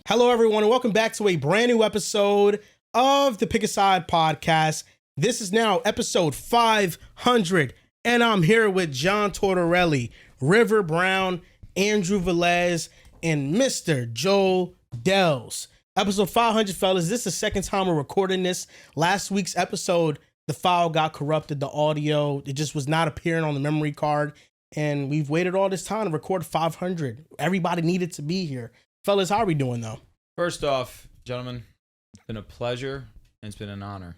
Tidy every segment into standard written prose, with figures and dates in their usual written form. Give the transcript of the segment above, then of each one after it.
Hello, everyone, and welcome back to a brand new episode of the Pick a Side podcast. This is now episode 500, and I'm here with John Tortorelli, River Brown, Andrew Velez, and Mr. Joel Dells. Episode 500, fellas. This is the second time we're recording this. Last week's episode, the file got corrupted, the audio, it just was not appearing on the memory card, and we've waited all this time to record 500. Everybody needed to be here. Fellas, how are we doing, though? First off, gentlemen, it's been a pleasure and it's been an honor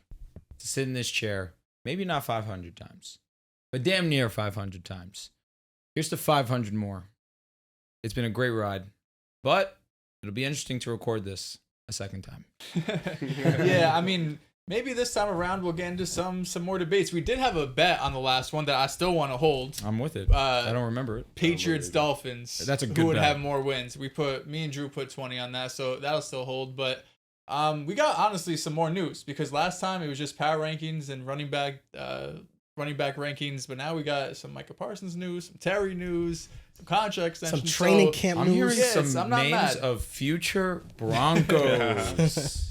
to sit in this chair, maybe not 500 times, but damn near 500 times. Here's to 500 more. It's been a great ride, but it'll be interesting to record this a second time. Yeah, I mean, maybe this time around we'll get into some more debates. We did have a bet on the last one that I still want to hold. I'm with it. I don't remember it. Patriots Dolphins. That's a good who would bet. have more wins. Me and Drew put 20 on that, so that'll still hold. But we got honestly some more news because last time it was just power rankings and running back rankings, but now we got some Micah Parsons news, some Terry news, some contract extensions, some training camp I'm news. hearing some names of future Broncos.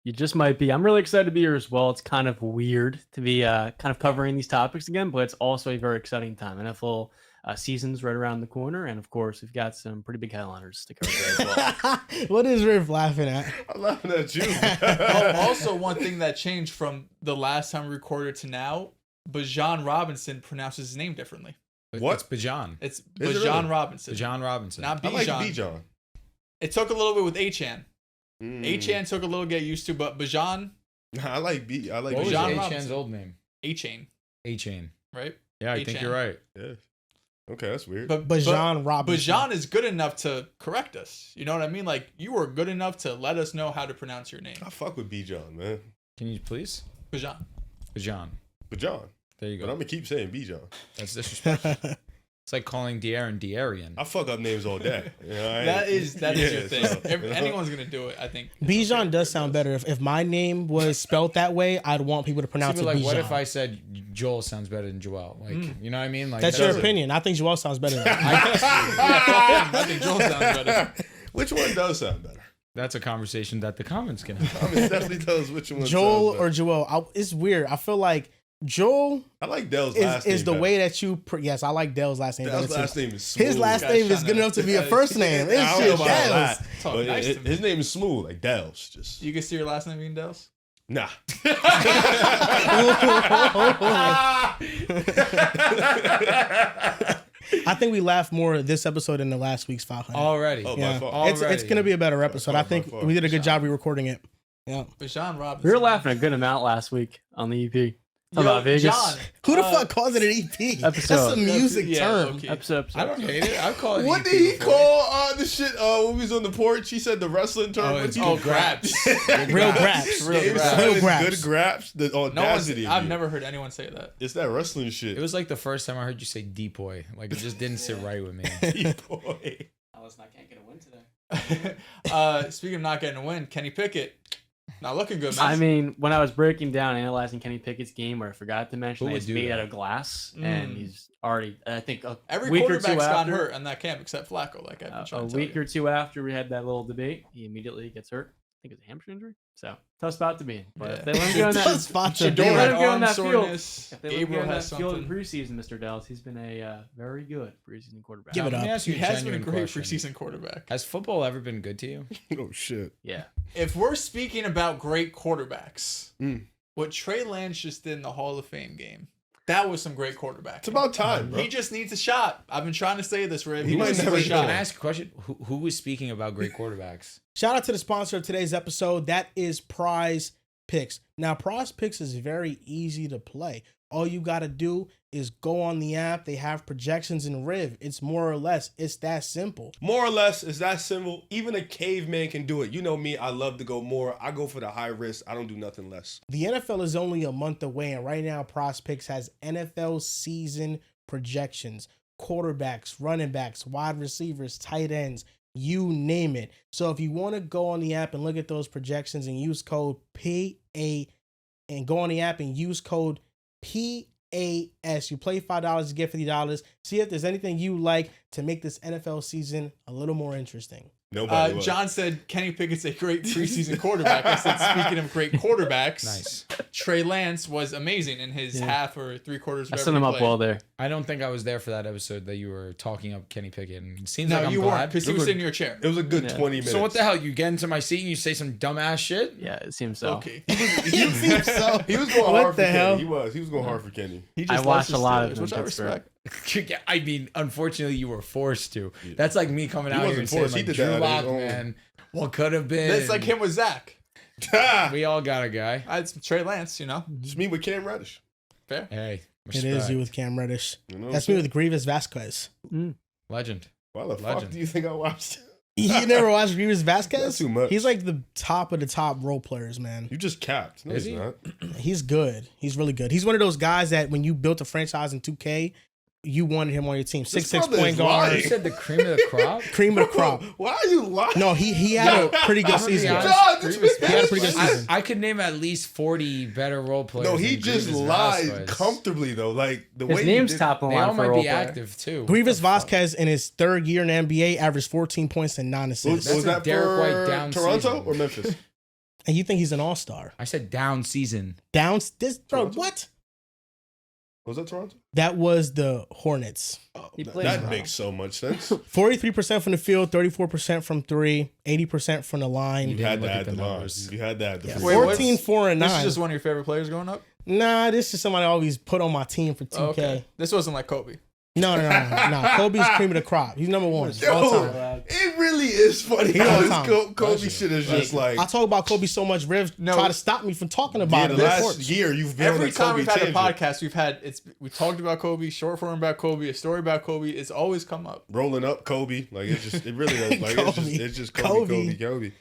You just might be. I'm really excited to be here as well. It's kind of weird to be kind of covering these topics again, but it's also a very exciting time. NFL season's right around the corner, and of course, we've got some pretty big headliners to cover there as well. What is Riv laughing at? I'm laughing at you. Also, one thing that changed from the last time we recorded to now, Bijan Robinson pronounces his name differently. What? It's Bijan. It's Is it Bijan really? Robinson. Bijan Robinson. Not I Bijan. like Bijan. It took a little bit with Achan. Achan took a little get used to, but Bijan, I like What was Bijan A-Chan's Robinson. old name? A-Chain, A-Chain. right? Yeah, I think A-Chain. you're right. Yeah. Okay, that's weird. But Bijan Robinson. Bijan is good enough to correct us. You know what I mean? Like, you were good enough to let us know how to pronounce your name. I fuck with Bijan, man. Can you please? Bijan. Bijan. Bijan. There you But go. I'm gonna keep saying Bijan. That's disrespectful. It's like calling De'Aaron De'Arian. I fuck up names all day. You know, That is your thing. so, If you know? anyone's gonna do it, I think. Bijan does sound better. If my name was spelled that way, I'd want people to pronounce See, it but like, Bijan. what if I said Joel sounds better than Joel? Like, you know what I mean? Like, That's your opinion. I think Joel sounds better than I think Joel sounds better. Which one does sound better? That's a conversation that the comments can have. I mean, it definitely tells which one. Joel sounds or better. Joel. It's weird. I feel like Joel I like Dell's last name. is the better. way that you. Yes, I like Dell's last name. Dell's better, too. last name is smooth. His last Guy's name is trying good to- enough to be a first name. It's I don't know shit about Dells. that, Talk but nice to me. his name is smooth, like Dell's. Just You can see your last name being Dels? nah. I think we laughed more this episode than the last week's 500. Already. Oh, Yeah. by far. It's gonna be a better episode. far, I think by far. we did a good job re-recording it. Yeah. Bijan Robinson. We were laughing a good amount last week on the EP. Yo, About Vegas. John, Who the fuck calls it an EP? That's Episode. a music Yeah, term. okay. Episode. I don't hate it. I call it. What EP did he before. call the shit when we was on the porch? He said the wrestling term. Oh, What it's he- Oh, graps. Real graps. Real He was graps. selling Real graps. Good graps. The No one's, audacity. of I've you. never heard anyone say that. It's that wrestling shit. It was like the first time I heard you say depoy. Like, it just didn't sit right with me. boy. Listen, I can't get a win today. Speaking of not getting a win, Kenny Pickett. Not looking good, man. I mean, when I was breaking down, analyzing Kenny Pickett's game, where I forgot to mention Who that would he's do made that? out of glass, and he's already, I think, a every week or two quarterback's gotten after, hurt in that camp except Flacco, like I've been a trying to tell week you. or two after we had that little debate, he immediately gets hurt. I think it's a hamstring injury. So tough spot to be in. But if they let him go in Tough that, spot to if they be in. let him go in arm that field, soreness. if they let him go Gabriel in that has field in something. preseason, Mr. Dallas, he's been a very good preseason quarterback. Give it Let up. me ask you He a has been a genuine great question. preseason quarterback. Has football ever been good to you? Oh shit. Yeah. If we're speaking about great quarterbacks, Mm. what Trey Lance just did in the Hall of Fame game, that was some great quarterback. It's about time, bro. He just needs a shot. I've been trying to say this, Riv. He might just never needs a get Can shot. I ask a question? Who was speaking about great quarterbacks? Shout out to the sponsor of today's episode. That is Prize Picks. Now, Prize Picks is very easy to play. All you got to do is go on the app. They have projections in Riv. It's more or less. It's that simple. More or less, it's that simple. Even a caveman can do it. You know me, I love to go more. I go for the high risk. I don't do nothing less. The NFL is only a month away, and right now, Prize Picks has NFL season projections, quarterbacks, running backs, wide receivers, tight ends, you name it. So if you want to go on the app and look at those projections and use code PA and go on the app and use code PAS, you play $5 to get $50. See if there's anything you like to make this NFL season a little more interesting. Nobody was. John said Kenny Pickett's a great preseason quarterback. I said, speaking of great quarterbacks, Nice. Trey Lance was amazing in his half or 3/4 of I every set him up play. well there. I don't think I was there for that episode that you were talking up Kenny Pickett. And it seems No, like I'm you weren't, glad. because he was sitting in your chair. It was a good Yeah. 20 minutes. So what the hell? You get into my seat and you say some dumbass shit? Yeah, it seems so. Okay. You seem so. He was going What hard for the hell? Kenny. He was going hard for Kenny. He I just watched loves a lot his of Steelers, them which I in Pittsburgh. respect. I mean, unfortunately, you were forced to. That's like me coming He out here wasn't and saying, forced. He like, did Drew that on Lock, his own. man, what could have been. It's like him with Zach. We all got a guy. It's Trey Lance, It's me with Cam Reddish. Fair. Hey, It is respect. you with Cam Reddish. You know what That's I'm me saying? with Grievous Vasquez. Legend. Why the fuck Legend. do you think I watched? You never watched Grievous Vasquez? Not too much. He's like the top of the top role players, man. You just capped. No, Is he's he? not. He's good. He's really good. He's one of those guys that when you built a franchise in 2K, you wanted him on your team. 6'6" brother point is guard, lying. You said the cream of the crop? cream of the crop. Why are you lying? No, he had a pretty good I'm gonna be season. honest. God, this Grievous man He had a is pretty good lying. season. I could name at least 40 better role players. No, he than just Grievous lied Vasquez. comfortably though. Like the way His he name's did- top of the They line all for a might role be player. active too. Grievous Vasquez in his third year in the NBA averaged 14 points and 9 assists. That's Was a that Derek for White down Toronto season. or Memphis? And you think he's an all-star. I said down season. This bro, Toronto? what? Was that Toronto? That was the Hornets. Oh, He that plays that well. makes so much sense. 43% from the field, 34% from 3, 80% from the line. You didn't had look to at add the the lines. numbers. You had to add the Yeah. free Wait, throws. what's- 14, 4, and 9. This is just one of your favorite players growing up? Nah, this is somebody I always put on my team for 2K. Okay. This wasn't like Kobe. No. Kobe's cream of the crop. He's number one all Yo, time. it really is funny He how all this time. Kobe shit is just like I talk about Kobe so much. Riv No. try to stop me from talking yeah, about the him. on last courts. year you've been Every on a time Kobe we've had a tangent. podcast, we talked about Kobe, short form about Kobe, a story about Kobe. It's always come up. Rolling up Kobe, like it really does. Like it's just Kobe. Kobe.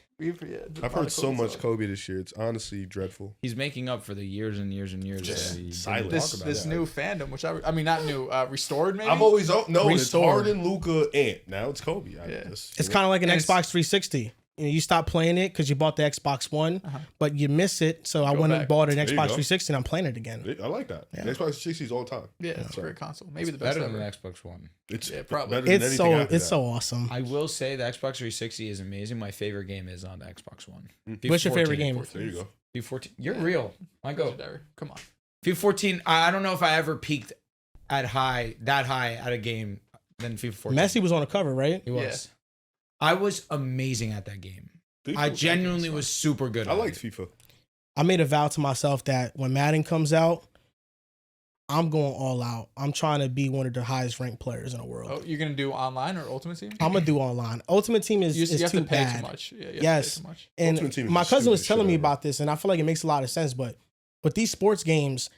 I've heard so much Kobe this year. It's honestly dreadful. He's making up for the years and years and years. Just that he didn't silent. talk This about this it. new fandom, which I mean not new, restored maybe. I've always known it's Restored. Harden, Luka, Ant. Now it's Kobe. Yeah. It's kind of like an And Xbox 360. You stop playing it because you bought the Xbox One, but you miss it. So I Go went and back. bought an you Xbox go. 360 and I'm playing it again. I like that. Yeah. The Xbox 60 is all time. yeah, it's a great console. Maybe the It's best better ever. than the Xbox One. It's Yeah, probably. better than It's anything so after it's that. so awesome. I will say the Xbox 360 is amazing. My favorite game is on the Xbox One. What's your favorite game? There you go. FIFA 14. You're real. I go. Legendary. Come on. FIFA 14. I don't know if I ever peaked that high at a game than FIFA 14. Messi was on the cover, right? He was. I was amazing at that game. FIFA I was genuinely fun. was super good. I at liked it. FIFA. I made a vow to myself that when Madden comes out, I'm going all out. I'm trying to be one of the highest ranked players in the world. Oh, you're gonna do online or Ultimate Team? I'm gonna do online. Ultimate Team is, You is have too to pay bad. too much. Yeah, you have to Yes. pay too much. And Ultimate Team is my the cousin was stupidest telling shit me ever. about this, and I feel like it makes a lot of sense. But with these sports games,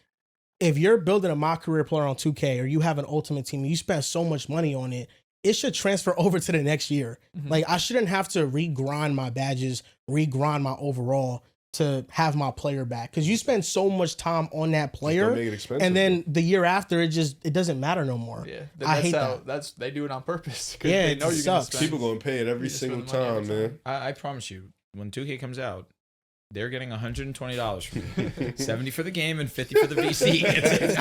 if you're building a my career player on 2K or you have an Ultimate Team, and you spend so much money on it, it should transfer over to the next year. Mhm. Like I shouldn't have to regrind my badges, regrind my overall to have my player back because you spend so much time on that Don't player, make it expensive. and then the year after it doesn't matter no more. Yeah, I hate how, that. That's they do it on purpose. 'Cause Yeah, they it know you're gonna sucks. spend. people gonna pay it every You just single spend the money time, every man. I promise you, when 2K comes out, they're getting $120 from me. 70 for the game and 50 for the VC.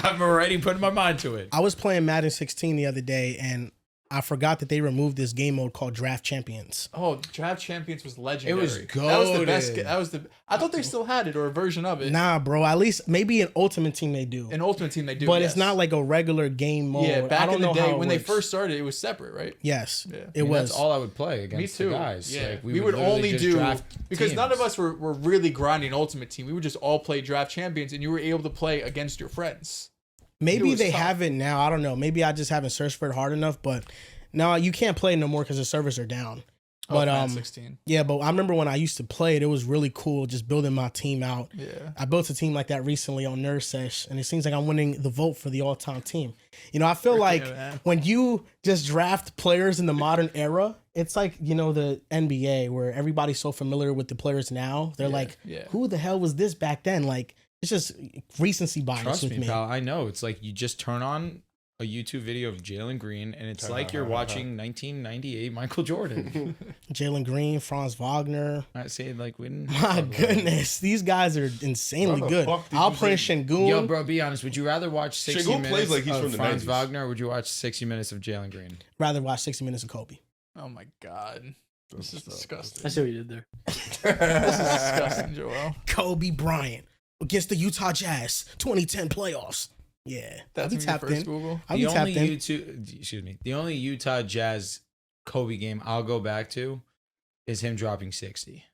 I'm already putting my mind to it. I was playing Madden 16 the other day, and I forgot that they removed this game mode called Draft Champions. Oh, Draft Champions was legendary. was That was the best. goated. That was the. I thought they still had it or a version of it. Nah, bro. At least maybe an Ultimate Team they do, In Ultimate Team they do, but yes. it's not like a regular game mode. Yeah, I back don't in the know day how it when they works. first started, it was separate, right? Yes, Yeah. it was. That's all I would play Me against too. the guys. Yeah, Like, we would literally only just do draft because none of teams. us were really grinding Ultimate Team. We would just all play Draft Champions, and you were able to play against your friends. It Maybe was they tough. have it now. I don't know. Maybe I just haven't searched for it hard enough. But no, you can't play no more because the servers are down. But Madden 16. yeah. But I remember when I used to play it, it was really cool just building my team out. Yeah. I built a team like that recently on Nerd Sesh, and it seems like I'm winning the vote for the all-time team. You know, I feel like man. when you just draft players in the modern era, it's like, you know, the NBA where everybody's so familiar with the players now. They're like, yeah. who the hell was this back then? Like, it's just recency bias Trust with me, me. pal. I know. It's like you just turn on a YouTube video of Jalen Green, and it's like you're watching 1998 Michael Jordan. Jalen Green, Franz Wagner. I say like we didn't. My goodness, these guys are insanely How the good. fuck did I'll you print say- Şengün. Yo, bro, be honest. Would you rather watch 60 Şengün minutes plays like he's of from the Franz 90s. Wagner, or would you watch 60 minutes of Jalen Green? Rather watch 60 minutes of Kobe. Oh my god. This is disgusting. I see what you did there. This is disgusting, Joel. Kobe Bryant against the Utah Jazz 2010 playoffs. Yeah, That's I'll be your tapped first in. Google. I'll be tapped in. The only Utah Jazz Kobe game I'll go back to is him dropping 60.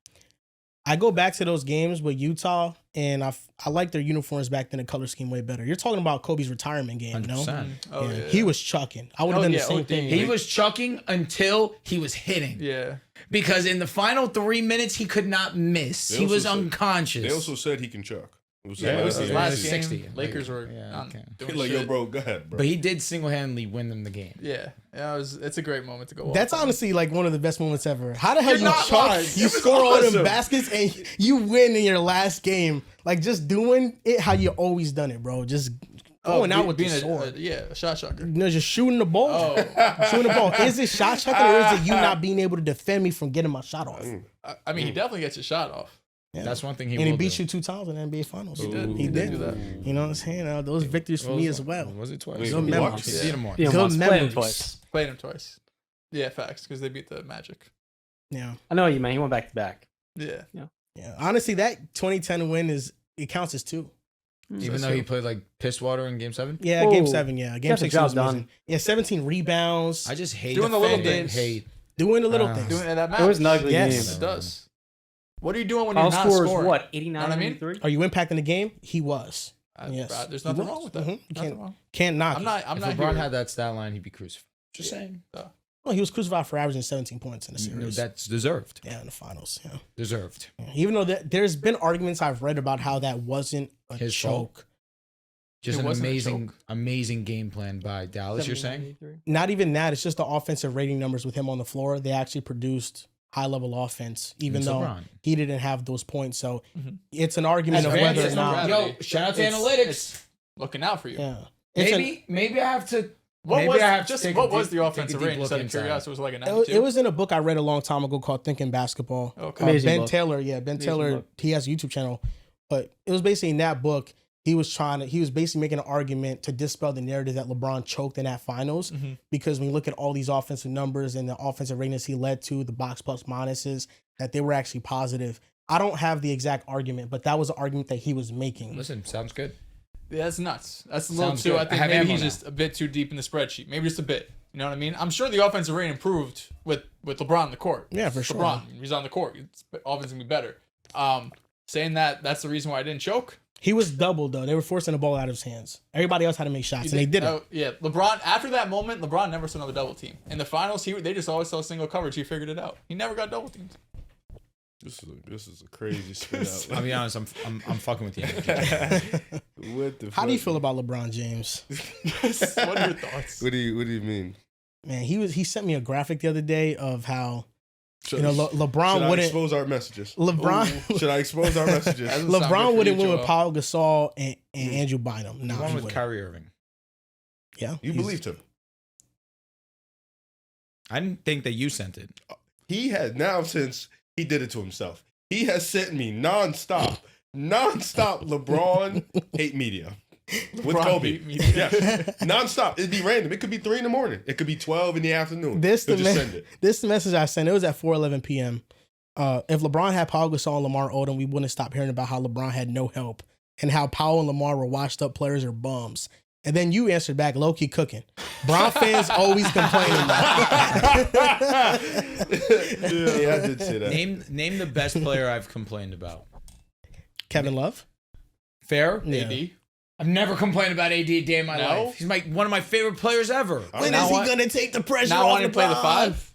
I go back to those games with Utah, and I like their uniforms back then. The color scheme way better. You're talking about Kobe's retirement game, you know? 100%. Oh, yeah. He was chucking. I would have Oh, done yeah, the same OD. thing. He was chucking until he was hitting. Yeah. Because in the final 3 minutes, he could not miss. They He also was said- unconscious. They also said he can chuck. It was Yeah, it was last his game. last was game. 60. Lakers were Yeah, okay. doing Like, shit. yo, bro, go ahead, bro. But he did single-handedly win them the game. Yeah. It's a great moment to go. That's watch. honestly like one of the best moments ever. How the hell You're you not chuck, lying. you It was score all them awesome. baskets, and you win in your last game? Like just doing it how you always done it, bro. Just going out with the sword. a shot shocker. No, just shooting the ball. Oh, Shooting the ball. Is it shot chucking or is it you not being able to defend me from getting my shot off? I mean, he definitely gets a shot off. Yeah. That's one thing he And he will beat do. you 2 times in the NBA Finals. He did. He did. do that. You know what I'm saying? Those victories for me as well. Was it twice? Wait, Good what? memories. He's beat him once. Yeah, Good once, played him memories. twice. Played him twice. Yeah, facts, because they beat the Magic. Yeah. I know you, man. He went back to back. Yeah. Yeah. Honestly, that 2010 win it counts as 2. Even though he played like piss water in Game 7? Yeah, Oh, game 7, yeah. Game got the 6 job was amazing. done. Yeah, 17 rebounds. I just hate Doing the little defending, things. hate. Doing the little Ah. things. Doing it that It was an matters. ugly Yes. game. It does. What are you doing when Final you're not score is scoring? what, 89, Know what I mean? 93? Are you impacting the game? He was. I- Yes. There's nothing He wrong was. with that. Mhm. You Nothing wrong. Can't knock I'm it. not. I'm If not LeBron here. had that stat line, he'd be crucified. Just saying. Well, he was crucified for averaging 17 points in the series. That's deserved. Yeah, in the finals. Yeah. Deserved. Even though there's been arguments I've read about how that wasn't a His choke. fault. Just It an wasn't a amazing, choke. amazing game plan by Dallas, you're 79, saying? 83? Not even that. It's just the offensive rating numbers with him on the floor. They actually produced high level offense, even It's though LeBron. he didn't have those points. So Mhm. it's an argument As of fans, whether or it's no not. gravity. Yo, shout out to It's- analytics. it's looking out for you. Yeah. It's an- Maybe I have to. What maybe was I have to just take what a was deep- the take a offensive deep range? Just look out of inside. curiosity, was it like a It 92? was in a book I read a long time ago called Thinking Basketball. Okay. Amazing Ben book. Taylor, Ben Amazing Taylor, book. he has a YouTube channel, but it was basically in that book. He was basically making an argument to dispel the narrative that LeBron choked in that finals Mhm. because when you look at all these offensive numbers and the offensive ratings he led to, the box plus minuses, that they were actually positive. I don't have the exact argument, but that was the argument that he was making. Listen, sounds good. Yeah, that's nuts. That's a little Sounds too. good. I I think have maybe ammo he's now. just a bit too deep in the spreadsheet. Maybe just a bit. You know what I mean? I'm sure the offensive rating improved with LeBron on the court. Yeah, for sure. LeBron, he's on the court. It's offense gonna be better. Saying that's the reason why I didn't choke. He was doubled though. They were forcing the ball out of his hands. Everybody else had to make shots, and they didn't. Yeah, LeBron. After that moment, LeBron never saw another double team. In the finals, they just always saw single coverage. He figured it out. He never got double teamed. This is a crazy spin out. I'll be honest, I'm fucking with you. What the How do you fuck? feel about LeBron James? What are your thoughts? What do you mean? Man, he sent me a graphic the other day of how Should, LeBron should I wouldn't. expose our messages? LeBron Should I expose our messages? Doesn't sound good LeBron for wouldn't you, win with Joel. Paul Gasol and Andrew Bynum. No, The one he with wouldn't. Kyrie Irving. Yeah, You he's- believed him. I didn't think that you sent it. He has now, since he did it to himself, he has sent me nonstop LeBron hate media with LeBron Kobe. hate media. Yeah, nonstop. It'd be random. It could be 3 in. It could be 12 in the afternoon. This He'll the just me- send it. This message I sent. It was at 4:11 p.m. If LeBron had Paul Gasol and Lamar Odom, we wouldn't stop hearing about how LeBron had no help and how Powell and Lamar were washed up players or bums. And then you answered back, low-key cooking. Bron fans always complaining about Yeah, I did say that. Name the best player I've complained about. Kevin Love. Fair? Yeah. AD. I've never complained about AD a day in my No? life. He's one of my favorite players ever. When now is he what- gonna take the pressure Now off wanting to play the LeBron? 5.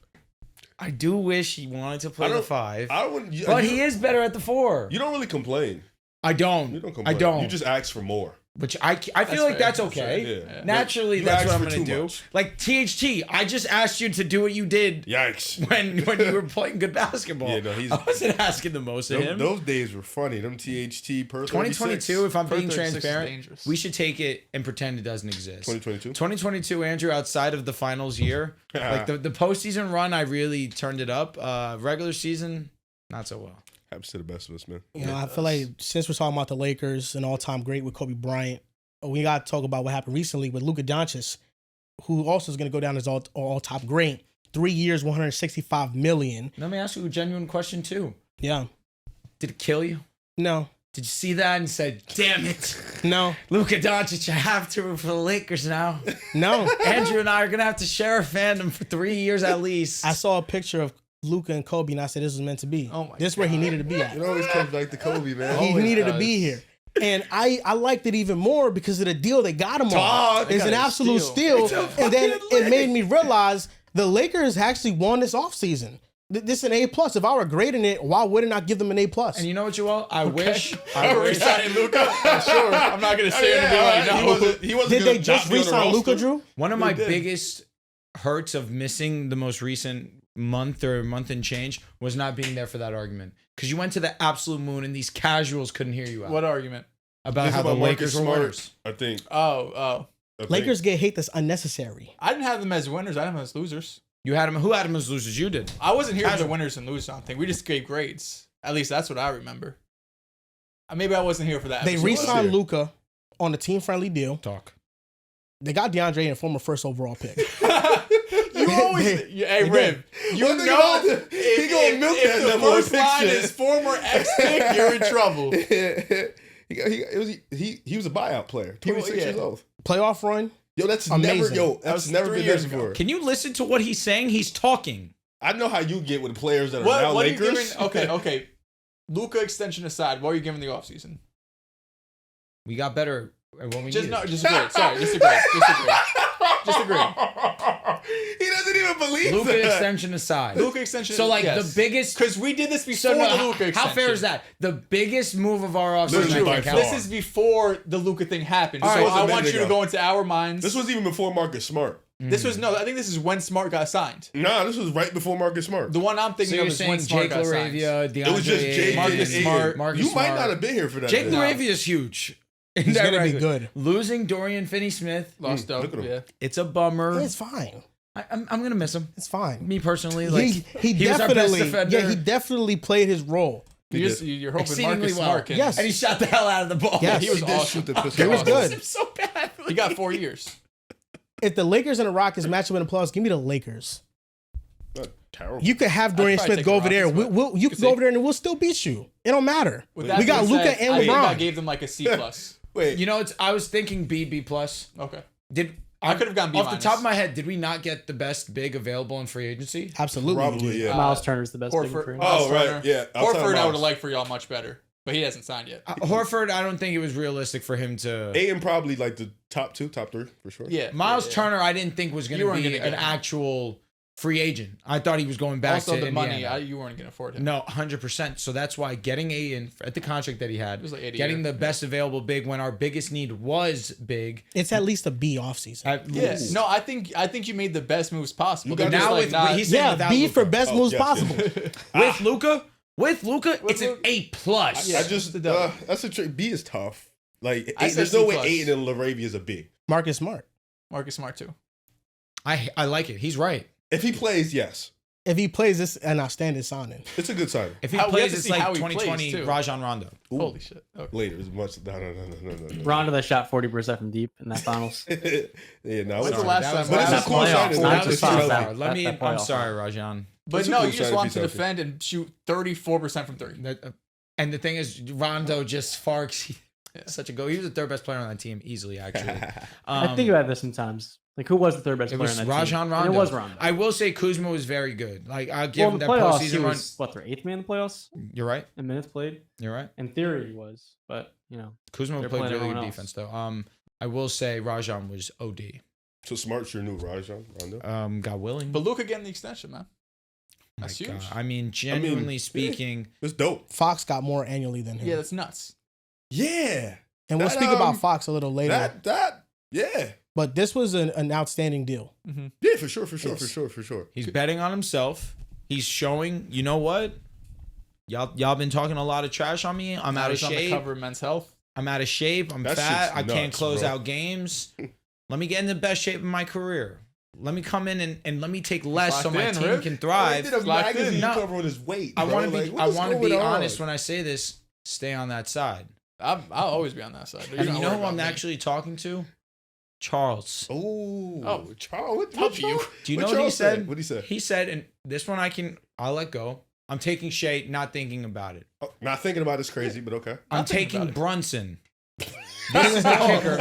I do wish he wanted to play the 5. I wouldn't. But he is better at the 4. You don't really complain. I don't. You don't complain. I don't. You just ask for more. Which I feel like fair. that's That's okay. fair. Yeah. Naturally, You that's asked what I'm for gonna too do. much. Like THT, I just asked you to do what you did Yikes. when you were playing good basketball. Yeah, no, he's- I wasn't asking the most of him. Those days were funny. Them THT per 2022, if I'm Per being 36 is transparent, dangerous. we should take it and pretend it doesn't exist. 2022. 2022, Andrew, outside of the finals year, like the postseason run, I really turned it up. Regular season, not so well. Happens to the best of us, man. You know, I feel like since we're talking about the Lakers, an all-time great with Kobe Bryant, we got to talk about what happened recently with Luka Doncic, who also is going to go down as all-time great. 3 years, $165 million. Let me ask you a genuine question too. Yeah. Did it kill you? No. Did you see that and said, "Damn it, No. Luka Doncic, I have to root for the Lakers now"? No. Andrew and I are gonna have to share a fandom for 3 years at least. I saw a picture of Luka and Kobe, and I said this was meant to be. Oh my This is where he needed to be at. It always comes back to Kobe, man. He always needed to does. be here. And I liked it even more because of the deal they got him on. Dog, they It's got an a absolute steal. steal. It's a And then fucking it made me realize the Lakers actually won this offseason. This is an A+. If I were grading it, why wouldn't I give them an A+? And you know what, Joel? I wish. Are we signing Luka? Sure. I'm not gonna say anything right now. He wasn't Did gonna they just not be on the re-sign Luka, roster. Drew? One of my did. biggest hurts of missing the most recent month and change was not being there for that argument. Because you went to the absolute moon and these casuals couldn't hear you out. What argument? About It's how the about Lakers Marcus were Smart, winners. I think. Oh. I think. Lakers get hate that's unnecessary. I didn't have them as winners. I had them as losers. You had him. Who had him as losers? You did. I wasn't here for the Casual. winners and losers. I don't think we just gave grades. At least that's what I remember. Maybe I wasn't here for that. They episode. re-signed here. Luka on a team-friendly deal. Talk. They got DeAndre and former first overall pick. You always, hey Rib, you One thing know about it, he gonna milk that if the number one first line picture. is former ex pick, you're in trouble. he was a buyout player. 26 yeah. years old. Playoff run. Yo, that's Amazing. That was that's never 3 been years done ago. before. Can you listen to what he's saying? He's talking. I know how you get with players that are now What are you Lakers. giving? Okay. Luka extension aside, what are you giving the offseason? We got better at what we Just needed. no, just agree. Sorry, just agree. Just agree. He doesn't even believe Luka that. extension aside. Luka extension. So like the biggest. because we did this before So no, the how, Luka extension. how fair is that? The biggest move of our offseason. Literally I by think, far. how- This is before the Luka thing happened. All so right. I It was a want you minute to ago. go into our minds. This was even before Marcus Smart. This was no. I think this is when Smart got signed. Nah, this was right before Marcus Smart. The one I'm So thinking you're of is saying when Smart Jake got signed. Laravia, DeAndre, It was just Jake Marcus and Smart, Aiden. Marcus You Smart. might not have been here for that. Jake day. Laravia is huge. He's going to be good. Losing Dorian Finney-Smith, Lost look out. at him. Yeah. it's a bummer. It's fine. I'm gonna miss him. It's fine. Me personally, like he was our best definitely, defender. he definitely played his role. He did. You're hoping Exceedingly Marcus well. Smart can. Yes. and he shot the hell out of the ball. Yes. He was He did awesome. shoot the piss He was off. good. I'm so bad. He got 4 years. If the Lakers and the Rockets match up in the playoffs, give me the Lakers. Not terrible. You could have Dorian probably Smith take go the over there. Rockets, but You could could go see. over there and we'll still beat you. It don't matter. With We that got being Luka said, and I think I LeBron. gave them like a C plus. Wait, You know, I was thinking B plus. Okay. Did I could have gone B off minus. the top of my head? Did we not get the best big available in free agency? Absolutely. probably, yeah. Miles Turner's the best big Horford. free. Oh, right, Turner. yeah. Outside Horford, I would Miles. have liked for y'all much better, but he hasn't signed yet. Horford, I don't think it was realistic for him to. Aiden probably like the top 2, top 3 for sure. Yeah. Miles yeah. Turner, I didn't think was going You to weren't be gonna get an him. actual free agent. I thought he was going back Also, to the money, Indiana. you weren't going to afford him. No, 100%. So that's why getting Aiden at the contract that he had, was like 80 getting year. the best available big when our biggest need was big. It's at least a B offseason. At Yeah. least. No, I think you made the best moves possible. You got They're just now like with not- he's saying Yeah, without B Luka. for best Oh, moves yes, possible. yes. With Luka, it's an Luka- A plus. Yeah. I just the double. that's a trick. B is tough. Like I said there's no C+. way Aiden and Laravia is a big. Marcus Smart. Marcus Smart too. I like it. He's right. If he plays, yes, If he plays this, an outstanding signing. it's a good signing. If he We have plays, to it's see like how he 2020 plays, too. Rajon Rondo. Ooh. Holy shit. Okay. Later, it's much. No. Rondo that shot 40% from deep in that finals. Yeah, no. When's the Sorry. last That time? was- But it's a that's cool playoffs, signing. not That just was finals. healthy. That- Let me. that I'm playoff sorry, run. Rajon. But It's a no, cool you just sign want if to he's defend and shoot 34% from 3. And the thing is, Rondo just far exceeded Yeah. such a go. He was the third best player on that team easily, actually. I think about this sometimes. Like, who was the third best it player was on that Rajon team? Rondo. And it was Rondo. I will say Kuzma was very good. Like I'll give well, him in the that playoffs, he postseason run. was, what, their 8th man in the playoffs You're right. in minutes played? You're right. In theory, he was. But, you know. Kuzma They're played playing really good everyone defense though. I will say Rajon was OD. So Smart's your new Rajon Rondo. God willing. But Luka getting the extension, man. My That's God. huge. I mean, genuinely speaking, It's dope. Fox got more annually than him. Yeah, that's nuts. Yeah. And we'll speak about Fox a little later. Yeah. But this was an outstanding deal. Mm-hmm. Yeah, for sure. He's betting on himself. He's showing, you know what? Y'all been talking a lot of trash on me. I'm out of shape. On the cover of Men's Health. I'm out of shape. I'm fat. I can't close out games. Let me get in the best shape of my career. Let me come in and let me take less so my team can thrive. He did a magazine cover on his weight. I want to be honest when I say this. Stay on that side. I'll always be on that side. And you know who I'm actually talking to? Charles. Oh, Charles. Do you know what he said? What he said? He said, and this one I'll let go. I'm taking Shea, not thinking about it. Oh, not thinking about it's crazy, but okay. I'm taking Brunson. This is the kicker.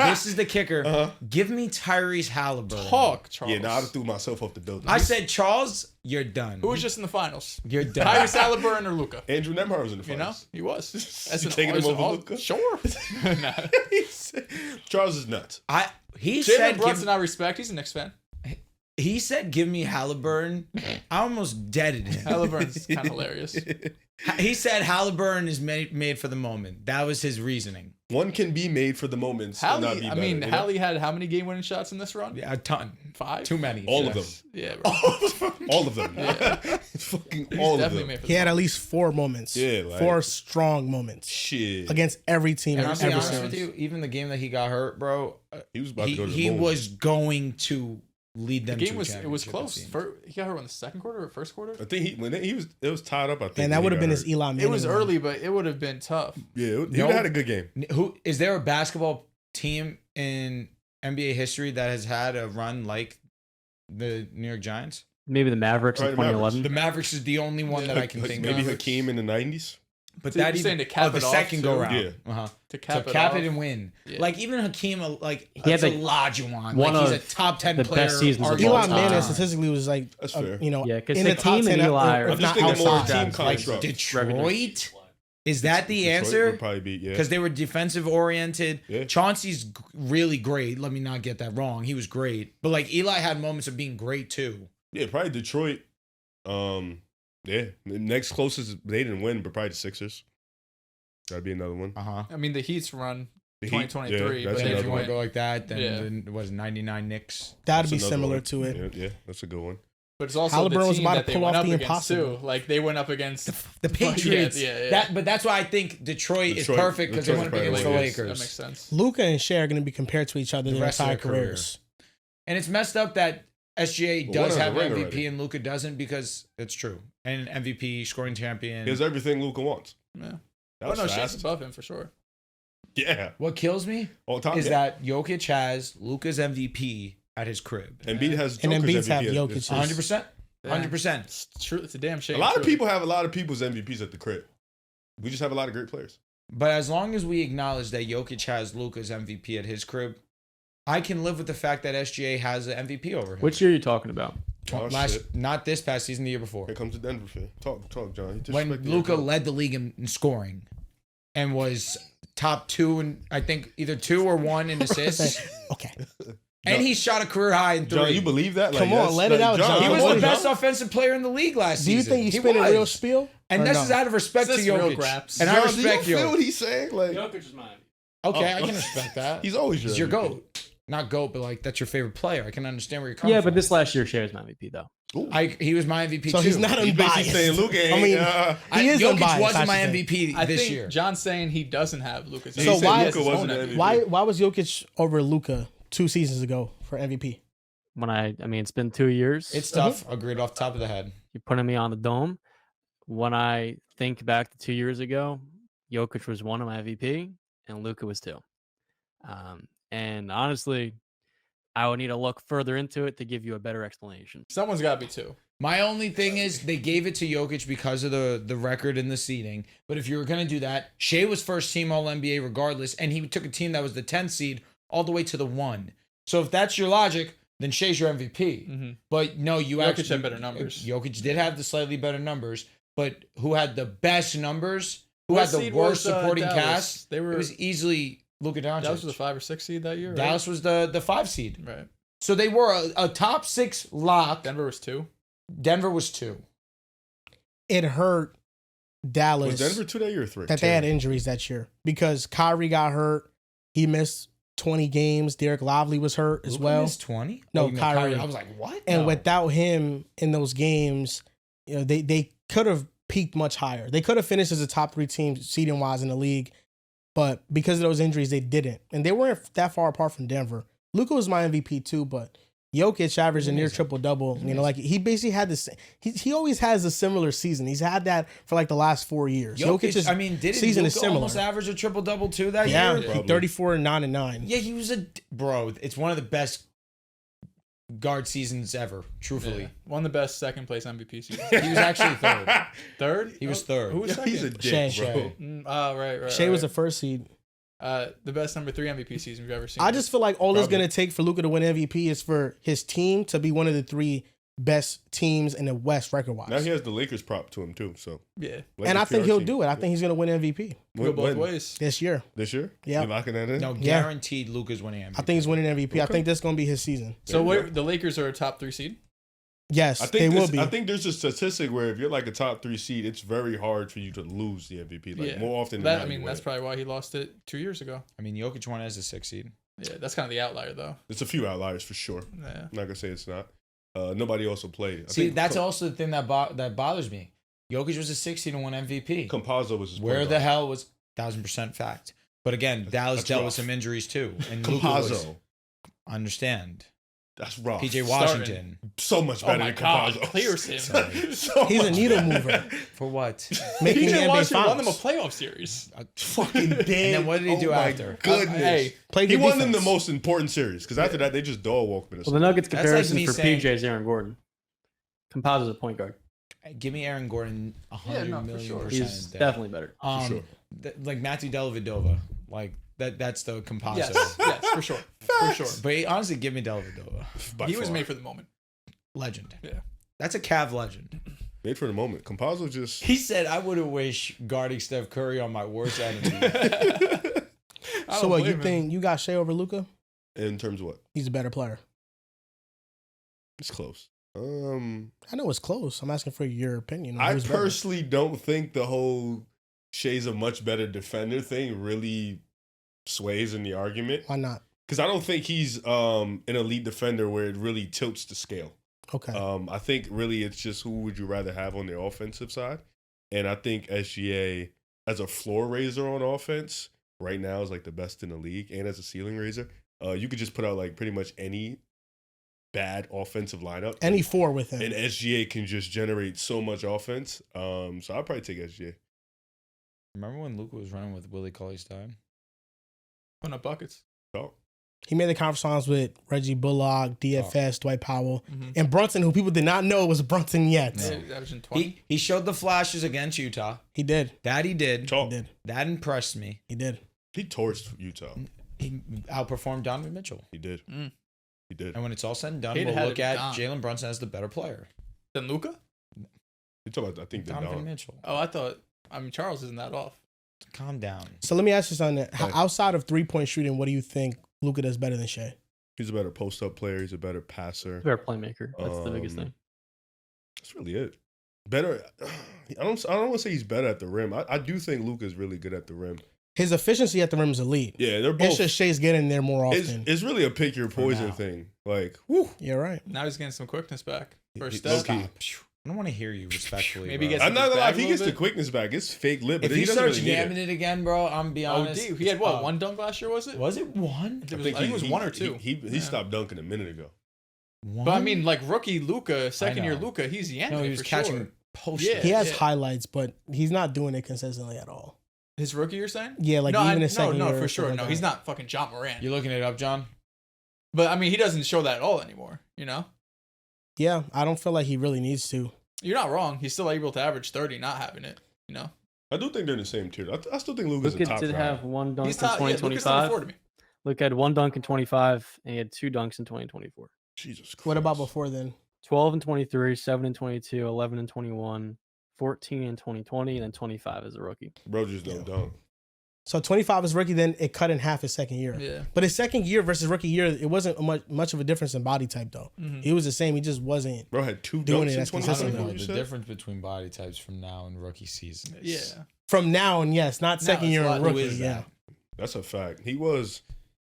This is the kicker. Give me Tyrese Halliburton. Talk, Charles. Yeah, I threw myself off the building. I said, Charles, you're done. Who was just in the finals? You're done. Tyrese Halliburton or Luka? Andrew Nemhard was in the finals. He was. You taking him over Luka? Sure. Charles is nuts. He said, Brunson, I respect. He's a Knicks fan. He said, give me Halliburton. I almost deaded him. Halliburton's kind of hilarious. He said Halliburton is made for the moment. That was his reasoning. One can be made for the moment. Hallie had how many game-winning shots in this run? Yeah, a ton. 5? Too many. All of them. Yeah, bro. All of them. Yeah. Fucking all of them. He had at least 4 moments. Yeah, like, 4 strong moments. Shit. Against every team. And I'll be every honest series. with you, even the game that he got hurt, bro, he was about to go to the he moon. was going to lead them The game to a was championship, close. it seemed. He got hurt in the second quarter or first quarter. I think it was tied up. I think, And that would have been his Eli Manning. It was run. early, but it would have been tough. Yeah, he had a good game. Who is there a basketball team in NBA history that has had a run like the New York Giants? Maybe the Mavericks in Right, the Mavericks. 2011. The Mavericks is the only one that I can think Maybe of. Hakeem in the 90s. But So that you're saying even to cap the it off, second too? go round. Yeah. To To cap it and win. Yeah. Like even Hakeem, like He had it's a the- Olajuwon. one Like he's of a top 10 the player. best seasons of arguably all Eli all time. Manning time. statistically was like, That's fair. Yeah, 'cause in the top Hakeem 10, and Eli if are I'm just not thinking more outside. team Like construct. Detroit? Is that the Detroit answer? would probably be, yeah. Because they were defensive oriented. Yeah. Chauncey's really great. Let me not get that wrong. He was great. But like Eli had moments of being great too. Yeah, probably Detroit. Yeah. The next closest, they didn't win, but probably the Sixers. That'd be another one. Uh-huh. I mean, the Heat's run The Heat, 2023, yeah, but that's And if another you want one. to go like that, then, Yeah. then it was 99 Knicks. That'd be That's another similar one. to it. Yeah, that's a good one. But it's also Halliburton the was team about to that they pull went off up the against impossible. too. Like they went up against The Patriots. Yeah. But that's why I think Detroit is perfect because they Detroit's went up against the probably Lakers. That makes sense. Luka and Shea are going to be compared to each other The their rest of entire their career. careers. And it's messed up that SGA Well, does one have has a ring MVP already. and Luka doesn't because it's true. And MVP, scoring champion. He has everything Luka wants. Yeah. That Oh was no, Shea's fast. above him for sure. Yeah. What kills me All time. is yeah. that Jokic has Luka's MVP at his crib. Embiid has And Joker's Embiid's have MVP. Jokic's. 100%. Yeah. 100%. It's true. It's a damn shame. A lot of truly. people have a lot of people's MVPs at the crib. We just have a lot of great players. But as long as we acknowledge that Jokic has Luka's MVP at his crib, I can live with the fact that SGA has an MVP over him. Which year are you talking about? Oh, shit. Not this past season, the year before. Here comes the Denver fan. Talk, John. You When disrespect the Luka Denver. led the league in scoring and was top 2 and I think either 2 or 1 in assists. Okay. And he shot a career high in 3. John, you believe that? Come on, that's- let it out, John. He Come was on, the best John. offensive player in the league last Do you season. think he's He spinning was. real spiel? And Or this no? is out of respect to This is real Jokic. graps. And I John, respect do you feel what Jokic. he's saying? Like, Jokic is mine. Okay, Oh. I can respect that. he's always He's your MVP. GOAT. Not GOAT, but like that's your favorite player. I can understand where you're coming Yeah, from. but this last year, Shea was my MVP though. Ooh. He was my MVP So too. he's not He's basically unbiased. saying Luka ain't. I mean, he is Jokic unbiased. wasn't I my should say. MVP I this think year. John's saying he doesn't have Luka's. Yeah, So he said why- Luka wasn't the MVP. Why was Jokic over Luka 2 seasons ago for MVP? When I mean, it's been 2 years. It's tough. Agreed off the top of the head. You're putting me on the dome. When I think back to 2 years ago, Jokic was 1 of my MVP and Luka was 2. And honestly, I would need to look further into it to give you a better explanation. Someone's got to be 2. My only thing is they gave it to Jokic because of the record and the seeding. But if you were going to do that, Shea was first team All NBA regardless, and he took a team that was the 10th seed all the way to the 1. So if that's your logic, then Shea's your MVP. Mm-hmm. But no, you Jokic actually had better numbers. Jokic did have the slightly better numbers, but who had the best numbers? Who What had the seed worst was, supporting Dallas? cast? They were. It was easily Luka Doncic. Dallas was the 5 or 6 seed that year. Right? Dallas was the 5 seed. Right. So they were a top 6 lock. Denver was 2. Denver was 2. It hurt Dallas Was Denver 2 that year or 3? that they had injuries that year because Kyrie got hurt. He missed 20 games. Derek Lively was hurt as Luka well. missed 20? No, you meant Kyrie. I was like, what? And No. without him in those games, they could have peaked much higher. They could have finished as a top 3 team seeding wise in the league, but because of those injuries, they didn't. And they weren't that far apart from Denver. Luka was my MVP too, but Jokic averaged a near triple double. Like he basically had this. He always has a similar season. He's had that for like the last 4 years. Jokic's didn't season Luka is similar. almost average a triple double too that Yeah, year? Probably. 34, 9, and 9. Yeah, he was bro. It's one of the best guard seasons ever. Truthfully, Yeah. One of the best second place MVP seasons. he was actually third. Third? He was third. Who was second? He's a dick, Shea. bro. Oh, right. Shea was right. the first seed. The best number 3 MVP season we've ever seen. I just feel like all it's Probably. going to take for Luka to win MVP is for his team to be one of the 3 best teams in the West record Now wise. he has the Lakers prop to him too. So yeah. And I Lakers think PR he'll team. do it. I think he's going to win MVP Go both When? ways. this year. This year. Yeah. You locking that in? No, Yeah. guaranteed. Luka's winning MVP. I think he's winning MVP. I Okay. think this is going to be his season. So There you where the Lakers are a top 3 seed? Yes, I they think will be. I think there's a statistic where if you're like a top 3 seed, it's very hard for you to lose the MVP. Like more often than That, not. I mean, you that's win. probably why he lost it 2 years ago. I mean, Jokic won as a 6th seed. Yeah, that's kind of the outlier though. It's a few outliers for sure. Yeah. I'm not gonna say it's not. Nobody also played. I See, think that's also the thing that bothers me. Jokic was a 6th seed and won MVP. Campazzo was his Where point the guard. hell was 1000% fact? But again, Dallas That's dealt rough. with some injuries too, and Luka was, Campazzo? understand. That's rough. PJ Starting. Washington So much Oh better my than God, Campazzo. clears him. So He's a much needle better. mover. For what? Making the PJ NBA Washington won them a finals. playoff series. Fucking dead. And then what did he do my after? Goodness. Hey, Played He good won them the defense. most important series because after that they just dog walked me. Well, the Nuggets That's like comparison me for saying- PJ is Aaron Gordon. Campazzo's a point guard. Give me Aaron Gordon 100 no, for million sure. percent. He's there. definitely better. sure. Like Matthew Dellavedova, like that's the composite. yes, for sure. For sure. But honestly, give me Dellavedova. By He was far. made for the moment. Legend. Yeah. That's a Cav legend. Made for the moment. Campazzo just He said, "I wouldn't wish guarding Steph Curry on my worst enemy." So what, you think you got Shea over Luka? in terms of what? He's a better player. It's close. I know it's close. I'm asking for your opinion. on I who's better. personally don't think the whole Shea's a much better defender thing really sways in the argument Why not? because I don't think he's an elite defender where it really tilts the scale. Okay. I think really it's just who would you rather have on the offensive side, and I think SGA as a floor raiser on offense right now is like the best in the league, and as a ceiling raiser, you could just put out like pretty much any bad offensive lineup. Any 4 with him. And SGA can just generate so much offense. So I'd probably take SGA. Remember when Luka was running with Willie Cauley-Stein? Putting up buckets. Oh, He made the conference finals with Reggie Bullock, DFS, Dwight Powell, Mm-hmm. and Brunson, who people did not know was Brunson yet. No. That was in 20. He showed the flashes against Utah. He did. That he did. He chalk. did. That impressed me. He did. He torched Utah. He outperformed Donovan Mitchell. He did. Mm. He did. And when it's all said and done, He'd we'll had look it at done. Jalen Brunson as the better player. Then Luka? You talking about? I think the Donovan dog. Mitchell. Oh, I thought. I mean, Charles isn't that off. Calm down. So let me ask you something. Right. Outside of 3-point shooting, what do you think Luka does better than Shea? He's a better post up player. He's a better passer. Better playmaker. That's the biggest thing. That's really it. Better. I don't want to say he's better at the rim. I do think Luka's really good at the rim. His efficiency at the rim is elite. Yeah, they're It's both. just Shea's getting there more often. It's really a pick your poison now. thing. Like, whew. You're right. Now he's getting some quickness back. First Low step. key. I don't want to hear you respectfully. Maybe he bro. gets I'm not gonna lie. If Bag he a gets little the bit? quickness back, it's fake lip. But If he doesn't starts really need yamming it again, bro, I'm be honest. OD. He had what? Uh, One dunk last year, was it? Was it one? I think it was 1 or 2. He Yeah. stopped dunking a minute ago. One? But I mean, like rookie Luka, second year know. Luka, he's yanking no, he it was for catching sure. posters. Yeah. He has highlights, but he's not doing it consistently at all. His rookie, you're saying? Yeah, like no, even his second no, year. for or sure. something No, like he's that. not fucking John Moran. You looking it up, John? But I mean, he doesn't show that at all anymore. You know, Yeah, I don't feel like he really needs to. you're not wrong. He's still able to average 30, not having it. You know, I do think they're in the same tier. I still think Luka's a Luka top did guy. have one dunk he's in top. Yeah, Luka's number 2025. 4 to me. Luka had one dunk in 25, and he had 2 dunks in 2024. Jesus Christ. What about before then? 12 and 23, 7 and 22, 11 and 21, 14 and 2020, and then 25 as a rookie. Bro just don't dunk. So 25 is rookie, then it cut in half his second year. Yeah. But his second year versus rookie year, it wasn't much of a difference in body type though. He was the same. He just wasn't. Bro had 2 Doing dunks it in as 20 I consistently. don't know. you The said? difference between body types from now and rookie season Yeah. is From now and yes, not second it's year a lot- and who rookie. is Yeah. that? That's a fact. He was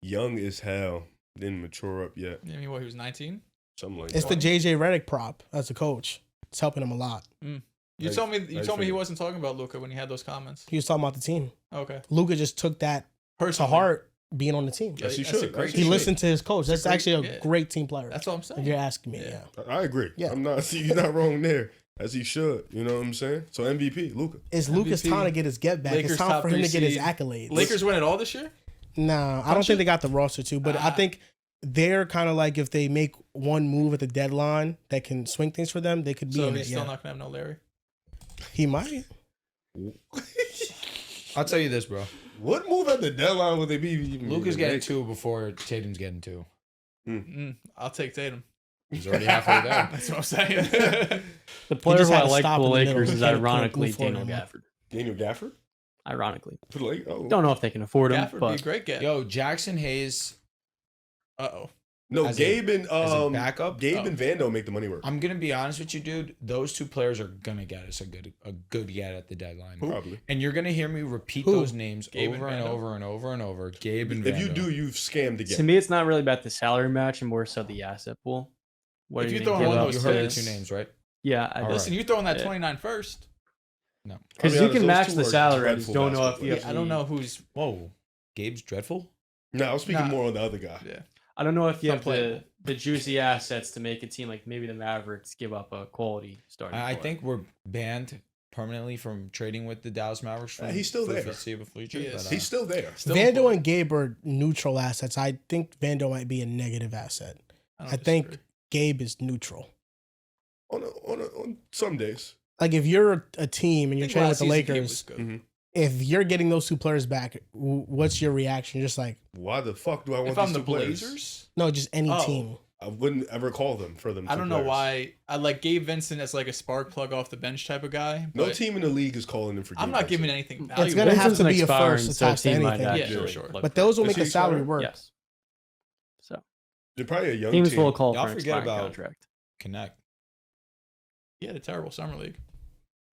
young as hell. Didn't mature up yet. I mean, what, he was 19? Something like It's that. the JJ Redick prop as a coach. It's helping him a lot. You Nice- told me nice he figure. wasn't talking about Luka when he had those comments. He was talking about the team. Okay. Luka just took that to Personally. heart being on the team. Yes, he That's a should. great As He should. listened to his coach. That's great- actually a yeah. great team player. That's what I'm saying. If you're asking me, Yeah. yeah. I agree. Yeah. I'm not. See, you're not wrong there. As he should. You know what I'm saying? So MVP, Luka. It's Luka's MVP, time to get his get back. Lakers It's time top for him to 3 get his seed. accolades. Lakers win it all this year? Nah, I don't think they got the roster to, but I Ah. think they're kind of like if they make one move at the deadline that can swing things for them, they could be So in he's it. still Yeah. not going to have no Larry? He might. I'll tell you this, bro. What move at the deadline would they be? Even Luka's even getting make? 2 before Tatum's getting 2. I'll take Tatum. He's already halfway there. That's what I'm saying. The player just who had I to like stop for the in the middle. Lakers He is can't put ironically move forward Daniel anymore. Gafford. Daniel Gafford. Ironically. For the Lakers? Oh. Don't know if they can afford him, Gafford would but be a great get. Yo, Jackson Hayes Uh-oh. No, As a- Gabe and as a backup? Gabe and Vando make the money work. I'm gonna be honest with you, dude. Those 2 players are gonna get us a good get at the deadline. Probably. And you're gonna hear me repeat Who? those names Gabe over and and Vando? over and over and over. Gabe and If you Vando. do, you've scammed to again. me, it's not really about the salary match and more so the asset pool. What If are you you throw going in to one give of up? you heard the Spurs. 2 names, right? Yeah, All right. Listen, you throwing that Yeah. 29 first? No. because I'll be you can honest, match those the two are salary. I dreadful just don't know if basketball you players. have I don't know who's... Whoa, Gabe's dreadful. No, I was speaking Nah. more on the other guy. Yeah. I don't know if you Some have playable. the juicy assets to make a team like maybe the Mavericks give up a quality starting. I player. think we're banned permanently from trading with the Dallas Mavericks. For, He's still for the there. foreseeable future. He is. but, He's still there. Still Vando important. and Gabe are neutral assets. I think Vando might be a negative asset. don't I think disagree. Gabe is neutral. On some days. Like if you're a team and I you're think training with last the season Gabe Lakers, was good. Mhm. if you're getting those 2 players back, what's your reaction? Just like Why the fuck do I want If these I'm the 2 players? Blazers, no, just any Oh. team. I wouldn't ever call them for them. I 2 don't know players. why. I like Gabe Vincent as like a spark plug off the bench type of guy. No but team in the league is calling them for. I'm Gabe not giving Vincent. anything It's valuable. gonna have Vincent's to be a expiring, first so a attached to team might anything. Yeah, actually sure. look But for those will Is make he a salary expiring? work. Yes. So They're probably a young teams team. will call Y'all for an forget expiring about- contract. Connect. He had a terrible summer league.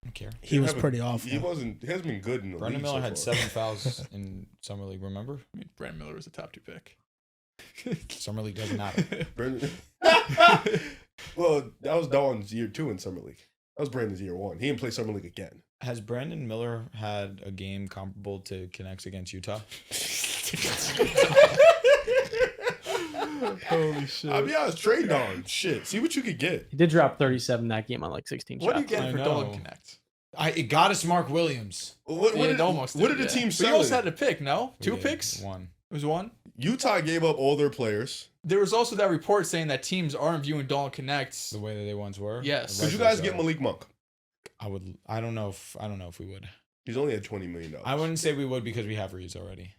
I don't care. He was haven't- pretty awful. He wasn't. He hasn't been good in the Brandon league Miller so had far. 7 fouls in summer league. Remember? I mean, Brandon Miller was a top 2 pick. Summer league doesn't matter. Brandon. Well, that was Dawn's year 2 in summer league. That was Brandon's year 1. He didn't play summer league again. Has Brandon Miller had a game comparable to Connects against Utah? Holy shit. I'll be honest, trade Dawn. Shit, see what you could get. He did drop 37 that game on like 16 What are you shots. getting I for know. Dolan Connect? It got us Mark Williams. What Yeah, did, it almost what did, did the yeah. team But you sell? also had a pick, no? We 2 did. picks? 1. It was 1? Utah gave up all their players. There was also that report saying that teams aren't viewing Dolan Connects. The way that they once were. Yes. Could you Rightfully guys so. get Malik Monk? I don't know if we would. He's only at $20 million. I wouldn't say we would because we have Reeves already.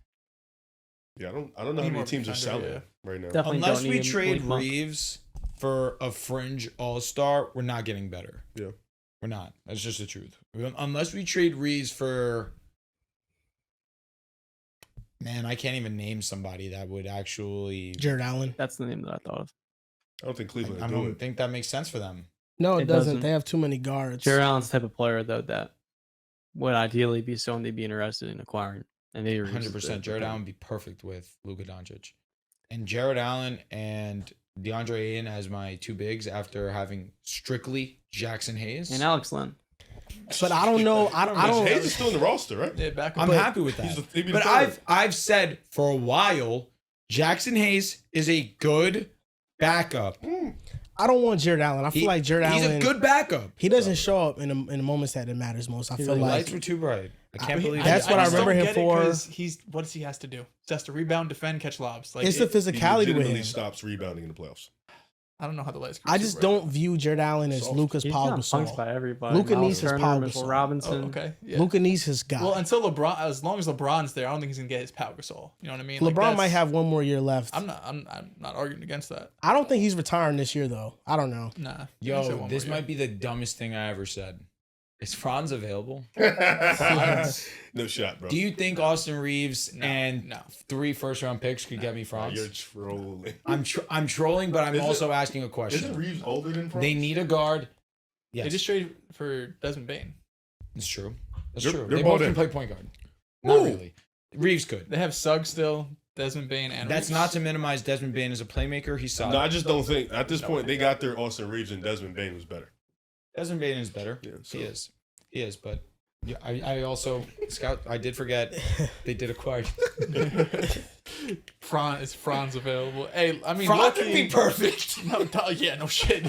Yeah, I don't know how Need many more teams are defender, selling right now. Definitely Unless don't we need him, trade Malik Monk. Reeves for a fringe all-star, we're not getting better. Yeah. We're not. That's just the truth. Unless we trade Reeves for... Man, I can't even name somebody that would actually... Jared Allen. That's the name that I thought of. I don't think Cleveland I would do don't it. think that makes sense for them. No, it It doesn't. doesn't. They have too many guards. Jared Allen's the type of player though that would ideally be someone they'd be interested in acquiring. And they 100%. Jared Allen would be perfect with Luka Doncic. And Jared Allen and DeAndre Ayton as my 2 bigs after having strictly Jackson Hayes. and Alex Len. But I don't know. I don't. Hayes is still in the roster, right? Yeah, back I'm up. happy with that. He'd be the But third. I've said for a while, Jackson Hayes is a good backup. I don't want Jared Allen. I feel like Jared he's Allen. a good backup. He doesn't show up in the moments that it matters most. I feel The like lights were too bright. I can't believe That's it. what I just remember don't him get it for. 'cause He's what does he has to do? He has to rebound, defend, catch lobs. Like it's the He physicality with legitimately him. stops rebounding in the playoffs. I don't know how the lights. I just don't view Jared Allen as Soft. Luka's He's Paul gotten punked Gasol. by everybody. Luka Miles needs his Turner, Pau Mitchell Gasol. Robinson. Oh, okay. Yeah. Luka needs his guy. Well, until LeBron, as long as LeBron's there, I don't think he's gonna get his Pau Gasol. You know what I mean? LeBron Like, might that's- have one more year left. I'm not arguing against that. I don't think he's retiring this year though. I don't know. Nah. He said Yo, one this more year. might be the dumbest thing I ever said. Is Franz available? No shot, bro. Do you think Austin Reeves No, and no. 3 first-round picks could get me Franz? You're trolling. I'm trolling, but I'm Is it- also asking a Isn't question. Reeves older than Franz? They need a guard. They Yes, just traded for Desmond Bain. it's true. That's They're- true. they're They both bought can in. play point guard. Not Ooh. really. Reeves could. They have Suggs still, Desmond Bain, and That's Reeves. not to minimize Desmond Bain as a playmaker. He's solid. No, I just don't think at this point they got their Austin Reeves and Desmond Bain was better. Desmond Bain is better. Yeah, so- He is. He is, but yeah, I also scout. I did forget they did acquire. Is Franz available? Hey, I mean, Franz would lucky- be perfect. No shit.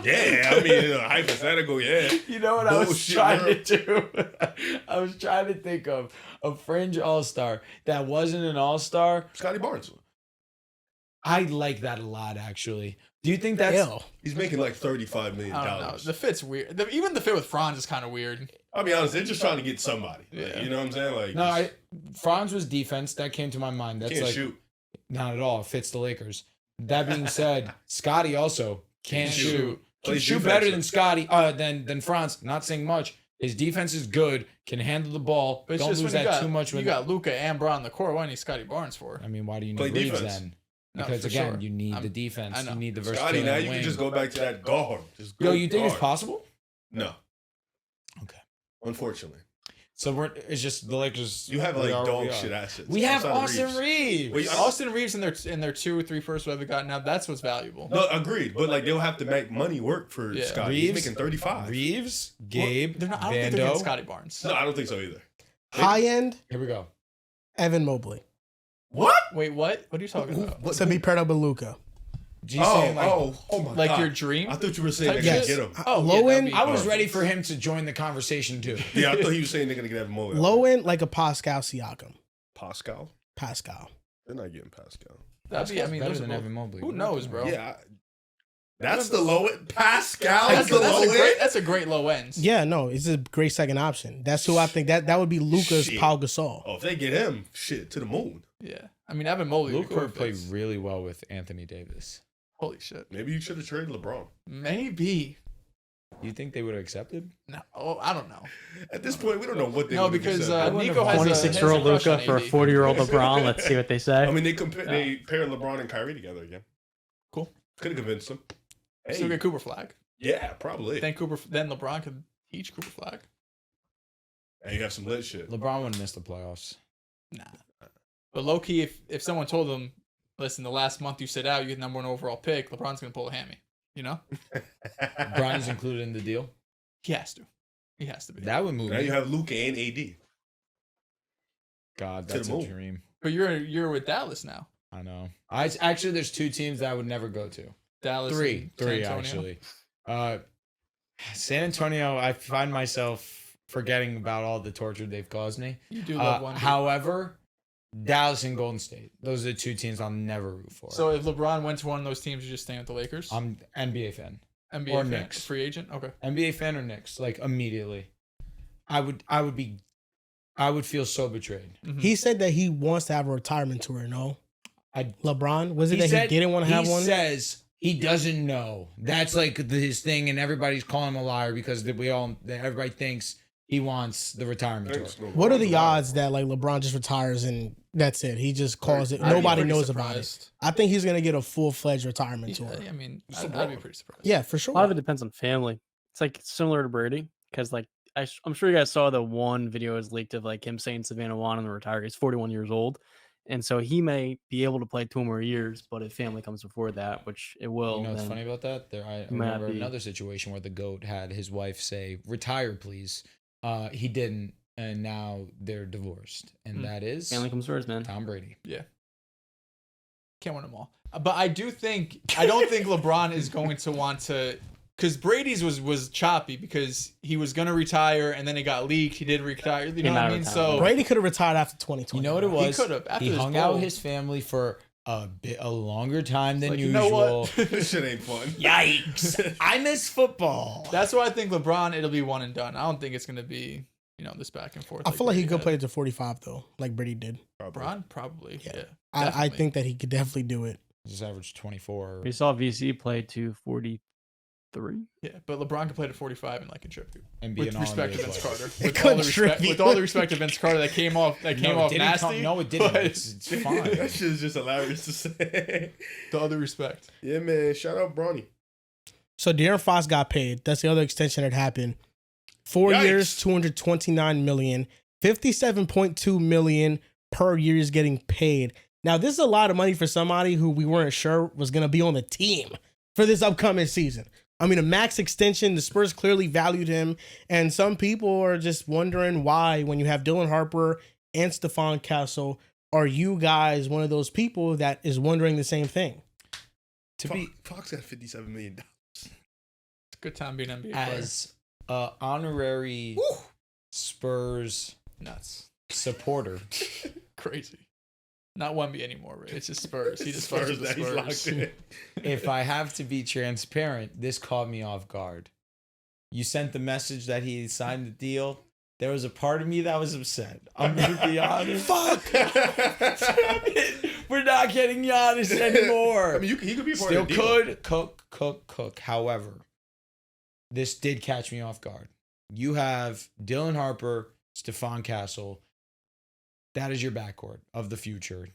Yeah, I mean, hypothetical, yeah. You know what I was Bullshit, trying bro. to do? I was trying to think of a fringe all-star that wasn't an all-star. Scotty Barnes. I like that a lot, actually. Do you think that's... Ew. He's making like $35 million. I don't know. The fit's weird. Even the fit with Franz is kind of weird. I'll be honest, they're just trying to get somebody. Like, Yeah. you know what I'm saying? Like, No, Franz was defense. That came to my mind. That's can't like shoot. not at all. It fits the Lakers. That being said, Scotty also can't Can't shoot. shoot. Can Plays shoot defense. better than Scotty. Than Franz. Not saying much. His defense is good. Can handle the ball. But it's Don't just lose when you that got, too much. you With got Luka and Bron on the court. Why do you need Scotty Barnes for? I mean, why do you Play need Reeves defense. then? No, Because for again, sure. you need I'm- the defense. I know. You need the Scotty, versatility. now on the you can wing. just go back to that guard. Just Yo, go you think it's guard. possible? No. Okay. Unfortunately. So it's just the Lakers. You have we like are what dog we are. shit assets. We have outside of Austin Reeves. Wait, Austin Reeves in their 2 or 3 first whatever they got now. That's what's valuable. No, agreed. But like they'll have to make money work for Yeah. Scotty. Reeves? He's making 35. Reeves, Gabe, They're not. I don't think they're getting Vando. Scotty Barnes. No, I don't think so either. High end, Here we go. Evan Mobley. What? Wait, what? What are you talking about? To be paired up with Luka. G saying, like, oh my Like God. your dream? I thought you were saying they're Yes. gonna get him. Oh, Low yeah, end, that'd be I was perfect. ready for him to join the conversation too. Yeah, I thought he was saying they're gonna get Evan Mobley. Low end, like a Pascal Siakam. Pascal. Pascal. They're not getting Pascal. That'd be. I mean, better those than are both- Evan Mobley. Who knows, bro? Yeah. That's the low end. Pascal That's, is the low end. that's a great low end. Yeah, no, it's a great second option. That's who I think that would be Luka's Shit. Pau Gasol. Oh, if they get him, shit, to the moon. Yeah. I mean, Evan Mobley. Luka would play perfect. really well with Anthony Davis. Holy shit. Maybe you should have traded LeBron. Maybe. You think they would have accepted? No. Oh, I don't know. At this point, we don't know what they No, would've because accepted. Nico has a 26-year-old crush on Luka for a AD. 40-year-old LeBron. Let's see what they say. I mean, they paired LeBron and Kyrie together again. Cool. Could have convinced them. Hey, Still get Cooper Flag. yeah, probably. Then LeBron could teach Cooper Flag. And you have some lit shit. LeBron wouldn't miss the playoffs. Nah. But low key, if someone told him, listen, the last month you sit out, you get number 1 overall pick, LeBron's gonna pull a hammy. You know? Brian is included in the deal. He has to. He has to be. That would move Now me. you have Luka and AD. God, to that's the a moon. dream. But you're with Dallas now. I know. Actually, there's 2 teams that I would never go to. Dallas. Three and San Antonio. actually. San Antonio, I find myself forgetting about all the torture they've caused me. You do love one. However, Dallas and Golden State, those are the 2 teams I'll never root for. So if LeBron went to one of those teams, you just staying with the Lakers? I'm NBA fan. NBA or fan, Knicks. free agent? Okay. NBA fan or Knicks, like immediately. I would feel so betrayed. Mhm. He said that he wants to have a retirement tour, no? LeBron? Was it that said he didn't want to have he one? says he doesn't know. That's like his thing, and everybody's calling him a liar because everybody thinks he wants the retirement tour. Thanks, no What are the LeBron. odds that like LeBron just retires and that's it? He just calls it. I'd be Nobody pretty knows about it. surprised. I think he's gonna get a full-fledged retirement tour. Yeah, I mean, It's I'd be LeBron. pretty surprised. Yeah, for A sure. lot of it depends on family. It's like similar to Brady because like I'm sure you guys saw the one video was leaked of like him saying Savannah wanted to retire. He's 41 years old, and so he may be able to play 2 more years. But if family comes before that, which it will, You know what's then funny about that? I might remember be- another situation where the GOAT had his wife say, "Retire, please." He didn't, and now they're divorced, and that is family comes first, man. Tom Brady. Can't win them all. But I don't think LeBron is going to want to, because Brady's was choppy because he was going to retire and then it got leaked. He did retire. You know what I mean? So Brady could have retired after 2020. You know what it was? He could have. After He this hung out bowl. with his family for a longer time than Like, you usual. know what? This shit ain't fun. Yikes! I miss football. That's why I think LeBron, it'll be one and done. I don't think it's going to be, this back and forth. I feel like he Brady could had. play to 45 though, like Brady did. LeBron, probably. Yeah. Yeah. I Definitely. think that he could definitely do it. Just averaged 24. We saw VC play to 3. Yeah, but LeBron can play to 45 and contribute. And be With an respect to all-NBA Vince player. Carter. With all the respect to Vince Carter, that came off nasty. No, it didn't. but It's fine. That shit is just hilarious to say. The other respect. Yeah, man. Shout out Bronny. So De'Aaron Fox got paid. That's the other extension that happened. 4 years, $229 million, $57.2 million per year is getting paid. Now, this is a lot of money for somebody who we weren't sure was going to be on the team for this upcoming season. I mean, a max extension, the Spurs clearly valued him, and some people are just wondering why, when you have Dylan Harper and Stephon Castle, are you guys one of those people that is wondering the same thing? Fox got $57 million. It's a good time being an NBA player. As honorary Spurs Nuts. supporter, Crazy. Not Wemby anymore, right? It's just Spurs. He just Spurs fucks with the that he's locked Spurs. in. if I have to be transparent, this caught me off guard. You sent the message that he signed the deal. There was a part of me that was upset. I'm going to be honest. Fuck! We're not getting Giannis anymore. I mean, he could be a part Still of the deal. cook. However, this did catch me off guard. You have Dylan Harper, Stephon Castle. That is your backcourt of the future.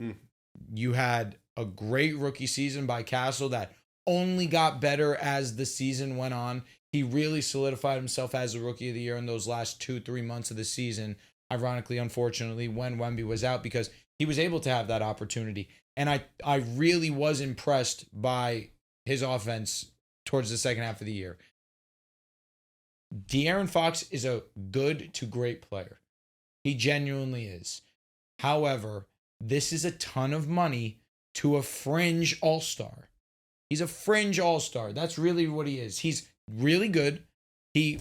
You had a great rookie season by Castle that only got better as the season went on. He really solidified himself as a rookie of the year in those last 2-3 months of the season. Ironically, unfortunately, when Wemby was out, because he was able to have that opportunity. And I really was impressed by his offense towards the second half of the year. De'Aaron Fox is a good to great player. He genuinely is. However, this is a ton of money to a fringe all-star. He's a fringe all-star. That's really what he is. He's really good. He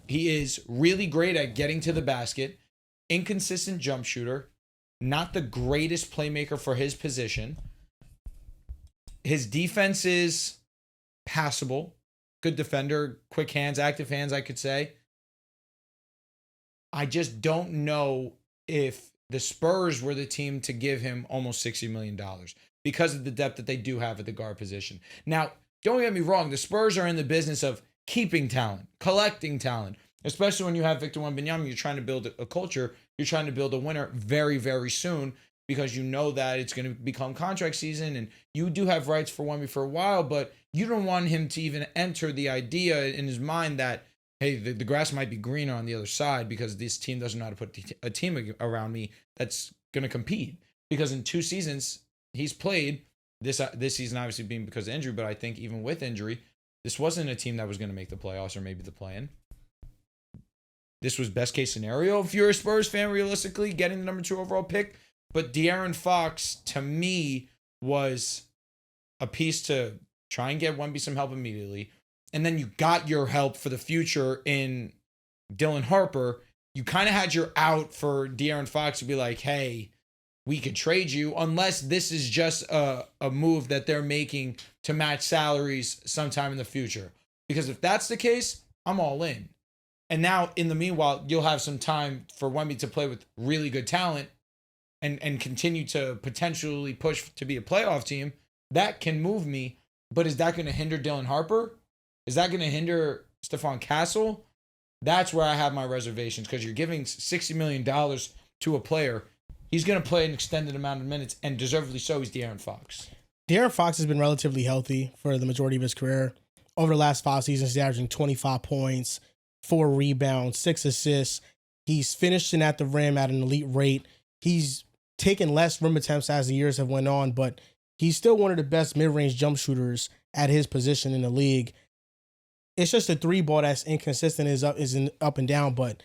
is really great at getting to the basket. Inconsistent jump shooter. Not the greatest playmaker for his position. His defense is passable. Good defender, quick hands, active hands, I could say. I just don't know if the Spurs were the team to give him almost $60 million because of the depth that they do have at the guard position. Now, don't get me wrong. The Spurs are in the business of keeping talent, collecting talent, especially when you have Victor Wembanyama. You're trying to build a culture. You're trying to build a winner very, very soon because you know that it's going to become contract season and you do have rights for Wemby for a while, but you don't want him to even enter the idea in his mind that, hey, the grass might be greener on the other side because this team doesn't know how to put a team around me that's going to compete. Because in 2 seasons, he's played, this season obviously being because of injury, but I think even with injury, this wasn't a team that was going to make the playoffs or maybe the play-in. This was best case scenario if you're a Spurs fan, realistically, getting the number 2 overall pick. But De'Aaron Fox, to me, was a piece to try and get Wemby some help immediately. And then you got your help for the future in Dylan Harper. You kind of had your out for De'Aaron Fox to be like, hey, we could trade you unless this is just a move that they're making to match salaries sometime in the future. Because if that's the case, I'm all in. And now, in the meanwhile, you'll have some time for Wemby to play with really good talent and continue to potentially push to be a playoff team. That can move me. But is that going to hinder Dylan Harper? Is that going to hinder Stephon Castle? That's where I have my reservations because you're giving $60 million to a player. He's going to play an extended amount of minutes, and deservedly so, he's De'Aaron Fox. De'Aaron Fox has been relatively healthy for the majority of his career. Over the last 5 seasons, he's averaging 25 points, 4 rebounds, 6 assists. He's finishing at the rim at an elite rate. He's taken less rim attempts as the years have went on, but he's still one of the best mid-range jump shooters at his position in the league. It's just a 3 ball that's inconsistent, is up and down, but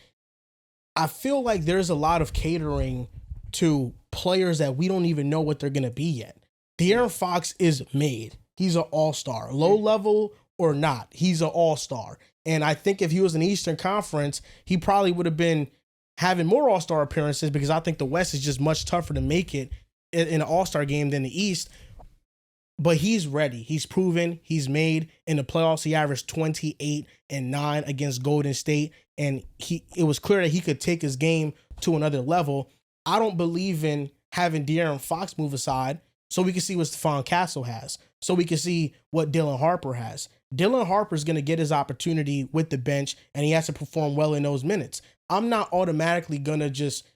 I feel like there's a lot of catering to players that we don't even know what they're going to be yet. De'Aaron Fox is made. He's an all-star. Low level or not, he's an all-star. And I think if he was in the Eastern Conference, he probably would have been having more all-star appearances because I think the West is just much tougher to make it in an all-star game than the East. But he's ready. He's proven. He's made. In the playoffs, he averaged 28 and 9 against Golden State. And it was clear that he could take his game to another level. I don't believe in having De'Aaron Fox move aside so we can see what Stephon Castle has, so we can see what Dylan Harper has. Dylan Harper's going to get his opportunity with the bench, and he has to perform well in those minutes. I'm not automatically going to just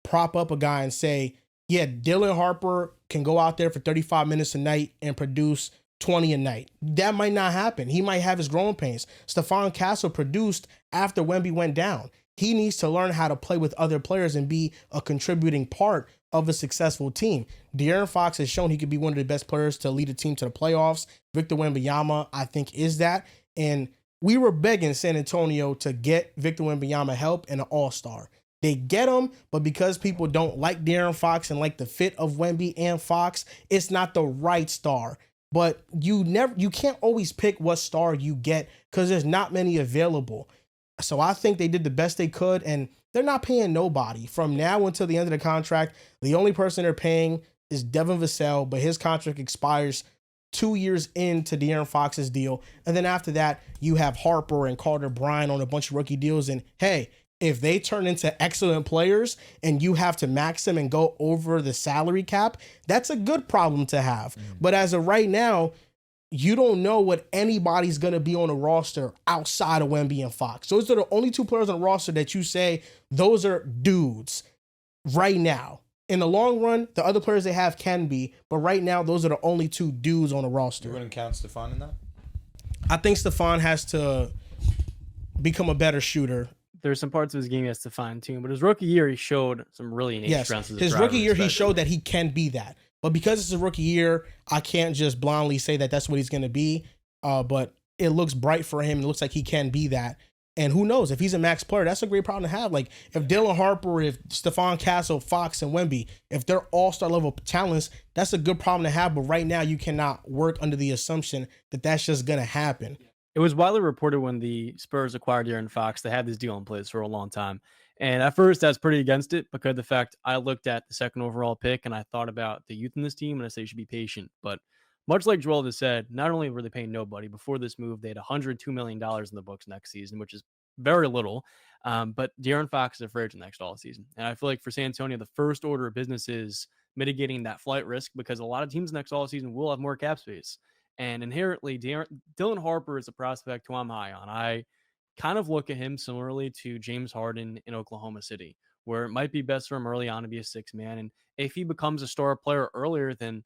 prop up a guy and say, yeah, Dylan Harper can go out there for 35 minutes a night and produce 20 a night. That might not happen. He might have his growing pains. Stephon Castle produced after Wemby went down. He needs to learn how to play with other players and be a contributing part of a successful team. De'Aaron Fox has shown he could be one of the best players to lead a team to the playoffs. Victor Wembanyama, I think, is that. And we were begging San Antonio to get Victor Wembanyama help and an all-star. They get him, but because people don't like De'Aaron Fox and like the fit of Wemby and Fox, it's not the right star. But you can't always pick what star you get because there's not many available. So I think they did the best they could, and they're not paying nobody. From now until the end of the contract, the only person they're paying is Devin Vassell, but his contract expires 2 years into De'Aaron Fox's deal. And then after that, you have Harper and Carter Bryant on a bunch of rookie deals. And hey, if they turn into excellent players and you have to max them and go over the salary cap, that's a good problem to have. But as of right now, you don't know what anybody's going to be on the roster outside of Wemby and Fox. Those are the only two players on the roster that you say those are dudes right now. In the long run, the other players they have can be, but right now, those are the only two dudes on the roster. You wouldn't count Stephon in that? I think Stephon has to become a better shooter. There's some parts of his game he has to fine tune, but his rookie year he showed some really innate strengths. As a his driver, rookie year he especially. showed that he can be that. But because it's a rookie year, I can't just blindly say that that's what he's going to be. But it looks bright for him. It looks like he can be that. And who knows if he's a max player? That's a great problem to have. Like if Dylan Harper, if Stephon Castle, Fox, and Wemby, if they're all-star level talents, that's a good problem to have. But right now, you cannot work under the assumption that that's just going to happen. It was widely reported when the Spurs acquired De'Aaron Fox, they had this deal in place for a long time. And at first, I was pretty against it because of the fact I looked at the second overall pick and I thought about the youth in this team and I say you should be patient. But much like Joel has said, not only were they paying nobody, before this move, they had $102 million in the books next season, which is very little. But De'Aaron Fox is a free agent next all season. And I feel like for San Antonio, the first order of business is mitigating that flight risk because a lot of teams next all season will have more cap space. And inherently, Dylan Harper is a prospect who I'm high on. I kind of look at him similarly to James Harden in Oklahoma City, where it might be best for him early on to be a sixth man. And if he becomes a star player earlier, then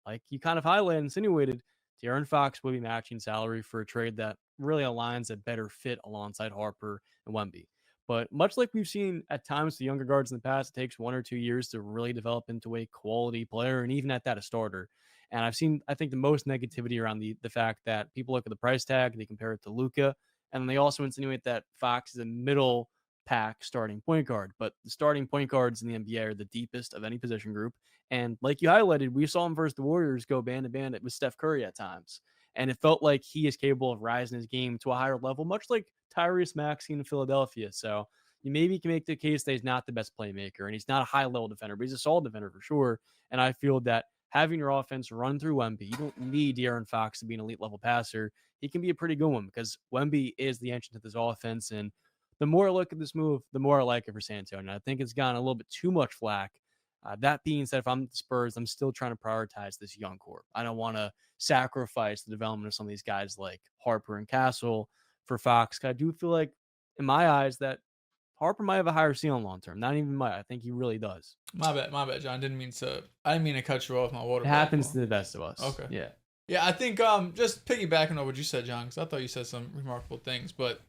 like you kind of highlighted and insinuated, De'Aaron Fox will be matching salary for a trade that really aligns a better fit alongside Harper and Wemby. But much like we've seen at times the younger guards in the past, it takes 1 or 2 years to really develop into a quality player, and even at that, a starter. And I've seen, I think, the most negativity around the fact that people look at the price tag, they compare it to Luka, and then they also insinuate that Fox is a middle pack starting point guard. But the starting point guards in the NBA are the deepest of any position group. And like you highlighted, we saw him versus the Warriors go band to band with Steph Curry at times. And it felt like he is capable of rising his game to a higher level, much like Tyrese Maxey in Philadelphia. So you maybe can make the case that he's not the best playmaker and he's not a high-level defender, but he's a solid defender for sure. And I feel that having your offense run through Wemby, you don't need De'Aaron Fox to be an elite-level passer. He can be a pretty good one because Wemby is the engine to this offense. And the more I look at this move, the more I like it for San Antonio. I think it's gotten a little bit too much flack. That being said, if I'm the Spurs, I'm still trying to prioritize this young core. I don't want to sacrifice the development of some of these guys like Harper and Castle for Fox. I do feel like, in my eyes, that Harper might have a higher ceiling long term. Not even might. I think he really does. My bad, John. I didn't mean to cut you off. My water. It happens to the best of us. Okay. Yeah. Yeah, I think just piggybacking on what you said, John, because I thought you said some remarkable things. But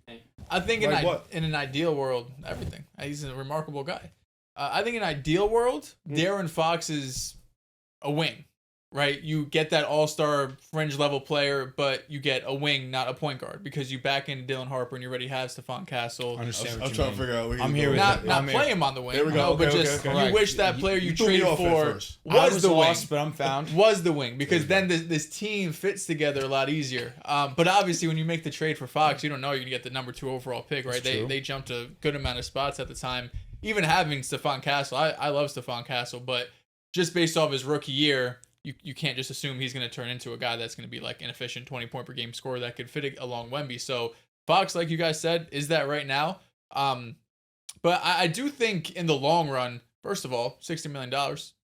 I think in an ideal world, everything. He's a remarkable guy. I think in an ideal world, De'Aaron Fox is a wing, right? You get that all-star fringe level player, but you get a wing, not a point guard, because you back in Dylan Harper and you already have Stephon Castle. Understand I'm trying to figure out where I'm he's here going. with Not play him on the wing. There we go. No, but Okay, just okay. you wish that player you threw me traded off at for first. was the wing. lost, but I'm found. Was the wing, because then this team fits together a lot easier. But obviously, when you make the trade for Fox, you don't know you're gonna get the number 2 overall pick, right? They jumped a good amount of spots at the time. Even having Stephon Castle, I love Stephon Castle, but just based off his rookie year, you can't just assume he's going to turn into a guy that's going to be like an efficient 20-point per game scorer that could fit along Wemby. So Fox, like you guys said, is that right now. But I do think in the long run, first of all, $60 million,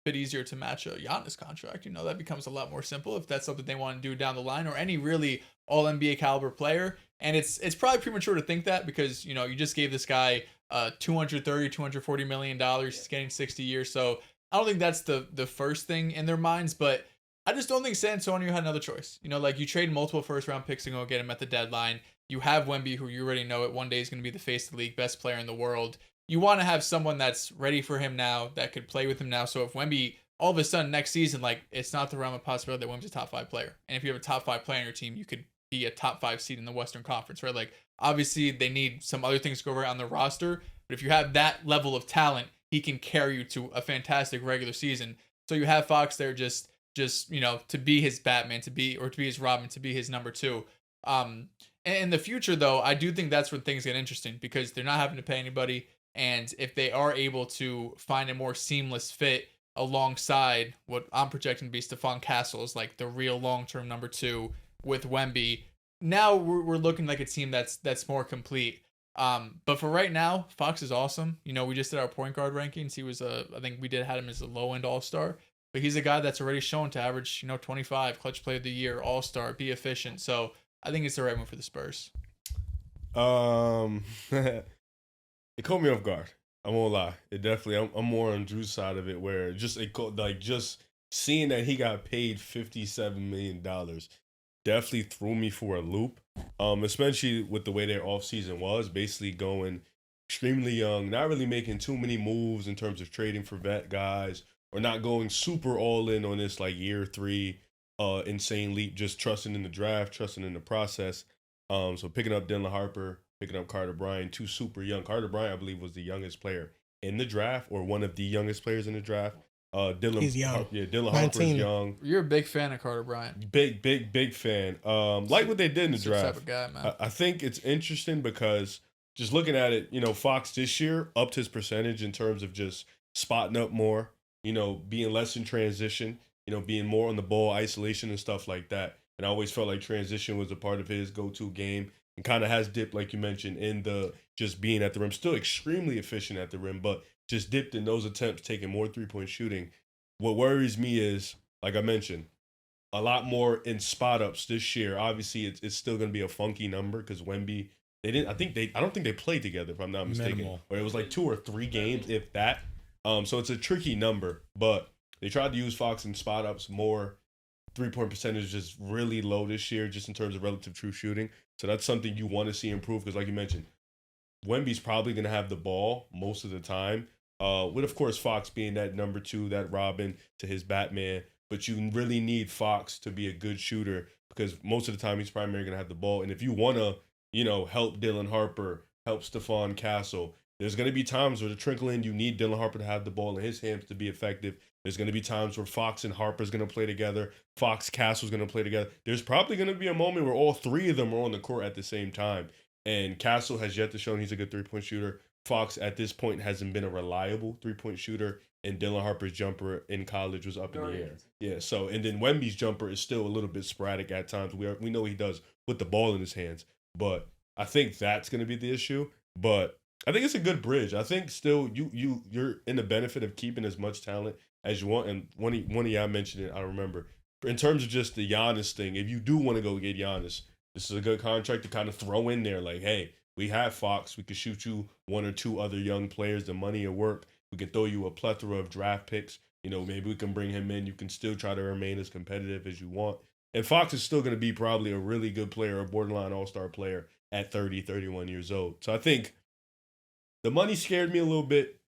bit easier to match a Giannis contract. You know, that becomes a lot more simple if that's something they want to do down the line, or any really all NBA caliber player. And it's probably premature to think that, because, you know, you just gave this guy $240 million. He's getting 60 years. So I don't think that's the first thing in their minds, but I just don't think San Antonio had another choice. You know, like, you trade multiple first round picks to go get him at the deadline. You have Wemby, who you already know it one day is going to be the face of the league, best player in the world. You want to have someone that's ready for him now, that could play with him now. So if Wemby, all of a sudden next season, like, it's not the realm of possibility that Wemby's a top 5 player. And if you have a top 5 player on your team, you could be a top 5 seed in the Western Conference, right? Like, obviously they need some other things to go right on the roster, but if you have that level of talent, he can carry you to a fantastic regular season. So you have Fox there just you know, to be his Batman, to be his Robin, to be his number 2. And in the future, though, I do think that's when things get interesting, because they're not having to pay anybody. And if they are able to find a more seamless fit alongside what I'm projecting to be Stephon Castle as, like, the real long-term number 2 with Wemby, now we're looking like a team that's more complete. But for right now, Fox is awesome. You know, we just did our point guard rankings. He was I think we had him as a low-end all-star. But he's a guy that's already shown to average, you know, 25, clutch player of the year, all-star, be efficient. So I think it's the right move for the Spurs. It caught me off guard. I won't lie. It definitely. I'm more on Drew's side of it, where just seeing that he got paid $57 million definitely threw me for a loop. Especially with the way their offseason was, basically going extremely young, not really making too many moves in terms of trading for vet guys, or not going super all in on this, like, year 3 insane leap, just trusting in the draft, trusting in the process. So picking up Dylan Harper, picking up Carter Bryant, 2 super young. Carter Bryant, I believe, was the youngest player in the draft, or one of the youngest players in the draft. He's young. Dylan Harper's young. You're a big fan of Carter Bryant. Big fan. Like what they did in the draft. Type of guy, man. I think it's interesting because just looking at it, you know, Fox this year upped his percentage in terms of just spotting up more, you know, being less in transition, you know, being more on the ball, isolation and stuff like that. And I always felt like transition was a part of his go-to game, and kind of has dipped, like you mentioned, in the just being at the rim. Still extremely efficient at the rim, but just dipped in those attempts, taking more three-point shooting. What worries me is, like I mentioned, a lot more in spot-ups this year. Obviously, it's still going to be a funky number because Wemby, I don't think they played together, if I'm not mistaken. Minimal. Or it was like 2 or 3 games, if that. So it's a tricky number, but they tried to use Fox in spot-ups more. 3-point percentage is really low this year, just in terms of relative true shooting. So that's something you want to see improve, because like you mentioned, Wemby's probably going to have the ball most of the time, with, of course, Fox being that number 2, that Robin to his Batman. But you really need Fox to be a good shooter, because most of the time he's primarily going to have the ball. And if you want to, you know, help Dylan Harper, help Stephon Castle, there's going to be times where the trickle in, you need Dylan Harper to have the ball in his hands to be effective. There's going to be times where Fox and Harper's going to play together. Fox Castle's going to play together. There's probably going to be a moment where all 3 of them are on the court at the same time. And Castle has yet to show he's a good 3-point shooter. Fox at this point hasn't been a reliable 3-point shooter. And Dylan Harper's jumper in college was up in the air. Yeah, so, and then Wemby's jumper is still a little bit sporadic at times. We know he does with the ball in his hands. But I think that's going to be the issue. But I think it's a good bridge. I think still you're in the benefit of keeping as much talent as you want. And one of y'all mentioned it, I remember. In terms of just the Giannis thing, if you do want to go get Giannis, this is a good contract to kind of throw in there. Like, hey, we have Fox. We could shoot you 1 or 2 other young players. The money will work. We can throw you a plethora of draft picks. You know, maybe we can bring him in. You can still try to remain as competitive as you want. And Fox is still going to be probably a really good player, a borderline all-star player at 30, 31 years old. So I think the money scared me a little bit,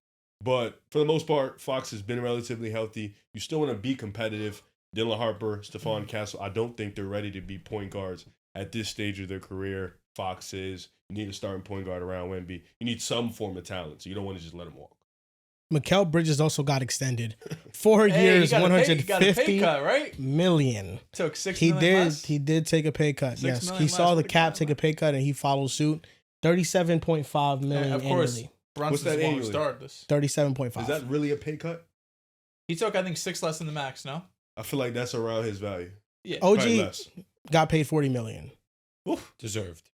but for the most part, Fox has been relatively healthy. You still want to be competitive. Dylan Harper, Stephon Castle, I don't think they're ready to be point guards at this stage of their career. Fox is. You need a starting point guard around Wemby. You need some form of talent, so you don't want to just let him walk. Mikal Bridges also got extended. 4 years, $150 million. Took $6 million less? He did take a pay cut. Yes, he saw the cap take a pay cut, and he followed suit. $37.5 million of course, annually. Brunson's the one who started this. 37.5. Is that really a pay cut? He took, I think, 6 less than the max, no? I feel like that's around his value. Yeah. OG got paid $40 million. Deserved.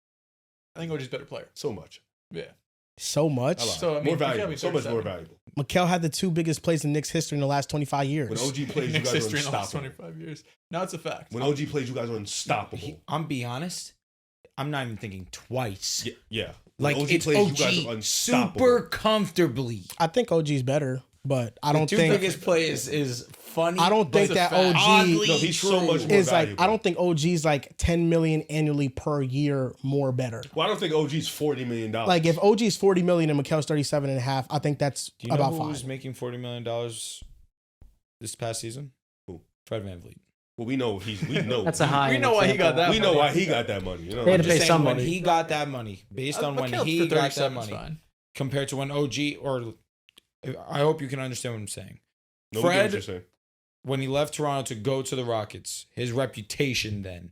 I think OG's a better player. So much. Yeah. So much. I lied. So, I mean, more he can't valuable. be So much more 37. valuable. Mikal had the 2 biggest plays in Knicks history in the last 25 years. When OG plays, you Knicks guys are history in the last unstoppable. 25 years. No, it's a fact. When OG plays, you guys are unstoppable. I'm be honest. I'm not even thinking twice. Yeah. Like When it's you guys OG are unstoppable. super comfortably. I think OG's better, but I don't The 2 think biggest plays is funny. I don't but think it's a that fact. OG oddly No, he's so much true. more is like valuable. I don't think OG's like 10 million annually per year more better. Well, I don't think OG's $40 million. Like if OG's 40 million and Mikel's 37 and a half, I think that's Do you know about who fine. was making $40 million this past season? Who? Fred VanVleet. Well, we know That's a high. We end know why he got example. that. We know why he got that money. You know, They had I'm to just pay saying somebody. when he got that money, based on when Mikal he for got that 37 is money, fine. compared to when OG or I hope you can understand what I'm saying. No, we get what Fred, you're saying. when he left Toronto to go to the Rockets, his reputation then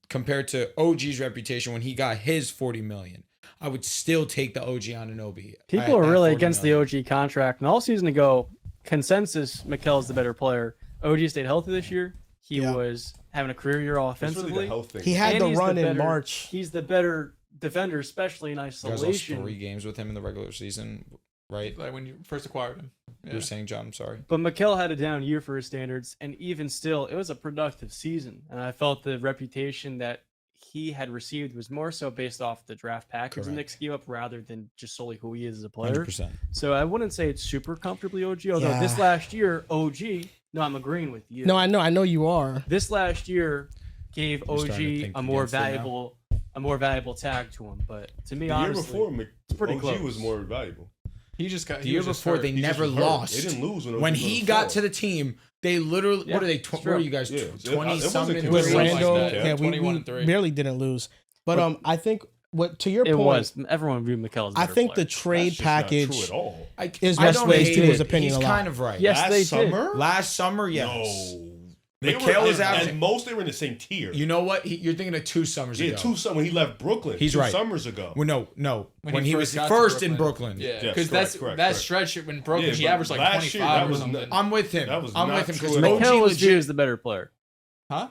compared to OG's reputation when he got his $40 million, I would still take the OG Anunoby. People are really against the OG contract, and all season ago, consensus, Mikel's the better player. OG stayed healthy this year. He Yeah. was having a career year It's really offensively. the health thing. He had And the he's run in better- March. He's the better defender, especially in You guys lost isolation. 3 games with him in the regular season, right? Like when you first acquired him. You Yeah. were saying, John, I'm sorry. But Mikel had a down year for his standards, and even still, it was a productive season. And I felt the reputation that he had received was more so based off the draft package the Correct. Knicks gave up rather than just solely who he is as a player. 100%. So I wouldn't say it's super comfortably OG, although Yeah. this last year, OG, no, I'm agreeing with you. No, I know you are. This last year gave You're starting to OG think a more against it now? valuable tag to him. But to me, The year honestly, before, it's pretty OG close. was more valuable. He just got The year was just before, hurt. they He just never was hurt. lost. They didn't lose when OG When was he on the got floor. to the team, they literally, Yeah, what are they, it's what true. are you guys, Yeah, 20 it wasn't something? considered With Something like Randall, that. yeah, we 21-3. barely didn't lose. But I think what to your It point, was. Everyone viewed Mikel as a I better think player. the trade That's just not package true at all. is I West don't Wade's hate people's it. opinion He's a lot. kind of right. Yes, Last they did. summer? Last summer, yes. No. They Mikal were, is at averaging- most they were in the same tier. You know what? You're thinking of 2 summers yeah, ago. when he left Brooklyn. He's 2 right. summers ago. Well, no. When he was got to first in Brooklyn. Yeah, Yes, because correct, correct, that correct. stretch when Brooklyn, Yeah, he but averaged like last year, 25 that or was something. I'm with him. That was I'm not with him true because at all. Mikel was legit- viewed as the better player. Huh?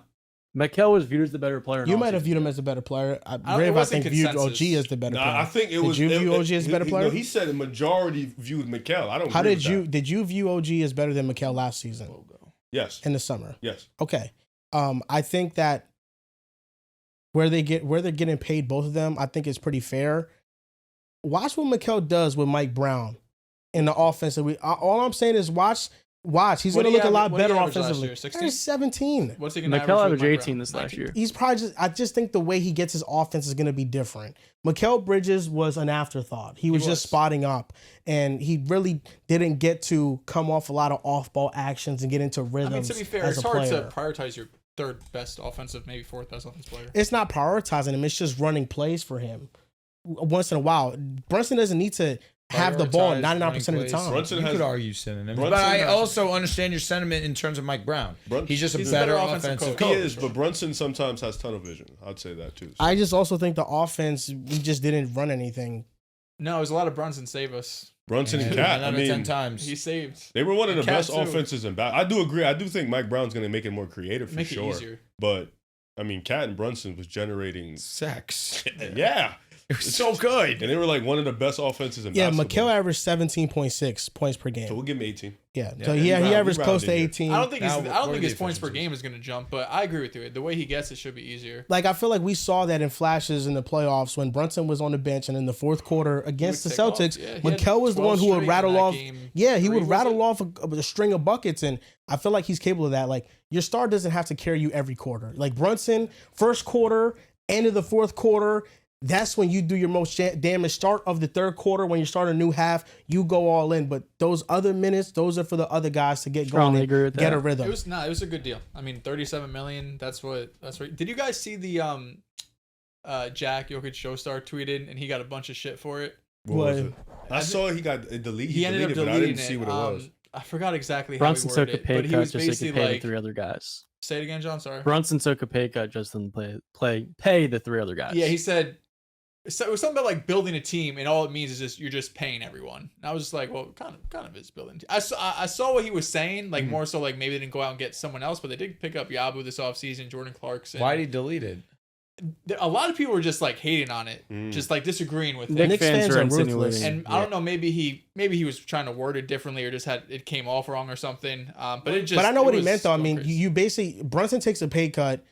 Mikel was viewed as the better player. in You all might have season. viewed him as a better player. it Rav, I wasn't think, viewed OG consensus. as the better Nah, player. I think it Did was. you view OG as a better player? No, he said the majority viewed Mikal. I don't. How agree did with that. you view OG as better than Mikel last season Yes. in the summer? Yes. Okay. I think that where they're getting paid, both of them, I think is pretty fair. Watch what Mikel does with Mike Brown in the offense. All I'm saying is watch. He's What going to did he look a lot average- what did he better average last offensively. year? 16? He's 17. What's he going to Mikel average? averaged with Mike 18 Brown? this last 19? year. He's probably I just think the way he gets his offense is going to be different. Mikal Bridges was an afterthought. He was just was. spotting up, and he really didn't get to come off a lot of off-ball actions and get into I rhythms. mean, to be fair, as it's a hard player. to prioritize your third best offensive, maybe fourth best offensive player. It's not prioritizing him. It's just running plays for him once in a while. Brunson doesn't need to have the ball Prioritize 99% of the running plays. time. Brunson You has- could argue synonyms, Brunson but I has- also understand your sentiment in terms of Mike Brown. Brunson- He's just a He's a better better offensive offensive coach. He is, but Brunson sometimes has tunnel vision. I'd say that too. I just also think the offense, we just didn't run anything. No, it was a lot of Brunson save us. Brunson and And Cat. I 9 out of 10 mean, times. He saved. they were one of the And Cat best too. offenses in back. I do agree. I do think Mike Brown's going to make it more creative for Make sure. it easier. But I mean, Cat and Brunson was generating. Sex. Yeah, It was so good. and they were like one of the best offenses in Yeah, basketball. Mikel averaged 17.6 points per game. So we'll give him 18. Yeah, Yeah, so he he rounded- averaged he close to rounded it. 18. I don't think Now, I what don't are think the his points per efficiencies? game is going to jump, but I agree with you. The way he gets it should be easier. Like, I feel like we saw that in flashes in the playoffs when Brunson was on the bench, and in the fourth quarter against the would take off. Celtics, Yeah, he had Mikel was the 12 one who would straight in rattle that off. game. Yeah, he Three, would was rattle it? off a string of buckets, and I feel like he's capable of that. Like, your star doesn't have to carry you every quarter. Like Brunson, first quarter, end of the fourth quarter. That's when you do your most damage. Start of the third quarter, when you start a new half, you go all in. But those other minutes, those are for the other guys to get Strongly going, agree with get that. a rhythm. It was a good deal. I mean, 37 million. That's what. Did you guys see the Jack Jokic Showstar tweeted and he got a bunch of shit for it? What was What? it? I saw he got deleted. He ended up deleted, but I deleting didn't it. see what it was. I forgot exactly Brunson how he worded took a it, pay but he cut was just so he basically could pay like, the 3 other guys. say it again, John. Sorry. Brunson took a pay cut just to pay the 3 other guys. Yeah, he said. So it was something about like building a team, and all it means is just you're just paying everyone. And I was just like, well, kind of is building. I saw what he was saying, like more so like maybe they didn't go out and get someone else, but they did pick up Yabu this offseason, Jordan Clarkson. Why did he delete it? a lot of people were just like hating on it, just like disagreeing with it. Knicks fans are are insinuating. ruthless. And I don't know, maybe he was trying to word it differently or just had it came off wrong or something. But it just. But I know it what he was meant though. I so mean, crazy. you basically Brunson takes a pay cut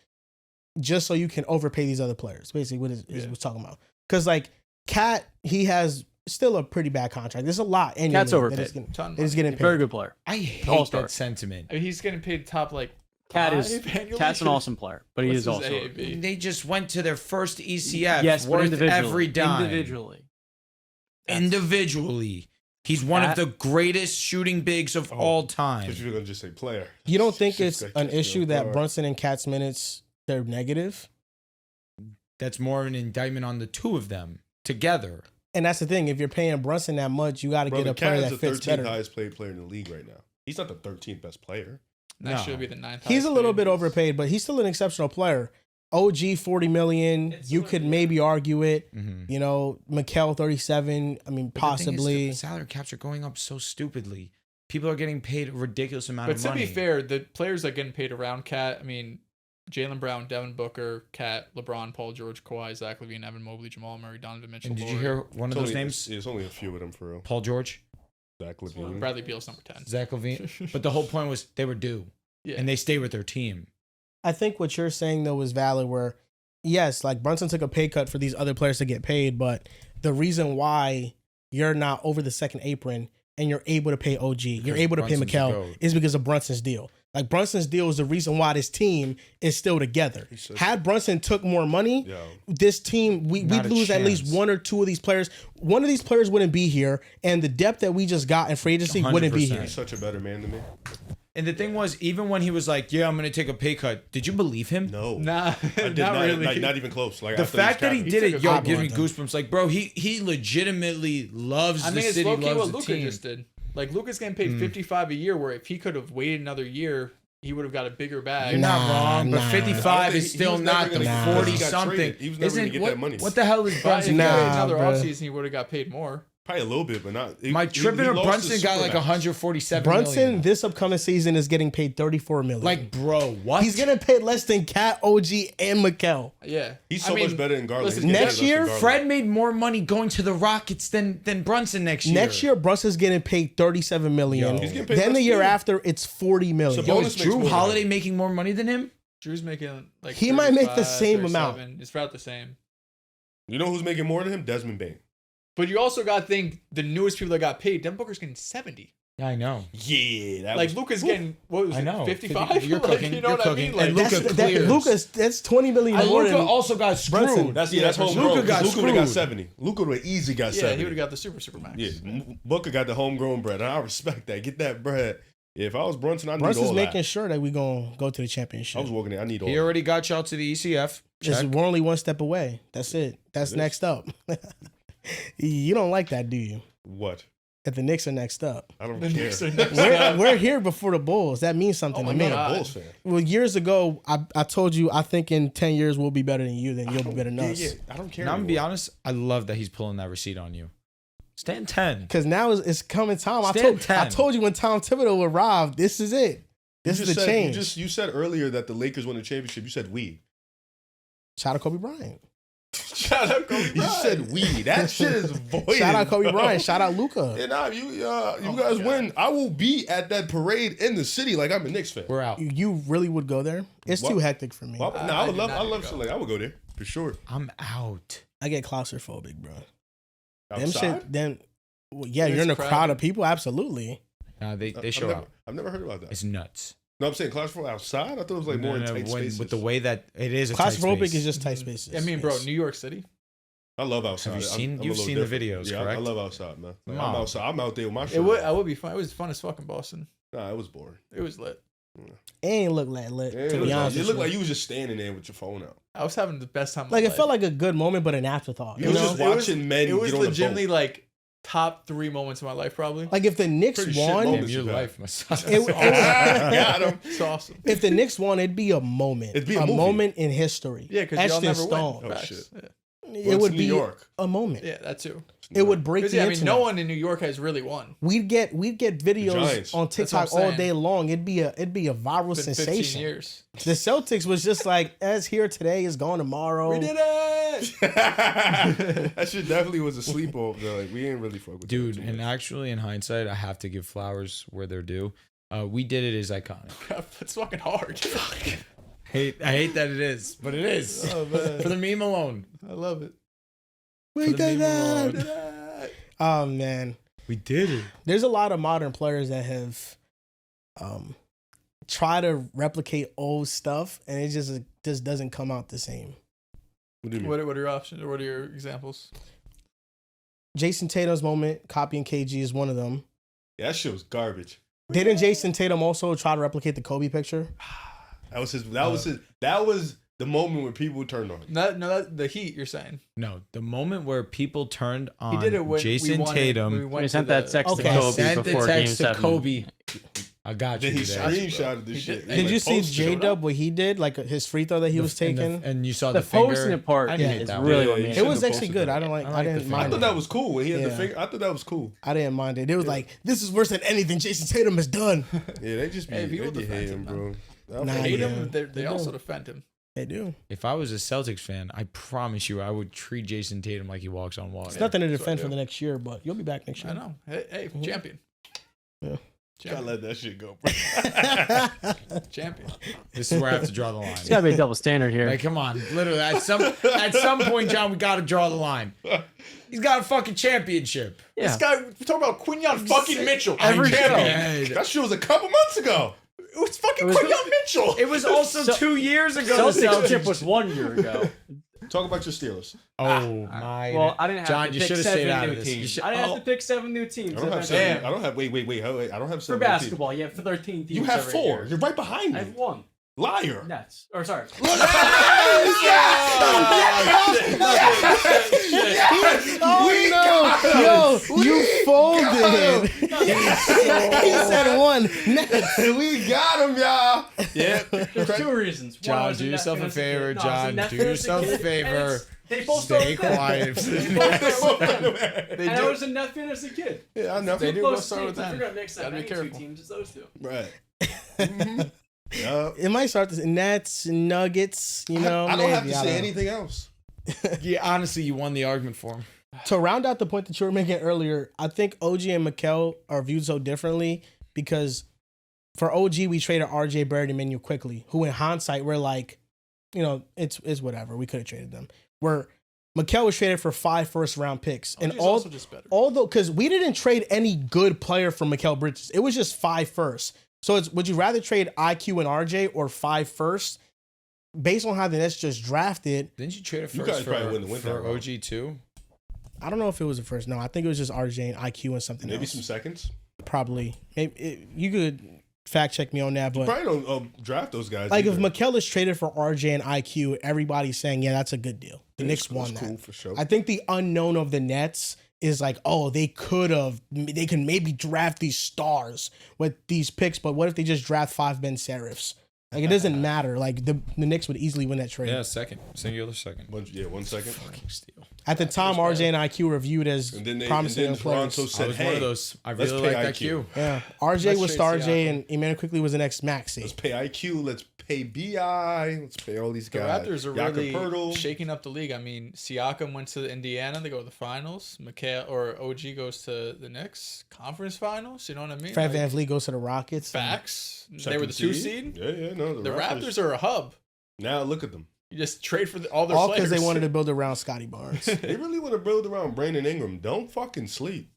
just so you can overpay these other players. Basically, what is what's talking about? Because like Cat, he has still a pretty bad contract. There's a lot. Cat's overpaid. Ton of He's money. getting paid. Very good player. I hate All-star. that sentiment. I mean, he's getting paid top like. Cat's Cat's an awesome player, but he is also AAV? They just went to their first ECF. yes, but worth individually. every dime. Individually. He's one of Cat- the greatest shooting bigs of all time. Because you're gonna just say player. You don't think Just it's like- an issue that Brunson and Cat's minutes they're negative? That's more of an indictment on the two of them together. And that's the thing. If you're paying Brunson that much, you got to Bro, get a Cat player is that the fits 13th better. highest paid player in the league right now. He's not the 13th best player. Next No. year will be the 9th. He's a highest little paid. bit overpaid, but he's still an exceptional player. OG 40 million. You could maybe argue it. Mm-hmm. You know, Mikal 37. I mean, possibly. The salary caps are going up so stupidly. People are getting paid a ridiculous amount But of to money. be fair, the players that are getting paid around Cat, I mean, Jaylen Brown, Devin Booker, Cat, LeBron, Paul George, Kawhi, Zach LaVine, Evan Mobley, Jamal Murray, Donovan Mitchell. and did you Lillard. hear one of It's those only- names? It's only a few of them for real. Paul George, Zach LaVine. Bradley Beal's number 10. Zach Levine. But the whole point was they were due, Yeah. and they stayed with their team. I think what you're saying, though, is valid where, yes, like Brunson took a pay cut for these other players to get paid, but the reason why you're not over the second apron and you're able to pay OG, you're Because able to pay Brunson's the Mikal, GOAT. is because of Brunson's deal. Like, Brunson's deal is the reason why this team is still together. Had Brunson took more money, Yo, this team, we'd Not a lose at least chance. one or two of these players. One of these players wouldn't be here, and the depth that we just got in free agency wouldn't be 100%. here. he's such a better man than me. And the thing was, even when he was like, "Yeah, I'm going to take a pay cut," did you believe him? No, Nah, I did not really. Like, not even close. Like The I thought fact that he capping. did took it, a yo, hop gives on me them. goosebumps. Like, bro, he legitimately loves I the think it's city, low key loves what the Luka team. just did. Like, Luka's getting paid 55 a year, where if he could have waited another year, he would have got a bigger bag. You're not wrong, but nah. 55 is He still was never not the gonna- 40 he got something. traded. He was never gonna get what, that money. What the hell is But if Brunson he Nah, had getting? another bruh. offseason, he would have got paid more. Probably a little bit, but not. Mike Trippin or lost Brunson his got like supermax. 147 Brunson, million. this upcoming season, is getting paid $34 million. Like, bro, what? he's getting paid less than Cat, OG, and Mikal. Yeah. He's I so mean, much better than Garland. listen, He's getting next paid less than year, Garland. Fred made more money going to the Rockets than Brunson next year. Next year, Brunson's getting paid $37 million. Yo. He's getting paid Then less the year too. after, it's $40 million. So Yo, bonus is makes Drew more than Holiday him. making more money than him? Drew's making like He might make the 35, same amount. 37. It's about the same. You know who's making more than him? Desmond Bain. But you also got to think the newest people that got paid. Devin Booker's getting 70. Yeah, I know. Yeah, that Like was, Luka's getting what was I it, know. 55? You're Like, cooking, you know you're what I cooking. mean? Like, And That's, Luka that, clears. Lucas, that's $20 million And more Luka than also got screwed. Brunson. That's Yeah, for homegrown. Luka got Luka would have got screwed. 70. Luka would have easy got yeah, 70. he would have got the super max. Yeah, Booker got the homegrown bread. And I respect that. Get that bread. Yeah, if I was Brunson, I need Brunson's all making that. sure that we're going to go to the championship. I was walking in. I need all He that. already got y'all to the ECF. Just, Check. we're only one step away. That's it. That's It is. next up. You don't like that, do you? What? That the Knicks are next up. I don't The care. Knicks are next We're, up. we're here before the Bulls. That means something Oh to my me. I'm God. a Bulls fan. Well, years ago, I told you I think in 10 years we'll be better than you, then you'll be better than Yeah, us. yeah, I don't care. And I'm gonna be anymore. honest, I love that he's pulling that receipt on you. Stand 10. Because now it's coming time. Stand 10. I told you when Tom Thibodeau arrived, this is it. This You is the just said- change. You said earlier that the Lakers won the championship. You said we. Shout out Kobe Bryant. Shout out Kobe You Bryant. said we. That shit is void. Shout out Kobe Bryant. Shout out Luka. And you my guys God. win. I will be at that parade in the city like I'm a Knicks fan. We're out. You really would go there? It's What? too hectic for me. Well, I I would did love. not I even love go. shit like I would go there for sure. I'm out. I get claustrophobic, bro. Them Outside? shit. Then, well, yeah, It's you're in a crowd crowded. of people. Absolutely. Nah, they I've show never, out. I've never heard about that. It's nuts. No, I'm saying claustrophobic outside. I thought it was like more in tight spaces. With the way that it is a tight Claustrophobic space. is just tight spaces. I mean, bro, It's- New York City. I love outside. Have you seen- I'm a you've little seen the different. videos, Yeah, correct? I love outside, man. Like, Mom. I'm outside. I'm out there with my shirt. I would be fun. It was fun as fuck in Boston. Nah, it was boring. It was lit. It ain't look like lit, Yeah, to be honest. it with looked you. like you was just standing there with your phone out. I was having the best time. Of Like my it felt life. like a good moment, but an afterthought. You You was know, just watching men It was get on the legitimately boat. like top 3 moments of my life, probably. like if the Knicks Pretty shit won, moment. Damn, your you got. life must suck. Got him. It's awesome. if the Knicks won, it'd be a moment. It'd be a movie. moment in history. Yeah, because etched y'all in never stone. win. Oh, Facts. shit. Yeah. it would New be York. a moment. Yeah, that too. It would break the Because internet. no one in New York has really won. We'd get videos Giants. on That's what TikTok I'm all saying. day long. It'd be a viral It's been 15 sensation. years. The Celtics was just like, as here today is gone tomorrow. We did it. That shit definitely was a sleepover. Like we ain't really fuck with Dude, that too and much. actually, in hindsight, I have to give flowers where they're due. We did it is iconic. It's fucking hard. I hate that it is, but it is. Oh, man. For the meme alone. I love it. We For the did meme that. alone. Oh man, We did it. there's a lot of modern players that have tried to replicate old stuff, and it just doesn't come out the same. What do you mean? What are your options, or what are your examples? Jason Tatum's moment, copying KG, is one of them. Yeah, that shit was garbage. Didn't Jason Tatum also try to replicate the Kobe picture? That was his. That was the moment when people turned on. The Heat. You're saying No, the moment where people turned on he did it when Jason we won Tatum. It. We went He to sent that text Okay. to Kobe Sent the before text Game to 7. Kobe. I got you Then he today. screenshotted this He shit. did- Did you see posted it. J-Dub what he did? Like his free throw that he was taking? And you saw The the finger. posting it part I didn't hate is that really one. what Yeah, made It shouldn't was have actually posted good. that. I like didn't the finger. I mind thought it. that was cool when he had the Yeah. finger. I thought that was cool. I didn't mind it. It was like, this is worse than anything Jason Tatum has done. Yeah, they just be Hey, people they defend hate him, him, bro. Nah, hate yeah. him. They They also do. defend him. They do. If I was a Celtics fan, I promise you, I would treat Jason Tatum like he walks on water. It's nothing to that's what I defend for do. the next year, but you'll be back next I year. know. Hey, champion. Yeah. Gotta Champion. let that shit go, bro. Champion. This is where I have to draw the line. It's gotta be a double standard here. Like, come on, literally, at some point, John, we got to draw the line. He's got a fucking championship. Yeah. This guy, we're talking about Quinyon fucking Mitchell. Every champion. show. That shit was a couple months ago. It was fucking It was- Quinyon Mitchell. It was also So- 2 years ago. The Celtics chip Celtics. was 1 year ago. Talk about your Steelers. Oh my! Well, I didn't have John, to you pick should have 7 stayed out new of this. You teams. should- I didn't have to pick 7 new teams. I don't have That's seven. Damn. I don't have. Wait. I don't have For seven. basketball, you have 13 teams. You have every 4. year. You're right behind I me. have 1. Liar. Nets. Or sorry. Oh no! Yo, you folded. He said one. We got him, y'all. Yep. There's 2 reasons. One, I John, was do a Net yourself fan a as kid. favor, No, I was a John. Net Do fan as yourself a kid, and favor. They both Stay started quiet. They And I do. was a Net fan as a kid. Yeah, I know. They do Close both start with teams. I them. forgot next time. Gotta be I need 2 careful. teams. It's those 2. Right. Yeah. It might start this Nets, Nuggets. You know, I don't have to maybe, I say don't know. anything else. Yeah, honestly, you won the argument for him. To round out the point that you were making earlier, I think OG and Mikal are viewed so differently because for OG we traded RJ Barrett and Menu quickly, who in hindsight we're like, you know, it's whatever. We could have traded them. Where Mikal was traded for 5 first-round picks, and OG's also just better. although because we didn't trade any good player for Mikal Bridges, it was just 5 firsts. So it's would you rather trade IQ and RJ or 5 firsts? Based on how the Nets just drafted, Didn't you trade it You first guys probably wouldn't have went that for route. OG too? I don't know if it was the first. No, I think it was just RJ and IQ and something Maybe else. some seconds. Probably. Maybe you could fact check me on that, but Probably don't draft those guys. like if either. Mikal is traded for RJ and IQ, everybody's saying, yeah, that's a good deal. The Knicks That's won that. cool for sure. I think the unknown of the Nets is like, oh, they can maybe draft these stars with these picks, but what if they just draft 5 Ben Serifs? Like it doesn't matter. Like the Knicks would easily win that trade. Yeah, singular second. 1 second. Fucking steal. At the time, RJ and IQ were viewed as And then promising young players. Toronto I said, was "Hey, one of those. I let's really pay like that IQ. cue. Yeah, RJ Let's was trade Starj Siakam. and Emmanuel quickly was the next let's Maxi. pay IQ. Let's pay BI. Let's pay all these The guys." Raptors are Jakob really Poeltl. shaking up the league. I mean, Siakam went to Indiana. They go to the finals. Mikal or OG goes to the Knicks conference finals. You know what I mean? Fred Like, VanVleet goes to the Rockets. facts. They Second were the 2 seed. Yeah. No, The Raptors are a hub. now look at them. You just trade for all their All players. because they wanted to build around Scotty Barnes. They really want to build around Brandon Ingram. Don't fucking sleep.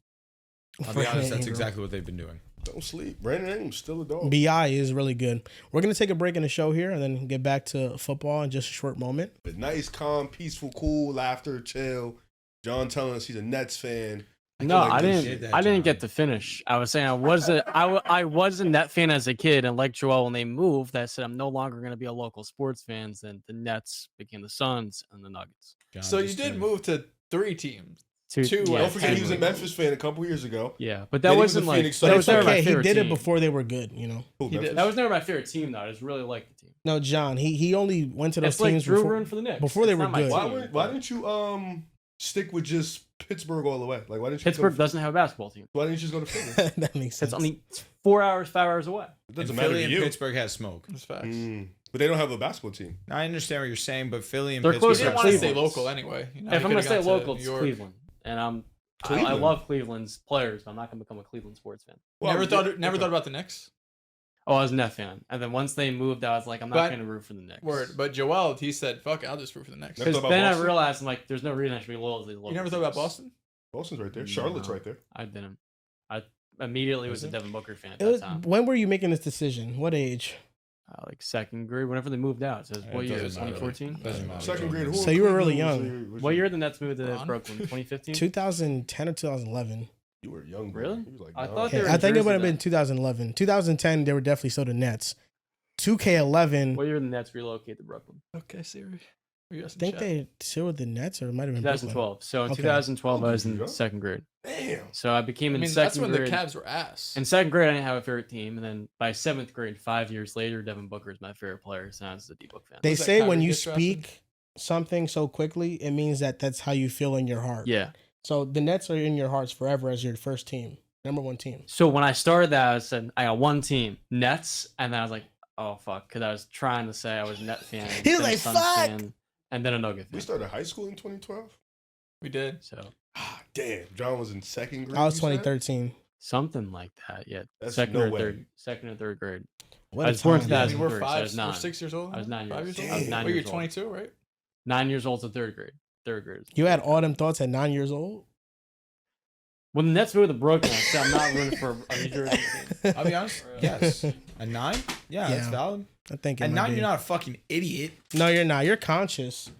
I'll be honest, that's Ingram. exactly what they've been doing. Don't sleep. Brandon Ingram's still a dog. BI is really good. We're going to take a break in the show here and then get back to football in just a short moment. But nice, calm, peaceful, cool, laughter, chill. John telling us he's a Nets fan. No, like I this didn't. shit, I didn't John. get to finish. I was saying I was a Net fan as a kid, and like Joel, when they moved, I said I'm no longer going to be a local sports fan. Then the Nets became the Suns and the Nuggets. John So you just did tuned. move to 3 teams. Two, Don't forget, he was a 10. Memphis fan a couple years ago. Yeah, but Then that he was wasn't a like Phoenix that Suns was fan. never my Okay, he favorite did it team. before they were good, you know. Who, He did. Memphis? That was never my favorite team though. I just really liked the team. No, John, he only went to those It's like teams Drew before, run for the Knicks. before they It's were not my good. team, Why but didn't you stick with just Pittsburgh all the way? Like, why didn't you Pittsburgh Go, doesn't have a basketball team. why didn't you just go to Philly? That makes sense. It's only 4 hours, 5 hours away. It doesn't And matter Philly to and you. Pittsburgh has smoke. That's facts. But they don't have a basketball team. I understand what you're saying, but Philly and They're Pittsburgh. He closer didn't to want to stay Cleveland. local anyway. You know, If he I'm gonna could've stay gone to local, New it's York. Cleveland, and I Cleveland? love Cleveland's players, but I'm not gonna become a Cleveland sports fan. Well, Never yeah, thought about the Knicks. Oh, I was a Net fan, and then once they moved, I was like, I'm not But- gonna root for the Knicks. Word, but Joel, he said, "Fuck it, I'll just root for the Knicks." Never Because thought about then I Boston? realized I'm like, there's no reason I should be loyal to these local. You never thought about teams. Boston? Boston's right there. Charlotte's No. right there. I didn't. I immediately was a Is it? Devin Booker fan at It that was, time. when were you making this decision? What age? Like second grade, whenever they moved out. So It what year? doesn't matter. 2014. Doesn't matter. Second grade. Who So in you were really Cleveland was young. your- was What your- year did the Nets move to Ron? Brooklyn? 2015. 2010 or 2011? You were young. Bro. Really? You was like, I young. thought they Okay, were I in think it Jersey would have been then. 2011. 2010, they were definitely still the Nets. 2K11, What year did the Nets relocate to Brooklyn? Okay, Siri. I think they still with the Nets, or it might have been Brooklyn. 2012. So in Okay. 2012, I was in Yeah. second grade. Damn. So I became I in mean, second that's when grade. the Cavs were ass. In second grade, I didn't have a favorite team, and then by seventh grade, 5 years later, Devin Booker is my favorite player. So I was a D-Book fan. They Was that say when Kyrie you gets drafted? speak something so quickly, it means that that's how you feel in your heart. Yeah. So the Nets are in your hearts forever as your first team, number one team. So when I started that, I said I got one team, Nets, and then I was like, oh fuck, because I was trying to say I was a Net fan. He was then a like, Suns fuck! fan, and then a Nugget We fan. started high school in 2012. We did. So Damn. John was in second grade. I was you said? 2013. something like that. Yeah. That's Second no or way. third. Second or third grade. What I a was born time. Yeah, I 2000. mean, we're so I was 5, we're nine. 6 years old. I was 9 5 years years old. I was old. 9 Wait, years you're old. 22, right? 9 years old to third grade. Third grade. You had all them thoughts at 9 years old? When the Nets moved to Brooklyn, I said I'm not rooting for a New Jersey team. I'll be honest. Yes. A 9? Yeah, that's Yeah. valid. I think it At might 9, be. you're not a fucking idiot. No, you're not. You're conscious.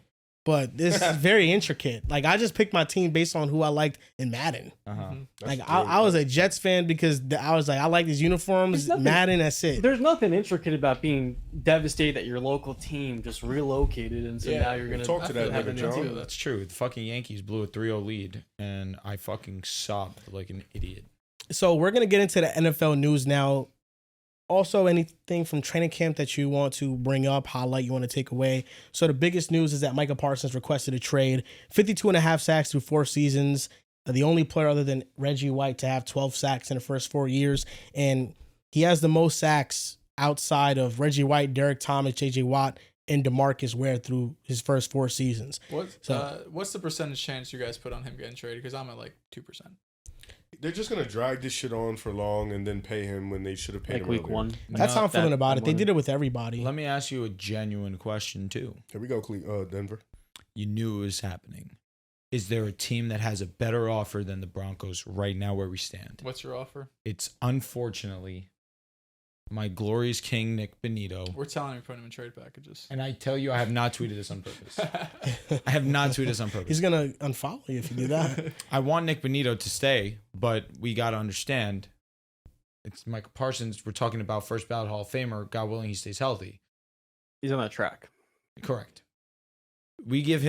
But this is very intricate. Like, I just picked my team based on who I liked in Madden. Uh-huh. That's Like, I dope. was a Jets fan because I was like, I like these uniforms. There's nothing- Madden, that's it. There's nothing intricate about being devastated that your local team just relocated, and so Yeah, now you're gonna talk to that have nigga, a new John. team. That's true. The fucking Yankees blew a 3-0 lead, and I fucking sobbed like an idiot. So we're going to get into the NFL news now. Also, anything from training camp that you want to bring up, highlight, you want to take away. So the biggest news is that Micah Parsons requested a trade. 52 and a half sacks through 4 seasons. The only player other than Reggie White to have 12 sacks in the first 4 years. And he has the most sacks outside of Reggie White, Derek Thomas, J.J. Watt, and DeMarcus Ware through his first 4 seasons. What's the percentage chance you guys put on him getting traded? Because I'm at like 2%. They're just gonna drag this shit on for long and then pay him when they should have paid Like him week earlier. 1. That's how I'm feeling that about it. They one. did it with everybody. Let me ask you a genuine question, too. Here we go, Denver. You knew it was happening. Is there a team that has a better offer than the Broncos right now where we stand? What's your offer? It's unfortunately my glorious king, Nick Benito. We're telling you, putting him in trade packages. And I tell you, I have not tweeted this on purpose. I have not tweeted this on purpose. He's going to unfollow you if you do that. I want Nick Benito to stay, but we got to understand it's Micah Parsons. We're talking about first ballot Hall of Famer. God willing, he stays healthy. He's on that track. Correct. We give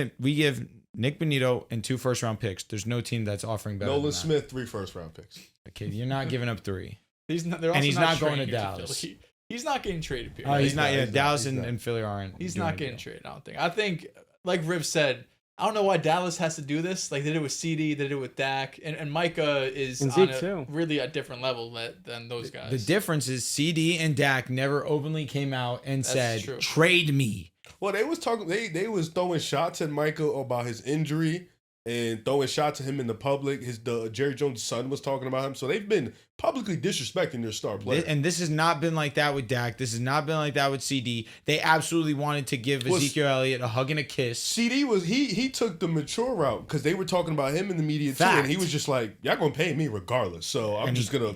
Nick Benito and 2 first-round picks. There's no team that's offering better. Nolan than that. Smith, 3 first-round picks. Okay, you're not giving up 3. They're And also he's not going to trading Dallas. Philly. He's not getting traded. Period. Oh, he's not. not, Yeah, he's not, Dallas he's not. and Philly aren't. He's doing not a getting deal. traded. I don't think. I think, like Riv said, I don't know why Dallas has to do this. Like they did it with CD, they did it with Dak, and Micah is And on Zeke, a too. really a different level than those guys. The difference is CD and Dak never openly came out and That's said, true. "Trade me." Well, they was talking. They was throwing shots at Michael about his injury and throwing shots at him in the public. The Jerry Jones' son was talking about him. So they've been publicly disrespecting their star player. And this has not been like that with Dak. This has not been like that with CD. They absolutely wanted to give Was- Ezekiel Elliott a hug and a kiss. CD was he took the mature route because they were talking about him in the media too, and he Fact. was just like, "Y'all gonna pay me regardless." So I'm And just gonna.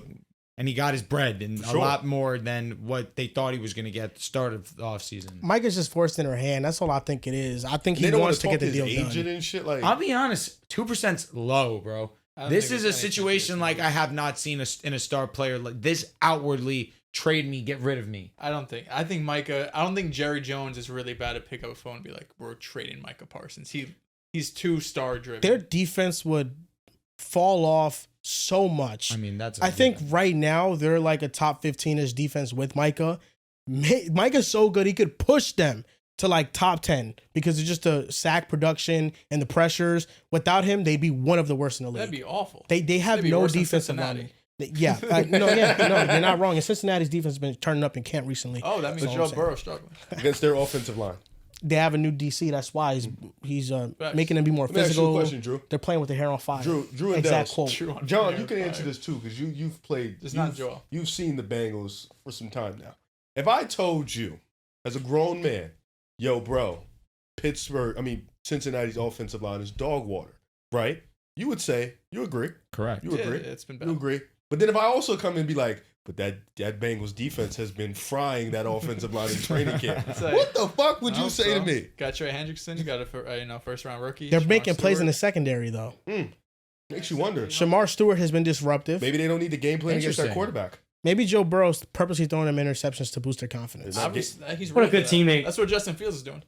And he got his bread and Sure. a lot more than what they thought he was going to get at the start of the offseason. Mike is just forced in her hand. That's all I think it is. I think They he don't want wants to to talk get to the his deal agent done. and shit. Like I'll be honest, 2%'s low, bro. I don't This think is a it's anything situation to like do. I have not seen in a star player like this outwardly trade me, get rid of me. I don't think. I think Micah. I don't think Jerry Jones is really bad to pick up a phone and be like, "We're trading Micah Parsons." He's too star driven. Their defense would fall off so much. I mean, that's. I think right now they're like a top 15-ish defense with Micah. Micah's so good he could push them to like top 10 because it's just the sack production and the pressures. Without him, they'd be one of the worst in the league. That'd be awful. They have That'd be no worse than defensive Cincinnati. line. Yeah, no, you're not wrong. And Cincinnati's defense has been turning up in camp recently. Oh, that means That's all Joe I'm saying. Burrow's struggling. Against their offensive line. They have a new DC. That's why he's making them be more Let me ask you a physical. question, Drew. They're playing with their hair on fire. Drew and exact Dels. quote. True. John, you can answer this too because you've played. It's not Joel. You've seen the Bengals for some time now. If I told you, as a grown man, yo, bro, Cincinnati's offensive line is dog water, right? You would say you agree. correct. You agree. It's been bad. You agree. But then if I also come and be like, but that Bengals defense has been frying that offensive line in training camp. like, What the fuck would you say to me? Got Trey Hendrickson. You got a first round rookie. They're Shamar making plays in the Stewart. secondary though. Makes you wonder. Shamar Stewart has been disruptive. Maybe they don't need the game plan against that Interesting. quarterback. Maybe Joe Burrow's purposely throwing them interceptions to boost their confidence. Obviously, he's What a ready good for that. teammate. That's what Justin Fields is doing.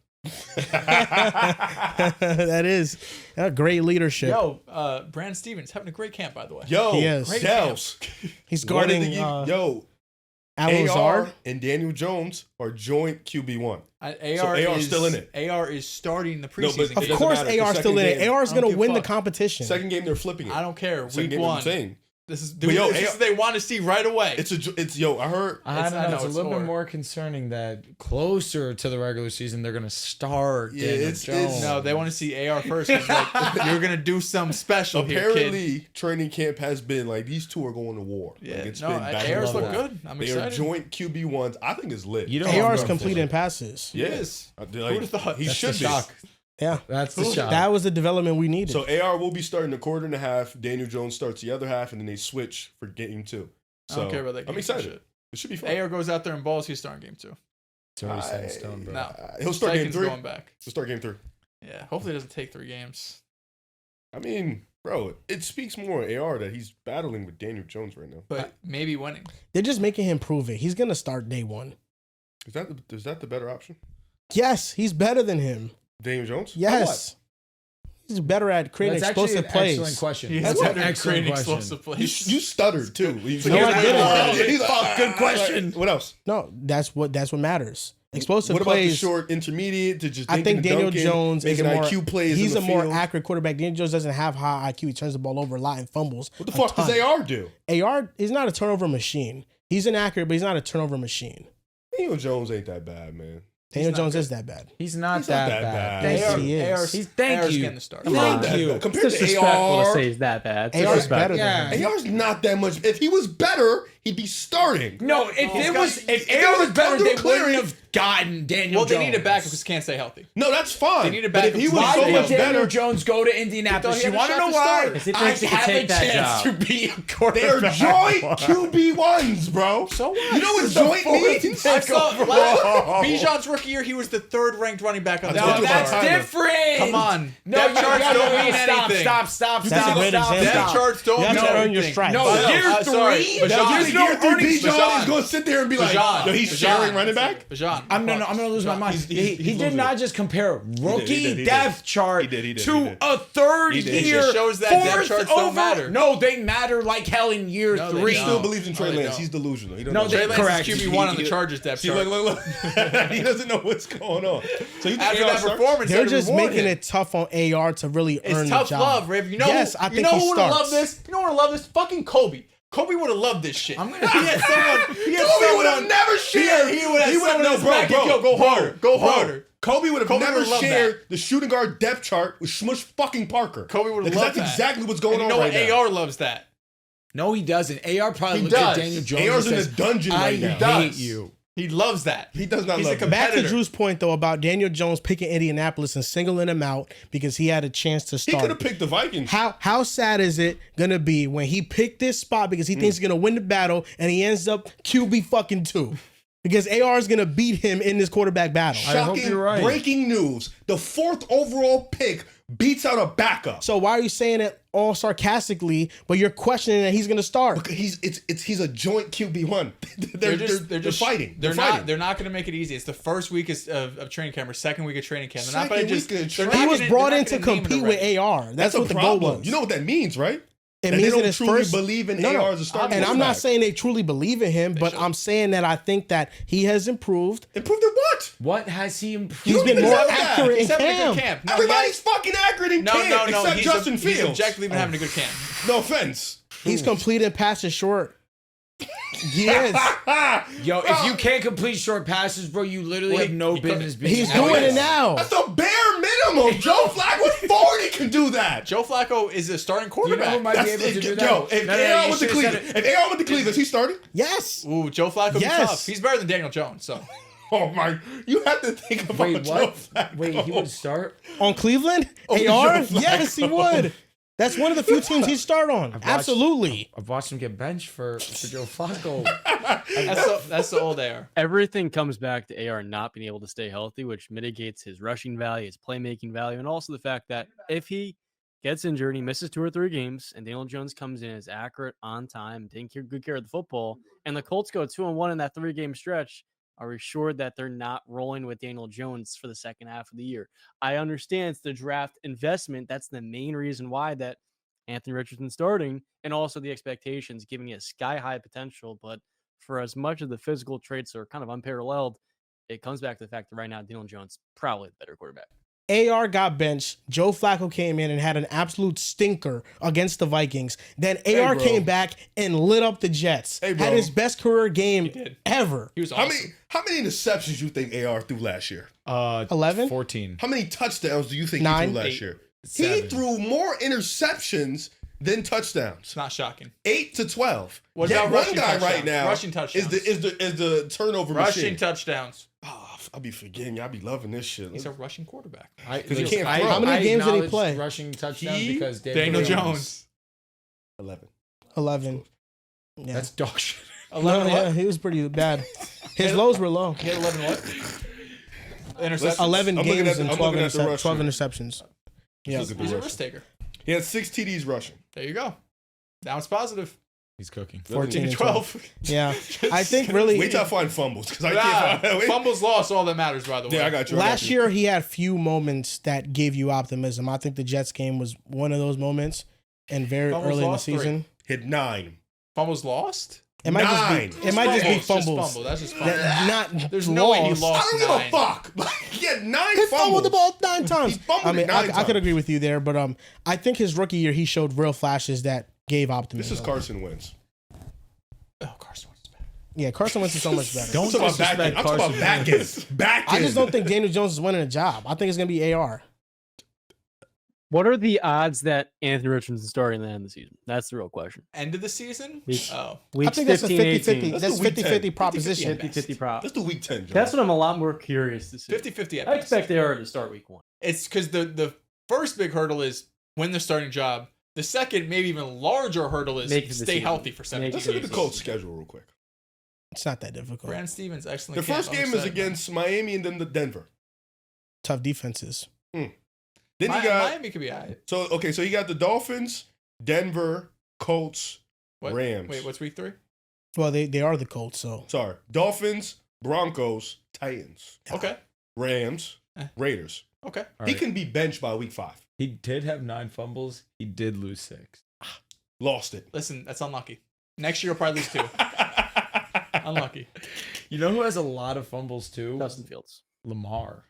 That is great leadership. Yo, Brand Stevens having a great camp, by the way. Yo, He is. Dels. He's One of guarding the- yo, Alonzar. AR and Daniel Jones are joint QB1. AR AR is still in it. AR is starting the No, but preseason. it Of game. course, matter. The AR's still in second it. game, AR's I don't gonna give a win the fuck. competition. Second game, they're flipping it. I don't care. Second Week game, one. I'm saying. This is But yo, this is what they want to see right away. It's yo, I heard. I don't know. It's a it's little bit horror. more concerning that closer to the regular season, they're going to start. Yeah, Daniel it's- Jones. No, they want to see AR first. 'Cause, like, you're gonna do something special here, kid. Apparently, training camp has been like these two are going to war. Yeah, like, it's no, been back and AR's look forth. good. I'm They excited. are joint QB1s. I think it's lit. You don't AR's know. completing passes. Yeah. He is. Like, Who would've thought? He That's should the be. shock. Yeah, That's the shot. that was the development we needed. So AR will be starting the quarter and a half. Daniel Jones starts the other half, and then they switch for game two. I So don't care about that. I'm game excited. shit. It should be fun. AR goes out there and balls. He's starting game 2. It's already set in stone, bro. No, He'll start game Steichen 3. going back. He'll start game 3. Yeah, hopefully it doesn't take 3 games. I mean, bro, it speaks more of AR that he's battling with Daniel Jones right now. But maybe winning. They're just making him prove it. He's gonna start day one. Is that the better option? Yes, he's better than him. Daniel Jones? Yes, he's better at creating That's actually explosive an plays. excellent question. He's That's an better at excellent creating question. explosive You, plays. you stuttered too. No, I didn't. He's like, Fuck, good question. What else? No, that's what matters. Explosive What about the plays. short intermediate to just I think Daniel Jones is making a more IQ plays? He's in a the more field? accurate quarterback. Daniel Jones doesn't have high IQ. He turns the ball over a lot and fumbles. What the a fuck does ton. AR do? AR is not a turnover machine. He's inaccurate, but he's not a turnover machine. Daniel Jones ain't that bad, man. Daniel not Jones good. is that bad. He's not He's that not that bad. bad. Yes, Thank he you. is. Thank AR's you. getting the start. Thank Not that you. bad. It's Compared to disrespectful to AR, say he's that bad. AR is better Yeah. than him. AR's not that much. If he was better, he'd be starting. No, if AR was better, they wouldn't have gotten Daniel Well, Jones. they need a backup because he can't stay healthy. No, that's fine. They need a But if backup. he was Why so would much Daniel better, Jones go to Indianapolis? He You thought want he to had a know shot to why? start. Because he I thinks he can have a take that chance job. to be a they're quarterback. joint QB1s, bro. So what? You know what This is the joint fourth means? I saw overall. Bijan's rookie year, he was the 3rd ranked running back on the I told No, you depth about that's chart. Tyler. different. Come on. No, Depth you charts gotta don't wait. mean Stop, anything. stop. That's a great example. Depth Stop. charts don't You have mean to earn anything. your stripes. No, But, year sorry, 3. Bajan, Now, There's no year 3 earnings. Bijan is going to sit there and be like, Bajan, yo, he's Bajan. sharing running back? Bajan. I'm gonna lose my mind. He he's did losing not it. just compare rookie he did. depth chart He did, he to did. a third He did. It year. just shows that depth fourth charts don't over- matter. No, they matter like hell in year No, they 3. He still believes in No, Trey they Lance. don't. He's delusional. He don't No, know. they- Trey Lance correct. is QB1 on the He- Chargers depth See, chart. look. He doesn't know what's going on. So you think After AR that starts? performance, They're they just reward making him. it tough on AR to really earn It's the tough job. love, Riv. You know, Yes, I you think know he who would have starts. loved this? You know who would have loved this? Fucking Kobe. Kobe would have loved this shit. I'm gonna- He had someone. He had Kobe would have someone. never shared. He would have He would've- someone no, in his bro, back and bro, yo, go bro, harder. Go bro. harder. Kobe would have Kobe never would've loved shared that. the shooting guard depth chart with Smush fucking Parker. Kobe would have Because loved that's that. exactly what's going And on you know right what? now. AR loves that. No, he doesn't. AR probably He looks at does. Daniel Jones AR's and in the says, dungeon I right now. hate does. you. He loves that. He does not He's love a it. competitor. Back to Drew's point though about Daniel Jones picking Indianapolis and singling him out because he had a chance to He could start. have picked the Vikings. How sad is it gonna be when he picked this spot because he thinks he's gonna win the battle and he ends up QB fucking 2 because AR is gonna beat him in this quarterback battle. I hope Shocking you're right. breaking news. The 4th overall pick beats out a backup. So why are you saying it all sarcastically, but you're questioning that he's gonna start? He's a joint QB1. they're fighting. They're fighting. not. They're not going to make it easy. It's the first week of training camp or second week of training camp. They're not going Second to just. week of they're training. He not was gonna- brought they're in not to gonna name it compete already. with AR. That's a what the goal problem. was. You know what that means, right? It And they means in don't his truly first believe in No, no. AR as a starting And I'm not quarterback. saying they truly believe in him, but should. I'm saying that I think that he has improved. Improved at what? What has he improved? He's don't been even more know that. accurate in He's having a camp. good camp. No, Everybody's fucking accurate in camp except He's Justin he's Fields. objectively been having a good camp. No offense. He's completing passes short. He is. Yo, if you can't complete short passes, bro, you literally have no business being. He's in the doing NFL. it now. That's the bare minimum. Joe Flacco 40 can do that. Joe Flacco is a starting Do you know quarterback. who might be That's able to do that? Yo, if No, no, AR you went to should've said Cleveland, it. if AR went to Cleveland, is he starting? Yes. Ooh, Joe Flacco be Yes. tough. He's better than Daniel Jones. So Oh my! You have to think about Wait, Joe what? Flacco. Wait, he would start? On Cleveland? Over AR? Joe Flacco. Yes, he would. That's one of the few teams he'd start on. Absolutely. I've watched him get benched for Joe Flacco. that's the old AR. Everything comes back to AR not being able to stay healthy, which mitigates his rushing value, his playmaking value, and also the fact that if he gets injured and he misses 2 or 3 games, and Daniel Jones comes in as accurate, on time, taking good care of the football, and the Colts go 2-1 in that 3-game stretch, are we sure that they're not rolling with Daniel Jones for the second half of the year? I understand it's the draft investment. That's the main reason why that Anthony Richardson's starting, and also the expectations giving it sky-high potential. But for as much of the physical traits are kind of unparalleled, it comes back to the fact that right now Daniel Jones probably the better quarterback. AR got benched. Joe Flacco came in and had an absolute stinker against the Vikings. Then AR bro. came back and lit up the Jets. Hey, bro. Had his best career game did. ever. He was How awesome. many interceptions you think AR threw last year? 11? 14. How many touchdowns do you think he 9, threw last 8, year? 7. He threw more interceptions than touchdowns. It's not shocking. 8 to 12. What Yet about one rushing guy right touchdowns? now Rushing touchdowns. is the turnover Rushing machine. touchdowns. Oh, I'll be forgetting. I'll be loving this shit. He's a rushing quarterback. Because he can't throw. How many games did he acknowledge play? Rushing touchdown He- because Daniel Jones. 11. 11. Yeah. That's dog shit. 11 No, what? yeah, he was pretty bad. His lows were low. He had 11 what? Interceptions. 11 I'm looking games at the- and I'm 12, looking at the rush 12 rate. interceptions. Yeah. Look at the He's a rushing. risk taker. He had 6 TDs rushing. There you go. Now it's positive. He's cooking. 14 and 12. Yeah. I think really Wait till I find fumbles because I Nah, can't find. Wait. fumbles lost, all that matters, by the way. Yeah, I got you. last year he had few moments that gave you optimism. I think the Jets game was one of those moments and very Fumbles early in the lost, 3. season. Hit 9. Fumbles lost? It might just 9. be it might just be Just fumbles. fumble. That's just fumble. Not There's no way he I lost don't give a 9. fuck. He had 9 He fumbles. fumbled the ball 9 times. He fumbled I mean, it 9 I could times. agree with you there, but I think his rookie year he showed real flashes that gave optimism. This is Carson Wentz. Oh, Carson Wentz is better. Yeah, Carson Wentz is so much better. I'm talking about back end. I'm talking about back end. Back I end. just don't think Daniel Jones is winning a job. I think it's gonna be AR. What are the odds that Anthony Richardson's starting at the end of the season? That's the real question. End of the season? Week- Oh. I Weeks think that's a 15, 50-50. 18. Let's That's do week 50-50 10. proposition. 50-50 prop. Let's do week 10, John. That's what I'm a lot more curious to see. 50-50 at I best. expect AR to start week 1. It's because the first big hurdle is win the starting job. The second, maybe even larger hurdle is Make it to the stay season. healthy for 7 Make it Let's games. look at the Colts schedule real quick. It's not that difficult. Brandon Stevens, excellent. The first camp. I'm game is excited. against Miami and then the Denver. Tough defenses. Then you got Miami could be all right. so you got the Dolphins, Denver, Colts, What? Rams. Wait, what's week 3? Well, they are the Colts, so Sorry, Dolphins, Broncos, Titans, Okay. Rams, Raiders. Okay. All He right. can be benched by week 5. He did have 9 fumbles. He did lose 6. Lost it. Listen, that's unlucky. Next year, he'll probably lose 2. Unlucky. You know who has a lot of fumbles too? Justin Fields. Lamar.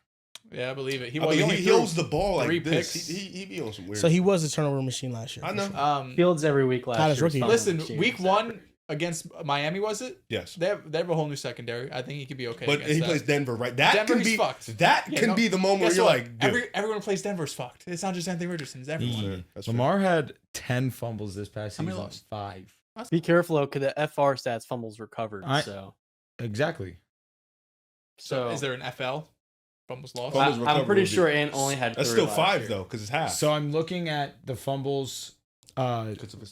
Yeah, I believe it. I mean, only he threw holds the ball like 3 this. picks. He be on some weird. so he was a turnover machine last year. I know. Fields every week last Not his year. rookie. Listen, week 1 against Miami, was it? Yes. They have a whole new secondary. I think he could be okay. But against he that. plays Denver, right? That Denver, can he's be fucked. that Yeah, can no, be the moment where guess you're what? like, dude. Everyone plays Denver's fucked. It's not just Anthony Richardson. It's everyone. fair. That's fair. Lamar had 10 fumbles this past How season. many lost? 5. Be careful though, because the FR stats fumbles recovered. I- So Exactly. So is there an FL? Fumbles lost. Fumbles I'm recovered pretty would be- sure Ant only had 3 That's still last 5 year. though, because it's half. So I'm looking at the fumbles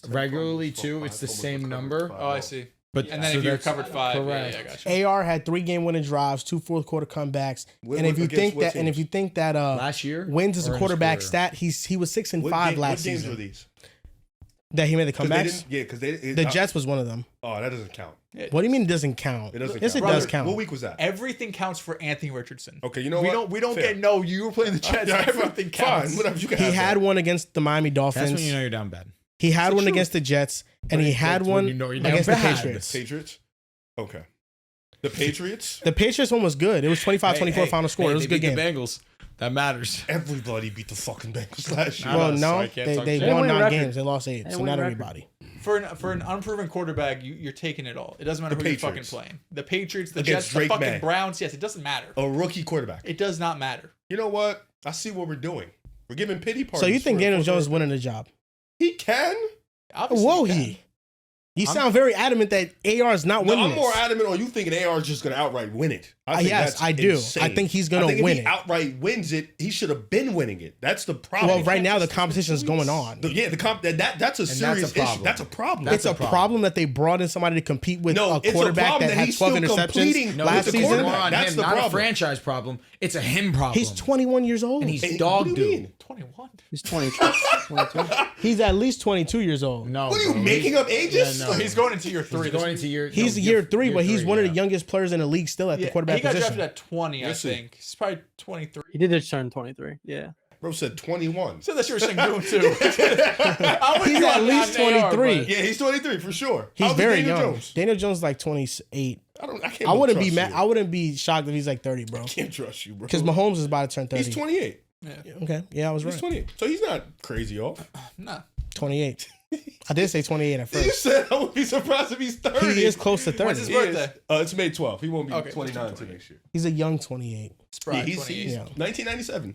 regularly too. It's the same number. Oh, I see. But And then so if you that's recovered 5, correct. yeah, I got you. AR had 3 game-winning drives, 2 fourth-quarter comebacks, and if you think that Last year wins as or a in his quarterback career? stat, he was 6 and What 5 last what games season. were these? That he made the 'Cause they comebacks. didn't- Yeah, because The Jets was one of them. Oh, that doesn't count. What do you mean it doesn't count? It doesn't yes, count. it does Brother, count. What week was that? Everything counts for Anthony Richardson. Okay, you know we what? don't Fair. get no. You were playing the Jets. Yeah, Everything counts. Fine, whatever. You can He have had that. one against the Miami That's Dolphins. when you know you're down bad. He had one against the Jets, and he had one against the Patriots. Patriots? Okay. The Patriots? The Patriots one was good. It was 25-24 final score. It was a good game. The Bengals. That matters. Everybody beat the fucking Bengals last year. Well, no, I can't talk they shit. won They 9 win games. They lost 8, They so win not record. everybody. For an unproven quarterback, you're taking it all. It doesn't matter The who Patriots. you're fucking playing. The Patriots, the Against Jets, Drake the fucking May. Browns. Yes, it doesn't matter. A rookie quarterback. It does not matter. You know what? I see what we're doing. We're giving pity parties. So you think for- Daniel for- Jones is winning the job? He can? Obviously, Whoa, you can. he. You sound very adamant that AR is not No, winning I'm more this. adamant on you thinking AR is just going to outright win it. I think Yes, that's I do. insane. I think he's gonna I think win if he it. outright wins it, he should have been winning it. That's the problem. Well, right now the competition is going on. that's a serious issue. problem. That's a problem. It's a problem that they brought in somebody to compete with No, a it's a quarterback problem that that had he's 12 still completing interceptions with last the season. quarterback. More on That's him, the not a problem. franchise problem. It's a him problem. He's 21 years old. and he's Hey, dog what do you dude. mean? 21. He's 22. He's at least 22 years old. No, What are you bro. making up ages? Yeah, no. He's going into year 3. He's going into year. He's no, year 3, but he's one of the yeah. youngest players in the league still at the quarterback he got position. drafted at 20, I Yes, he- think. He's probably 23. He did just turn 23. Yeah. Bro said 21. So that you were saying doing too. I'm with He's you at on least AR, 23. but- Yeah, he's 23 for sure. He's How old is very Daniel young. Jones? Daniel Jones is like 28. I can't. I wouldn't be trust mad. you. I wouldn't be shocked if he's like 30, bro. Can't trust you, bro. Because Mahomes is about to turn 30. He's 28. Okay, yeah, I was He's right. 28. So he's not crazy off. Nah. 28. I did say 28 at You first. said I would be surprised if he's 30. He is close to 30. When's his He is. birthday? It's May 12th. He won't be Okay, 29 so until next year. He's a young 28. Spry, He's 28. Yeah. 1997.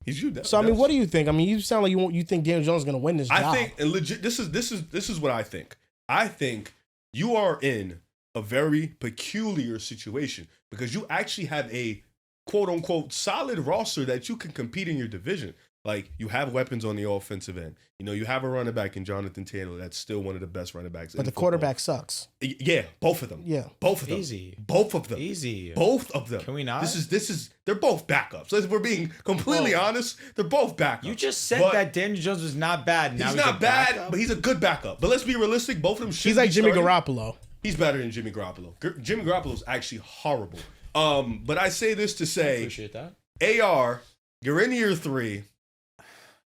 He's you. So I mean, what do you think? I mean, you sound like you think Daniel Jones is going to win this job. I think and legit. This is what I think. I think you are in a very peculiar situation because you actually have a quote unquote solid roster that you can compete in your division. Like you have weapons on the offensive end. You know, you have a running back in Jonathan Taylor that's still one of the best running backs. but in the football. quarterback sucks. Yeah, both of them. Yeah. Both of them. Easy. Both of them. Easy. Both of them. Can we not? This is. They're both backups. If we're being completely honest, they're both backups. You just said But that Daniel Jones was not bad. And now He's a not bad, backup? but he's a good backup. But let's be realistic. Both of them should He's like be Jimmy starting. Garoppolo. He's better than Jimmy Garoppolo. Jimmy Garoppolo is actually horrible. But I say this to say, Appreciate that. AR, you're in year 3.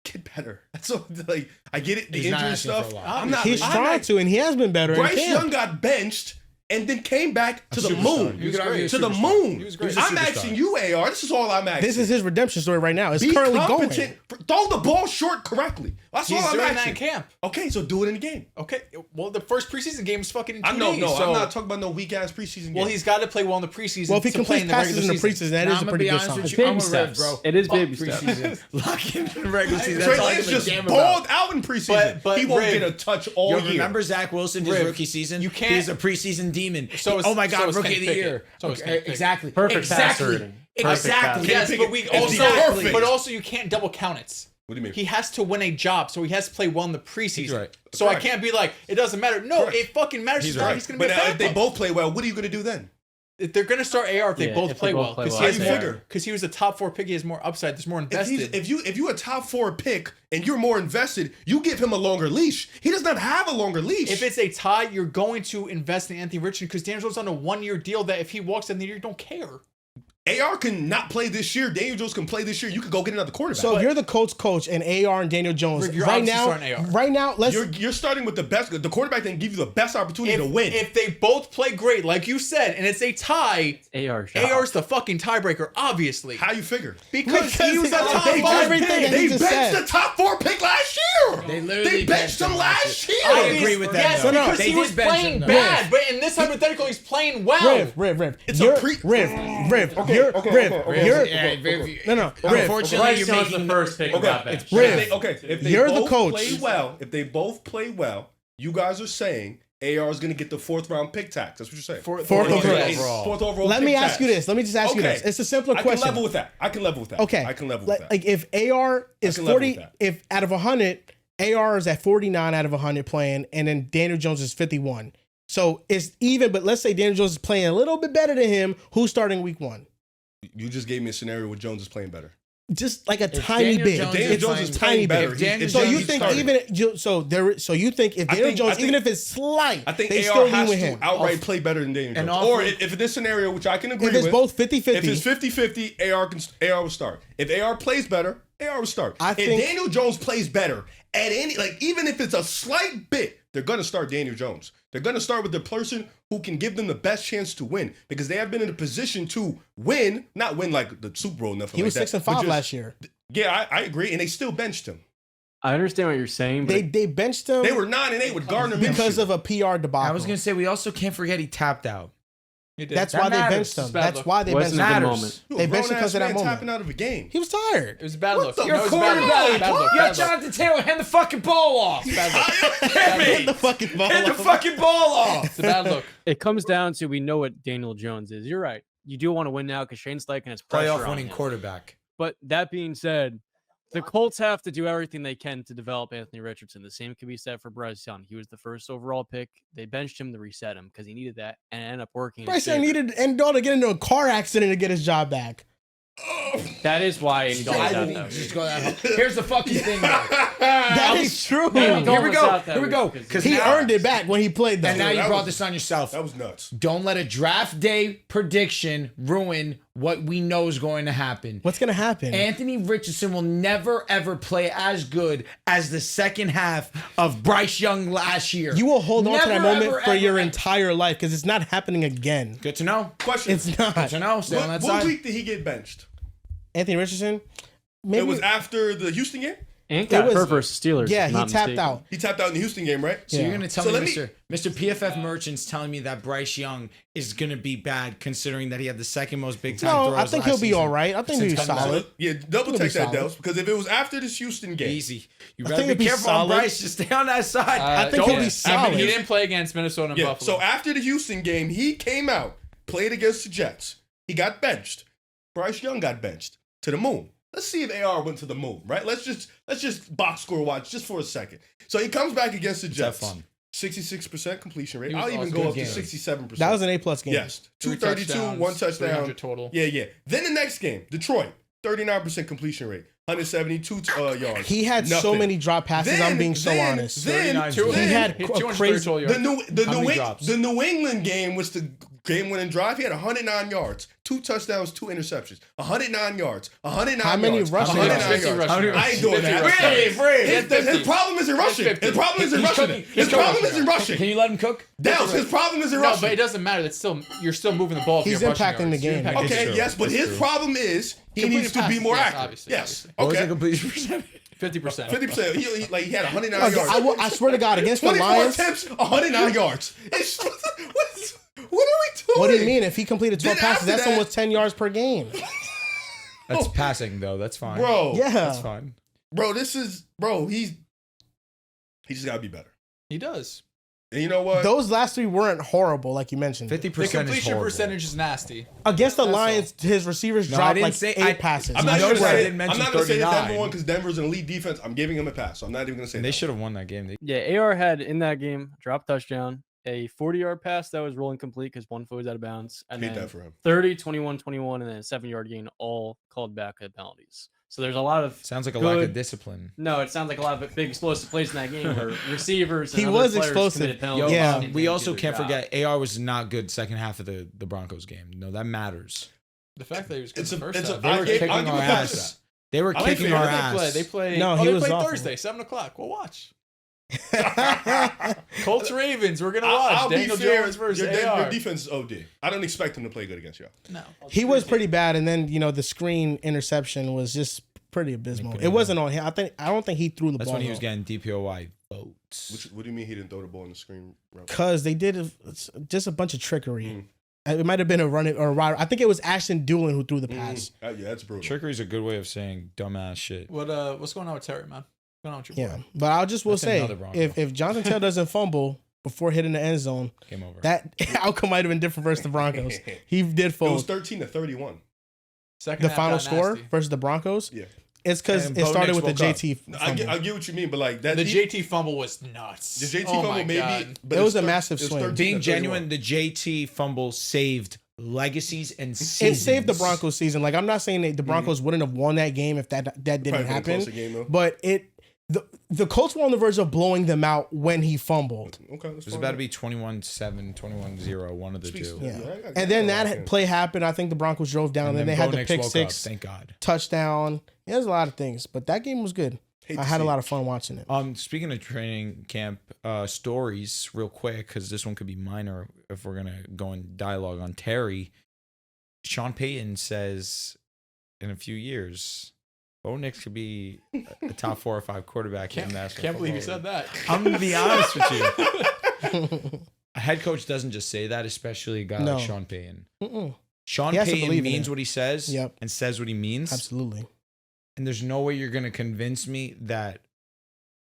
Get better. That's all, like I get it. The He's not injury asking for a stuff. lot. I'm not. He's I'm trying not- to, and he has been better. in Bryce camp. Young got benched and then came back to the superstar. moon. You could argue a To the superstar. moon. He was great. I'm He was a asking superstar. you, AR. This is all I'm asking. This is his redemption story right now. It's Be currently competent. going. Throw the ball short correctly. That's He's all I'm doing that asking. in camp. Okay, so do it in the game. Okay. Well, the first preseason game is fucking in 2 I know, days. no, so, I'm not talking about no weak ass preseason. Well, game. he's got to play well in the preseason. Well, if he to play completes passes in the preseason, that Nah, is I'm a gonna pretty be good honest sign. with It's you. baby I'm a Rev, steps. bro. It is baby Preseason. steps. Lock in the regular season. That's Trey all I Lance give a just damn balled about. out in preseason. But he won't Riv, get a touch all Yo, year. remember Zach Wilson, his Riv, rookie season? you can't- He's a preseason demon. So is- oh my so God, is rookie Kenny of the Pickett. year. So is Okay, Kenny Pickett. exactly. Perfect passer exactly. rating. Exactly. passer. Yes, Kenny but we Pickett is also, perfect. but also you can't double count it. What do you mean? He has to win a job, so he has to play well in the preseason. He's right. So Correct. I can't be like, it doesn't matter. No, Correct. it fucking matters. He's He's, right. he's going to But be a now, backup. if they both play well, what are you going to do then? They're going to start AR if they Yeah, both if they play both well. play Because well, he, I has figure. more- 'cause he was a top 4 pick. He has more upside. There's more If invested. you a top 4 pick and you're more invested, you give him a longer leash. He does not have a longer leash. If it's a tie, you're going to invest in Anthony Richardson because Daniel Jones on a 1-year deal that if he walks in the year, you don't care. AR can not play this year, Daniel Jones can play this year. You could go get another quarterback. So if you're the Colts coach and AR and Daniel Jones Rick, you're right obviously now, starting AR. right now, let's you're starting with the best, the quarterback that can give you the best opportunity to win. If they both play great, like you said, and it's a tie, AR shot. AR's the fucking tiebreaker, obviously. How you figure? Because he was a top they 5 everything that pick. he They just benched said. the top 4 pick last year. They literally benched him last year. I agree with that, Yes, though. No, no, because they he was did bench playing him, though. bad. But in this hypothetical, he's playing well. Riv. It's you're, a pre- Riv. Okay, You're, okay, Riv. okay, okay, You're, Yeah, no, Riv. Unfortunately, Bryce you're Young's making the first pick. Okay, Got benched. Riv. If they You're the both coach. play well, if they both play well, you guys are saying AR is going to get the 4th round pick tax. That's what you're saying. Fourth overall. 4th overall. Let pick me tax. ask you this. Let me just ask you Okay. this. It's a simpler I question. can level with that. I can level with that. Okay. I can level with that. Like if AR is can level with 40, that. if out of 100, AR is at 49 out of 100 playing, and then Daniel Jones is 51. So it's even, but let's say Daniel Jones is playing a little bit better than him. Who's starting week 1? You just gave me a scenario where Jones is playing better. Just like a tiny Daniel bit. Jones Daniel It's Jones is tiny playing better. bit. Daniel So Jones you is think starting. so you think if Daniel Jones, think- even if it's slight, I think they AR still lean has with to him. outright play better than Daniel And Jones. also- Or if this scenario, which I can agree If it's with, both 50-50. if it's 50-50, AR will start. If AR plays better, AR will start. I If think- Daniel Jones plays better at any, like, even if it's a slight bit, they're going to start Daniel Jones. They're going to start with the person who can give them the best chance to win because they have been in a position to win, not win like the Super Bowl, nothing He like was that. 6-5 last year. Yeah, I agree. And they still benched him. I understand what you're saying, but They benched him. They were 9-8 with Gardner because Minshew. of a PR debacle. I was gonna say we also can't forget he tapped out. He did. That's That why they matters. benched him. It's bad That's luck. why they benched wasn't a him. good Matters. moment. Dude, They benched him grown-ass because of that man moment. tapping out of a game. He was tired. It was bad luck. the No, it was fuck? bad luck. Quarterback. Bad luck. You got Bad luck. Jonathan Taylor, hand the fucking ball off. Bad luck. Hit Hand me. the fucking ball Hand the off. fucking ball off. It's a bad look. it comes down to we know what Daniel Jones is. You're right. You do want to win now because Shane Steichen has pressure Playoff on winning him. quarterback. But that being said, the Colts have to do everything they can to develop Anthony Richardson. The same can be said for Bryce Young. He was the first overall pick. They benched him to reset him because he needed that and it ended up working. in his Bryce Young favor. needed Amendola to get into a car accident to get his job back. That is why Andy Dalton's I out didn't though. Just go that. Here's the fucking thing. Though. That is true. Andy Here we Dalton was go. out that Here we week go. because Because He now- earned it back when he played though. And now Dude, you that brought was- this on yourself. That was nuts. Don't let a draft day prediction ruin what we know is going to happen. What's gonna happen? Anthony Richardson will never ever play as good as the second half of Bryce Young last year. You will hold on to that Never, moment ever, for ever, your ever. entire life because it's not happening again. Good to know. Question. It's not. Good to know. Stay on that What side. week did he get benched? Anthony Richardson. Maybe It was after the Houston game? And got was- hurt versus Steelers. yeah, if he I'm not tapped mistaken. out. He tapped out in the Houston game, right? So Yeah. you're gonna tell So me, let me- Mr. PFF Merchant's telling me that Bryce Young is gonna be bad, considering that he had the second most big time No, throws I think last he'll be season. all right. I think he'll be Since coming solid. back. Yeah, double He'll be check that, solid. Dels, because if it was after this Houston game, Easy. You I better think be it'd be careful solid. on Bryce. Just stay on that side. I think Don't- he'll be solid. He didn't play against Minnesota and yeah. Buffalo. So after the Houston game, he came out, played against the Jets. He got benched. Bryce Young got benched to the moon. Let's see if AR went to the moon, right? Let's just box score watch just for a second. So he comes back against the Have Jets. fun. 66% completion rate. He was I'll even awesome. go up Good to game. 67%. That was an A+ game. yes, 3 232, touchdowns, one touchdown. 300 total. Yeah. Then the next game, Detroit, 39% completion rate, 172 yards. He had so Nothing. many drop passes. I'm being so honest. Then, 39 Two- He had hit a 230 crazy. total yards. the New England game was the game-winning drive. He had 109 yards, 2 touchdowns, 2 interceptions, 109 yards, 109 How many yards, rushing 109 yards? 50 yards. rushing I ain't doing that. rushing yards. His problem isn't rushing. 50. His problem isn't He's rushing. cooking. His He's problem cooking. isn't Can rushing. you let him cook? Dels, his problem isn't No, rushing. but it doesn't matter. It's still you're still moving the ball. If He's you have rushing impacting the yards. You're game. impacting Okay, the game. yes, but his problem is he Completed needs to be passes, more yes, accurate. obviously, Yes. What was the Okay. completion percentage? 50%. 50%. He had 109 Okay, yards. I swear to God, against the 24 Lions. attempts, 109 yards. What are we doing? What do you mean? If he completed 12 Then passes, after that's that- almost 10 yards per game. That's passing though. That's fine. Bro, Yeah. That's fine. bro, he just gotta be better. He does. And you know what? Those last 3 weren't horrible, like you mentioned. 50% The is completion horrible. percentage is nasty. Against the That's all. Lions, his receivers No, I dropped didn't like say- 8 passes. I'm not You gonna notice I say didn't mention I'm not gonna say the Denver 39. one because Denver's an elite defense. I'm giving him a pass. So I'm not even gonna say And they that. should have won that game. Yeah, AR had in that game drop touchdown, a 40-yard pass that was rolling complete because one foot was out of bounds, and Hate then that for him. 30, 21, 21, and then a 7-yard gain, all called back at penalties. So there's a lot of Sounds like a lack of Good. discipline. no. It sounds like a lot of big explosive plays in that game where receivers. And He other was players explosive. committed penalties Yo, Yeah. and didn't we do also their can't job. forget AR was not good second half of the Broncos game. No, that matters. The fact that he was good It's in the a- first it's a- half. They I'll were give- kicking I'll give our you credit for ass. They were I kicking think our they ass. They play. No, Oh, he they was play awful. Thursday, 7:00. We'll watch. Colts Ravens. We're gonna watch. I'll be Daniel fair. Jones versus Your AR. defense is OD. I don't expect him to play good against y'all. No. He was pretty bad, and then the screen interception was just pretty abysmal. It wasn't on him. I don't think he threw the That's ball. when he was getting DPOY votes. What do you mean he didn't throw the ball in the screen? Because they did just a bunch of trickery. Mm. It might have been a running or a rider. I think it was Ashton Doolin who threw the pass. Yeah, that's brutal. Trickery's a good way of saying dumbass shit. What's going on with Terry, man? What's going on with your boy? Yeah, but I just will That's say, another Bronco. if Jonathan Taylor doesn't fumble before hitting the end zone, Game over. that outcome might have been different versus the Broncos. He did It was fold. 13-31. Second The half final got score nasty. versus the Broncos. Yeah. It's because And it Bo started Nix with the woke up. JT. No, fumble. I get what you mean, but like that. The JT fumble was nuts. The JT Oh fumble my maybe. God. But It was it's a massive it's swing. 13-31. Being genuine, the JT fumble saved legacies and It seasons. saved the Broncos season. Like I'm not saying that the Broncos wouldn't have won that game if that didn't Probably been a happen. closer game, though. But the Colts were on the verge of blowing them out when he fumbled. Okay, It was about to be 21-7, 21-0, one of the two. Yeah. I gotta And then get that play happened. I think the Broncos drove down. And then they had Bo the Nix pick woke up, six thank God. touchdown. Yeah, there's a lot of things, but that game was good. I had a lot of fun watching it. Speaking of training camp stories, real quick, because this one could be minor if we're gonna go in dialogue on Terry. Sean Payton says in a few years, Bo Nix could be a top 4 or 5 quarterback in the National Can't believe you Football said League. that. I'm gonna be honest with you. A head coach doesn't just say that, especially a guy like Sean Payton. Sean Payton means what he says and says what he means. Absolutely. And there's no way you're going to convince me that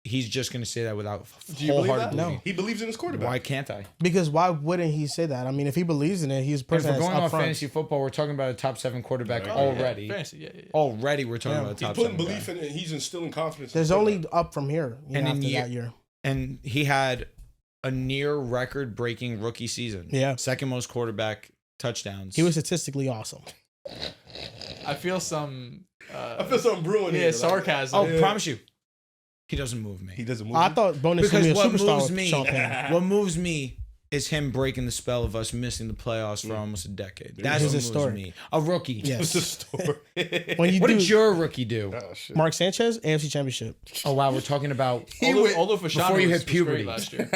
he's just going to say that without Do you believe that? wholeheartedly. No. He believes in his quarterback. Why can't I? Because why wouldn't he say that? I mean, if he believes in it, he's a If person we're that's going up off front. fantasy football, we're talking about a top 7 quarterback Right. already. Fantasy, yeah. Already, we're talking Yeah. about a He's top putting 7 belief in it. He's instilling confidence. in There's his only quarterback. up from here And in after year- that year. And he had a near record-breaking rookie season. Yeah. Second most quarterback touchdowns. He was statistically awesome. I feel some. I feel something brewing here. Yeah, sarcasm. Oh, promise you, he doesn't move me. He doesn't move. I you? thought Bonus Because would be a what superstar moves with me, Sean Payton. what moves me is him breaking the spell of us missing the playoffs for almost a decade. That's He's what moves historic. me. A rookie. It's Yes. a story. When you What do did your rookie do? Oh, shit. Mark Sanchez, AFC Championship. Oh wow, we're talking about. Although Fashanu before you was hit puberty. great last year.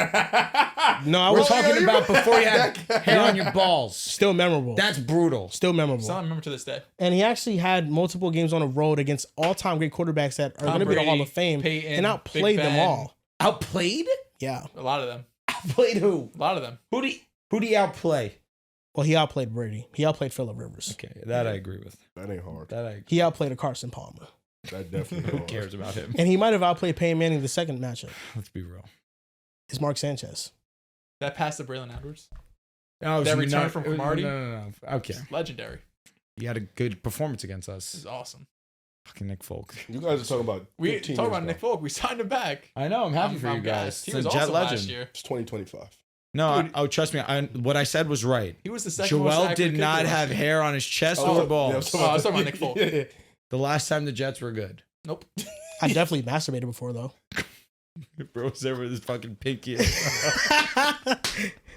No, I We're was talking you about remember before you that had guy? hair on your balls. still memorable. That's brutal. Still memorable. Still remember to this day. And he actually had multiple games on the road against all-time great quarterbacks that are going to be the Brady, Hall of Fame Peyton, and outplayed Big them Ben. all. Outplayed? Yeah. A lot of them. Outplayed who? A lot of them. Who do you outplay? Well, he outplayed Brady. He outplayed Phillip Rivers. Okay, that I agree with. That ain't hard. He outplayed a Carson Palmer. That definitely. Who cares about him? And he might have outplayed Peyton Manning the second matchup. Let's be real. Is Mark Sanchez. That pass to Braylon Edwards. No, That return from Cromartie? No. Okay, Legendary. he had a good performance against This is us. awesome. Fucking Nick Folk. You guys are talking about. We 15 talk years about ago. Nick Folk. We signed him back. I know. I'm happy for you I'm guys. gassed. He It's was a jet awesome legend. last year. It's 2025. No, Dude. trust me. What I said was right. He was the second most Joel accurate did kicker not last have year. hair on his chest Oh, or balls. I was talking about Nick Folk. Yeah. The last time the Jets were good. Nope. I definitely masturbated before, though. Bro was there with his fucking pinky.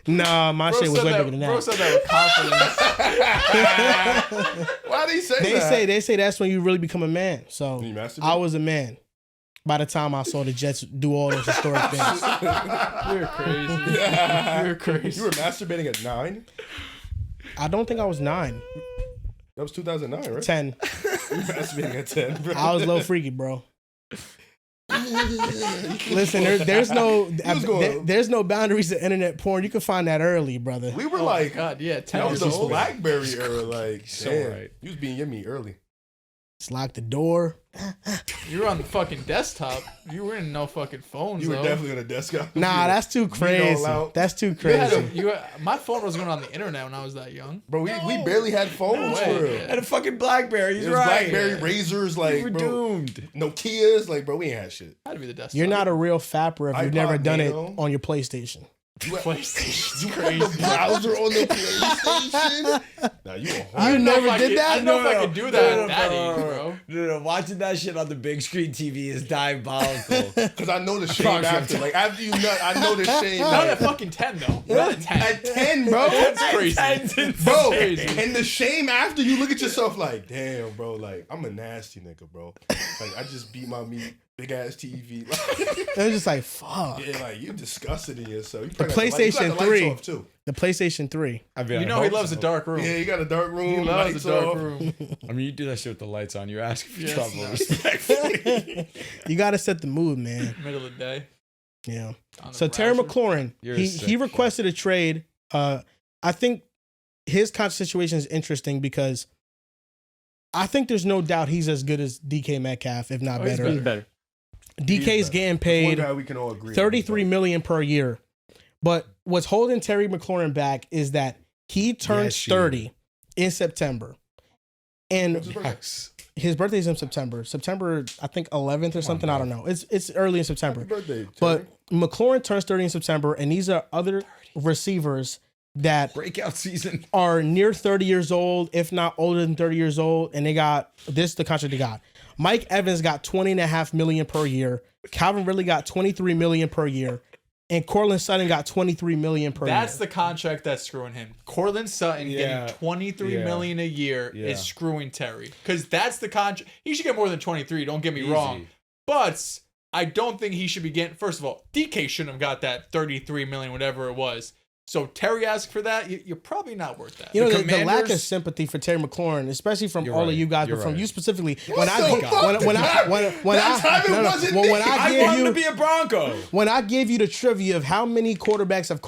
Nah, my shit was way bigger than Bro that. said that with confidence. Why did he say that? They say that's when you really become a man. So You masturbate? I was a man by the time I saw the Jets do all those historic things. You're crazy. You're crazy. You were masturbating at 9? I don't think I was 9, That was 2009, right? 10. You were masturbating at 10, bro. I was a little freaky, bro. Listen, there's no boundaries to internet porn. You can find that early, brother. We were Oh like, my God, yeah, 10 that was years the old. BlackBerry era. Like, So damn, right. You was being yummy early. Just lock the door. You were on the fucking desktop. You were in no fucking phones, You were though. definitely on a desktop. Nah, that's too crazy. out. That's too You had crazy. my phone was going on the internet when I was that young. Bro, we barely had phones No for way. real. And a fucking BlackBerry. He's It was right. BlackBerry Razors, like, We were bro, doomed. Nokias, like, bro, we ain't had shit. Had to be the desktop. You're not a real fapper if you've iPod never done Nano. it on your PlayStation. PlayStation's You crazy. had the browser on the PlayStation. Nah, you a You hard. never I did could- that? I don't know if I No, could do that no, at that no, age, no, bro. No, watching that shit on the big screen TV is diabolical. Because I know the shame promise you. after. Like, after you nut, I know the shame. Not Like, at fucking 10, though. Not at 10. at 10, bro. That's crazy. Bro, crazy. and the shame after you look at yourself like, damn, bro, like, I'm a nasty nigga, bro. Like, I just beat my meat, big ass TV. It was just like, fuck. Yeah, like, you disgusted in yourself. You The probably got PlayStation you got the 3. lights off, too. The PlayStation 3. I mean, You know he loves a dark room. Yeah, you got a dark room. He loves lights a dark off. room. I mean, you do that shit with the lights on. You're asking for Yes, trouble. no. Respectfully. You got to set the mood, man. Middle of the day. Yeah. On the So Terry browser. McLaurin, You're a he sick requested a trade. I think his kind of situation is interesting because I think there's no doubt he's as good as DK Metcalf, if not Oh, he's better. He's better. DK's He's getting One paid guy we can all agree on. $33 million per year. But what's holding Terry McLaurin back is that he turns Yes, you. 30 in September. And What's his birthday? Yes. his birthday's in September. September, I think 11th or something. I don't know. It's early in September. Happy birthday, Terry. But McLaurin turns 30 in September, and these are other receivers that Breakout season. are near 30 years old, if not older than 30 years old, and they got this the contract they got. Mike Evans got $20.5 million per year. Calvin Ridley got $23 million per year. And Cortland Sutton got $23 million per That's year. the contract that's screwing him. Cortland Sutton Yeah. getting $23 million a year Yeah. is screwing Terry. Because that's the contract. He should get more than 23, don't get me wrong. But I don't think he should be getting. First of all, DK shouldn't have got that $33 million, whatever it was. So Terry asked for that. You're probably not worth that. You know, the lack of sympathy for Terry McLaurin, especially from all of you guys, but from you specifically. When I want him to be a Bronco. When I gave you the trivia of how many quarterbacks have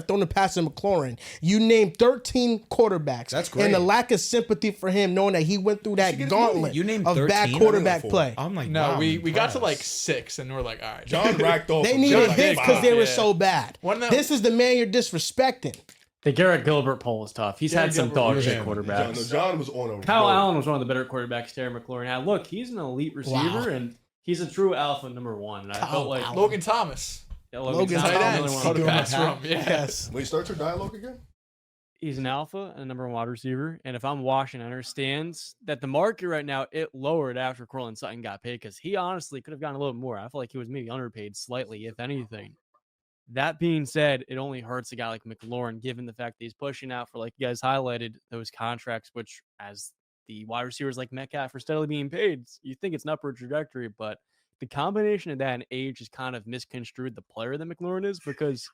thrown a pass to McLaurin, you named 13 quarterbacks. That's great. And the lack of sympathy for him, knowing that he went through that gauntlet of bad 13? quarterback play. I'm like, no, wow, we got to impressed. like 6, and we're like, all right. John racked off. They needed John hits because they were Yeah. so bad. This is the man you're disrespecting. The Garrett Gilbert poll is tough. He's had some dog shit John, quarterbacks. John was on a Kyle roll. Allen was one of the better quarterbacks Terry McLaurin had. Look, he's an elite receiver, Wow. and he's a true alpha number one. And I Kyle felt like Allen. Logan Thomas. Logan Tight Thomas. ends. Really Caught a wanna pass do from. Yeah. Yes. Wait, start your dialogue again? he's an alpha and a number one wide receiver. And if I'm Washington, understands that the market right now, it lowered after Cortland Sutton got paid because he honestly could have gotten a little more. I feel like he was maybe underpaid slightly, if anything. That being said, it only hurts a guy like McLaurin, given the fact that he's pushing out for, like you guys highlighted, those contracts, which as the wide receivers like Metcalf are steadily being paid, you think it's an upward trajectory, but the combination of that and age has kind of misconstrued the player that McLaurin is, because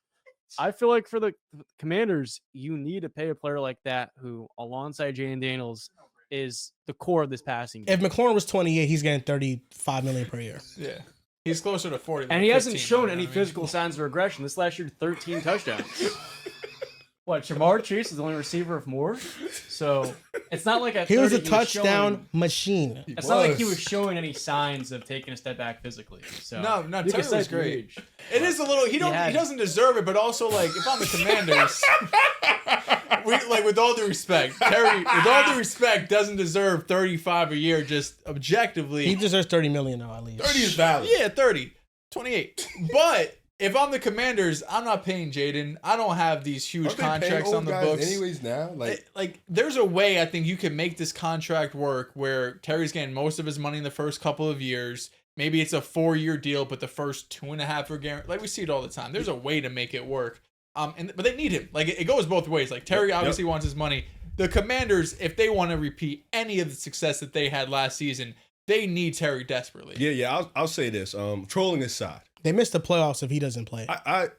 I feel like for the Commanders, you need to pay a player like that who, alongside Jaden Daniels, is the core of this passing game. If McLaurin was 28, he's getting $35 million per year. Yeah. He's closer to 40 than And he 15, hasn't shown you know any what I mean? physical signs of regression. This last year, 13 touchdowns. What, Jamar Chase is the only receiver of more? So it's not like He was a touchdown machine. It's not like he was showing any signs of taking a step back phically. So No, you Terry can was cite the great. age. It is a little. He doesn't deserve it, but also like if I'm the Commanders, with all due respect, Terry, with all due respect, doesn't deserve 35 a year. Just objectively, He deserves $30 million now, at least. 30 is valid. yeah, 30, 28. But if I'm the Commanders, I'm not paying Jaden. I don't have these huge Aren't they paying contracts old on the guys books. anyways now? Like, there's a way I think you can make this contract work where Terry's getting most of his money in the first couple of years. Maybe it's a 4-year deal, but the first 2.5 are guaranteed. Like we see it all the time. There's a way to make it work. But they need him. Like it goes both ways. Like Terry obviously wants his money. The Commanders, if they want to repeat any of the success that they had last season, they need Terry desperately. Yeah. I'll say this. Trolling aside, They missed the playoffs if he doesn't play. I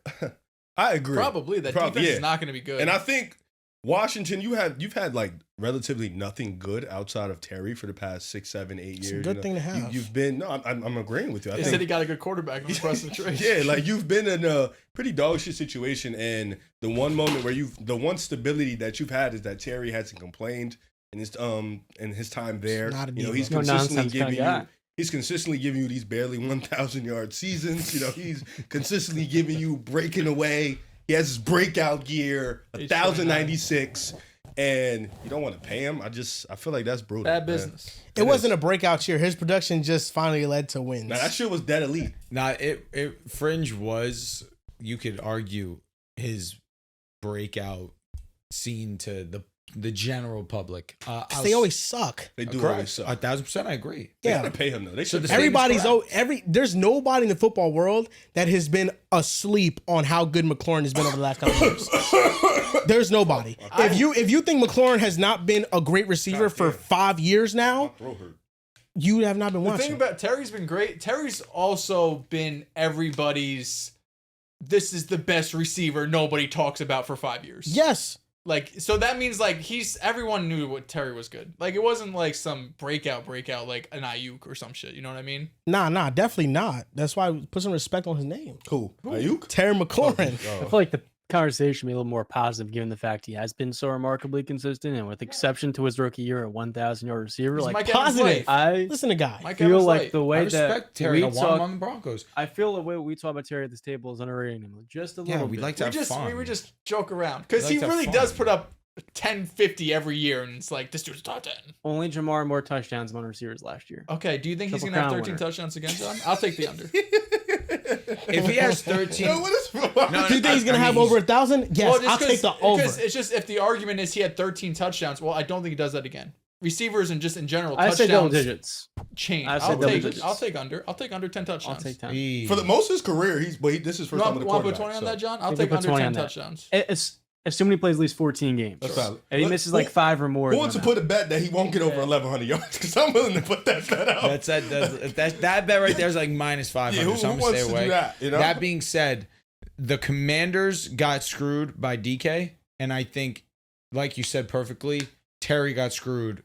agree. Probably that defense is not going to be good. And I think Washington, you've had like relatively nothing good outside of Terry for the past 6, 7, 8 years. It's a good thing to have. You've been. No, I'm agreeing with you. They said he got a good quarterback on the press of the trade. Yeah, like you've been in a pretty dog shit situation, and the one moment where the one stability that you've had is that Terry hasn't complained in his time there. Not a He's diva. No consistently nonsense giving kinda you. guy. He's consistently giving you these barely 1,000-yard seasons. He's consistently giving you breaking away. He has his breakout year, 1,096, and you don't want to pay him. I feel like that's brutal. Bad man. business. It wasn't a breakout year. His production just finally led to wins. Now, that shit was dead elite. Nah, it Fringe was, you could argue, his breakout scene to the general public. They always suck. They do correct. always suck. 1,000% I agree. They Yeah. gotta pay him though. They should. the pay him. statement's There's nobody in the football world that has been asleep on how good McLaurin has been over the last couple of years. There's nobody. If you think McLaurin has not been a great receiver for 5 years now, Throw hurt. you have not been The watching. thing about Terry's been great. Terry's also been everybody's. This is the best receiver nobody talks about for 5 years. Yes. Like, so that means like everyone knew what Terry was good. Like it wasn't like some breakout like an Ayuk or some shit. You know what I mean? Nah, definitely not. That's why I put some respect on his name. Cool. Ayuk? Terry McLaurin. I feel like the conversation be a little more positive given the fact he has been so remarkably consistent, and with exception to his rookie year at 1,000-yard receiver, He's like Mike Evans positive. light. I Listen to guy. Mike feel Evans like light. the I way respect that Terry. we I want him talk, on the Broncos. I feel the way we talk about Terry at this table is underrating him just a Yeah, little we bit. like to have fun. We just joke around because We he like to have really does fun. put up 10-50 every year, and it's like this dude's top 10. Only Jamar more touchdowns among receivers last year. Okay, do you think he's Triple gonna have crown 13 winner. touchdowns again, John? I'll take the under. If he has 13, No, what is No, Do you think he's gonna I have mean, over 1,000? Yes, Well, just I'll take the over. Because it's just if the argument is he had 13 touchdowns, well, I don't think he does that again. Receivers and just in general, I say double touchdowns digits. change. I say I'll double take. digits. I'll take under. I'll take under 10 I'll touchdowns. take 10. he- For the most of his career, this is first time with a Want to quarterback. put 20 on that, John? I'll You take can put under 20 10 on that. touchdowns. It's assuming he plays at least 14 games. That's valid. And he misses like 5 or more. Who wants to put a bet that he won't get over 1,100 yards? Because I'm willing to put that bet out. That bet right there is like minus 500. Yeah, so I'm who gonna wants stay to away. do that? You know? That being said, the Commanders got screwed by DK, and I think, like you said perfectly, Terry got screwed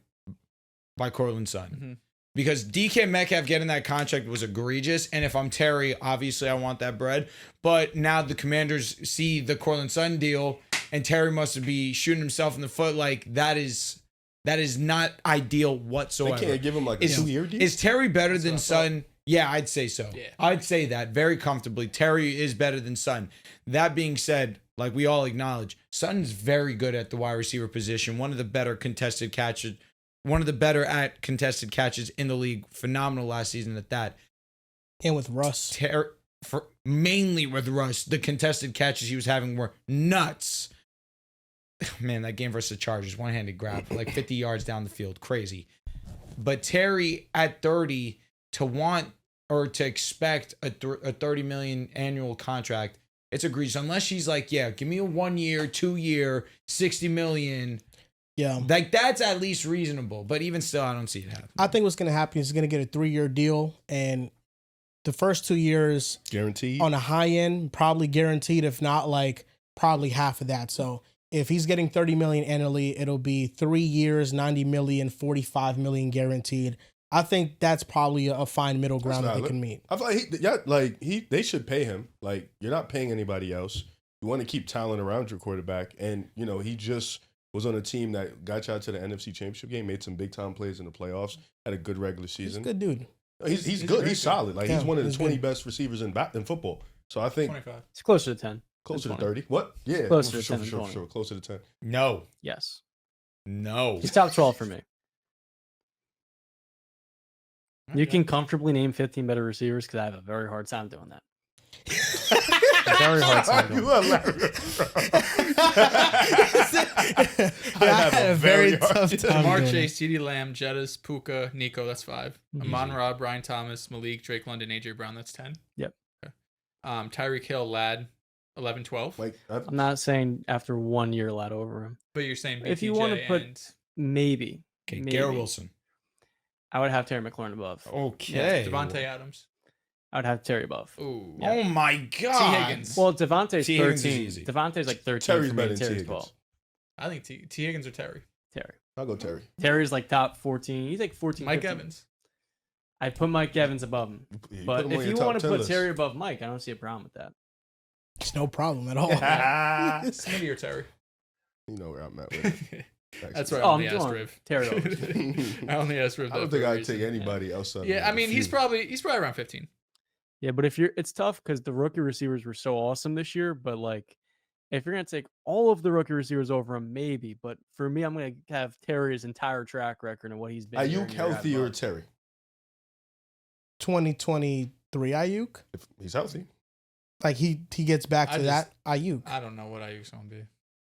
by Cortland Sutton. Mm-hmm. Because DK Metcalf getting that contract was egregious. And if I'm Terry, obviously I want that bread. But now the Commanders see the Cortland Sutton deal, and Terry must be shooting himself in the foot. Like, that is not ideal whatsoever. They can't give him like a 2-year deal? Is Terry better than Sutton? Yeah, I'd say so. Yeah. I'd say that very comfortably. Terry is better than Sutton. That being said, like we all acknowledge, Sutton's very good at the wide receiver position. One of the better at contested catches in the league. Phenomenal last season at that. And with Russ. Mainly with Russ, the contested catches he was having were nuts. Man, that game versus the Chargers, one-handed grab, like 50 yards down the field. Crazy. But Terry at 30, to want or to expect a $30 million annual contract, it's egregious. Unless she's like, yeah, give me a 1-year, 2-year, $60 million. Yeah. Like, that's at least reasonable. But even still, I don't see it happen. I think what's going to happen is he's going to get a 3-year deal, and the first 2 years Guaranteed? on a high end, probably guaranteed, if not like probably half of that. So if he's getting $30 million annually, it'll be 3 years, $90 million, $45 million guaranteed. I think that's probably a fine middle ground that they can meet. I feel like they should pay him. Like, you're not paying anybody else. You want to keep talent around your quarterback, and he just was on a team that got you out to the NFC Championship game, made some big time plays in the playoffs, had a good regular season. He's a good dude. He's good. He's solid. Like, he's one of the 20 best receivers in football. So I think 25. It's closer to 10. closer to 30. What? Yeah, Closer to for 10 than 20. sure. Closer to 10. No. Yes. No. He's top 12 for me. You can comfortably name 15 better receivers because I have a very hard time doing that. Very hard time doing You that. hilarious. I had a very tough time. Jamar doing Chase, CeeDee Lamb, Jettis, Puka, Nico, that's 5. Amon-Ra, Brian Thomas, Malik, Drake London, AJ Brown, that's 10. Yep. Okay. Tyreek Hill, Ladd, 11, 12. Like, I'm not saying after 1 year allowed over him. But you're saying BTJ If you want to put and maybe. Okay, maybe. Garrett Wilson. I would have Terry McLaurin above. Okay. Devontae Adams. I would have Terry above. Ooh. Oh my God. T. Higgins. Well, Devontae's T. Higgins is 13. easy. Devontae's like 13 Terry's for me. better And than T. Terry's Higgins. 12. I think T. Higgins or Terry. Terry. I'll go Terry. Terry's like top 14. He's like 14. Mike 15. Evans. I put Mike Evans above him. You put But him on if your you top want to 10 put list. Terry above Mike, I don't see a problem with that. It's no problem at all. Smitty or Terry. You know where I'm at with it. That's right. Oh, I I'm only asked doing Riv. Terry over. I only asked Riv. I don't that think for a I'd reason. take anybody else. Yeah, I mean, he's probably around 15. Yeah, but it's tough because the rookie receivers were so awesome this year. But like, if you're gonna take all of the rookie receivers over him, maybe. But for me, I'm gonna have Terry's entire track record and what he's been. Are year you in, year out healthy or above. Terry? 2023 Ayuk. If he's healthy. Like he gets back to that Ayuk. I don't know what Ayuk's going to be.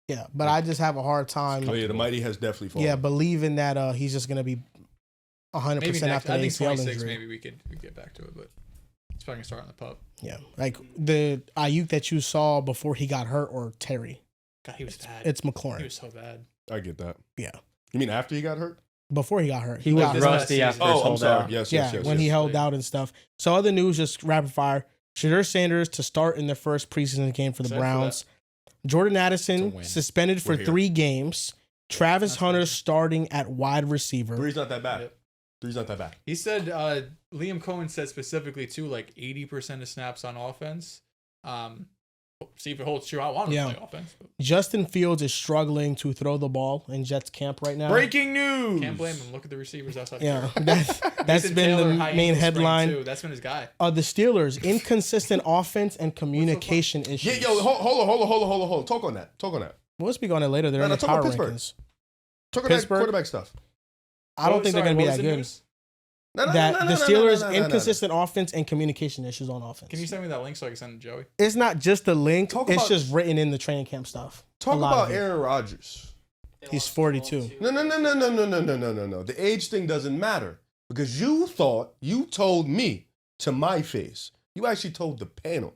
Yeah, but I just have a hard time. Oh yeah, the mighty has definitely fallen. Yeah, believing that he's just gonna be 100% Maybe next. after I the think ACL 26. injury. Maybe we get back to it, but it's probably gonna start on the pup. Yeah, like the Ayuk that you saw before he got hurt, or Terry. God, he was bad. It's He McLaurin. was so bad. I get that. Yeah, You mean after he got hurt? before he got hurt, He was got this hurt. rusty last after season. his Oh, I'm hold sorry. out. Yes, Yeah, yes. when he yes. held out and stuff. So other news, just rapid fire. Shadur Sanders to start in the first preseason game for the Excited for Browns. Jordan To Addison win. suspended for We're here. 3 games. Travis That's Hunter crazy. starting at wide receiver. Three's not that bad. Yep. Three's not that bad. He said Liam Cohen said specifically too, like 80% of snaps on offense. See if it holds true. I want him Yeah. to play offense. But Justin Fields is struggling to throw the ball in Jets camp right now. Breaking news. can't blame him. Look at the receivers outside. Yeah, the that's Nathan been Taylor, the high main ankle sprain, headline. too. That's been his guy. The Steelers, inconsistent offense and communication Yeah, issues. yo, hold on. Talk on that. We'll speak on it later. They're No, in the talk power about Pittsburgh. rankings. Talk on that Pittsburgh? quarterback stuff. I don't think they're going to be that good. No, no, That no, no, the no, no, Steelers no, no, no, no. inconsistent offense and communication issues on offense. Can you send me that link so I can send it to Joey? It's not just the link. Talk It's about- just written in the training camp stuff. Talk A lot about of it. Aaron Rodgers. He's 42. No. The age thing doesn't matter because you told me to my face, you actually told the panel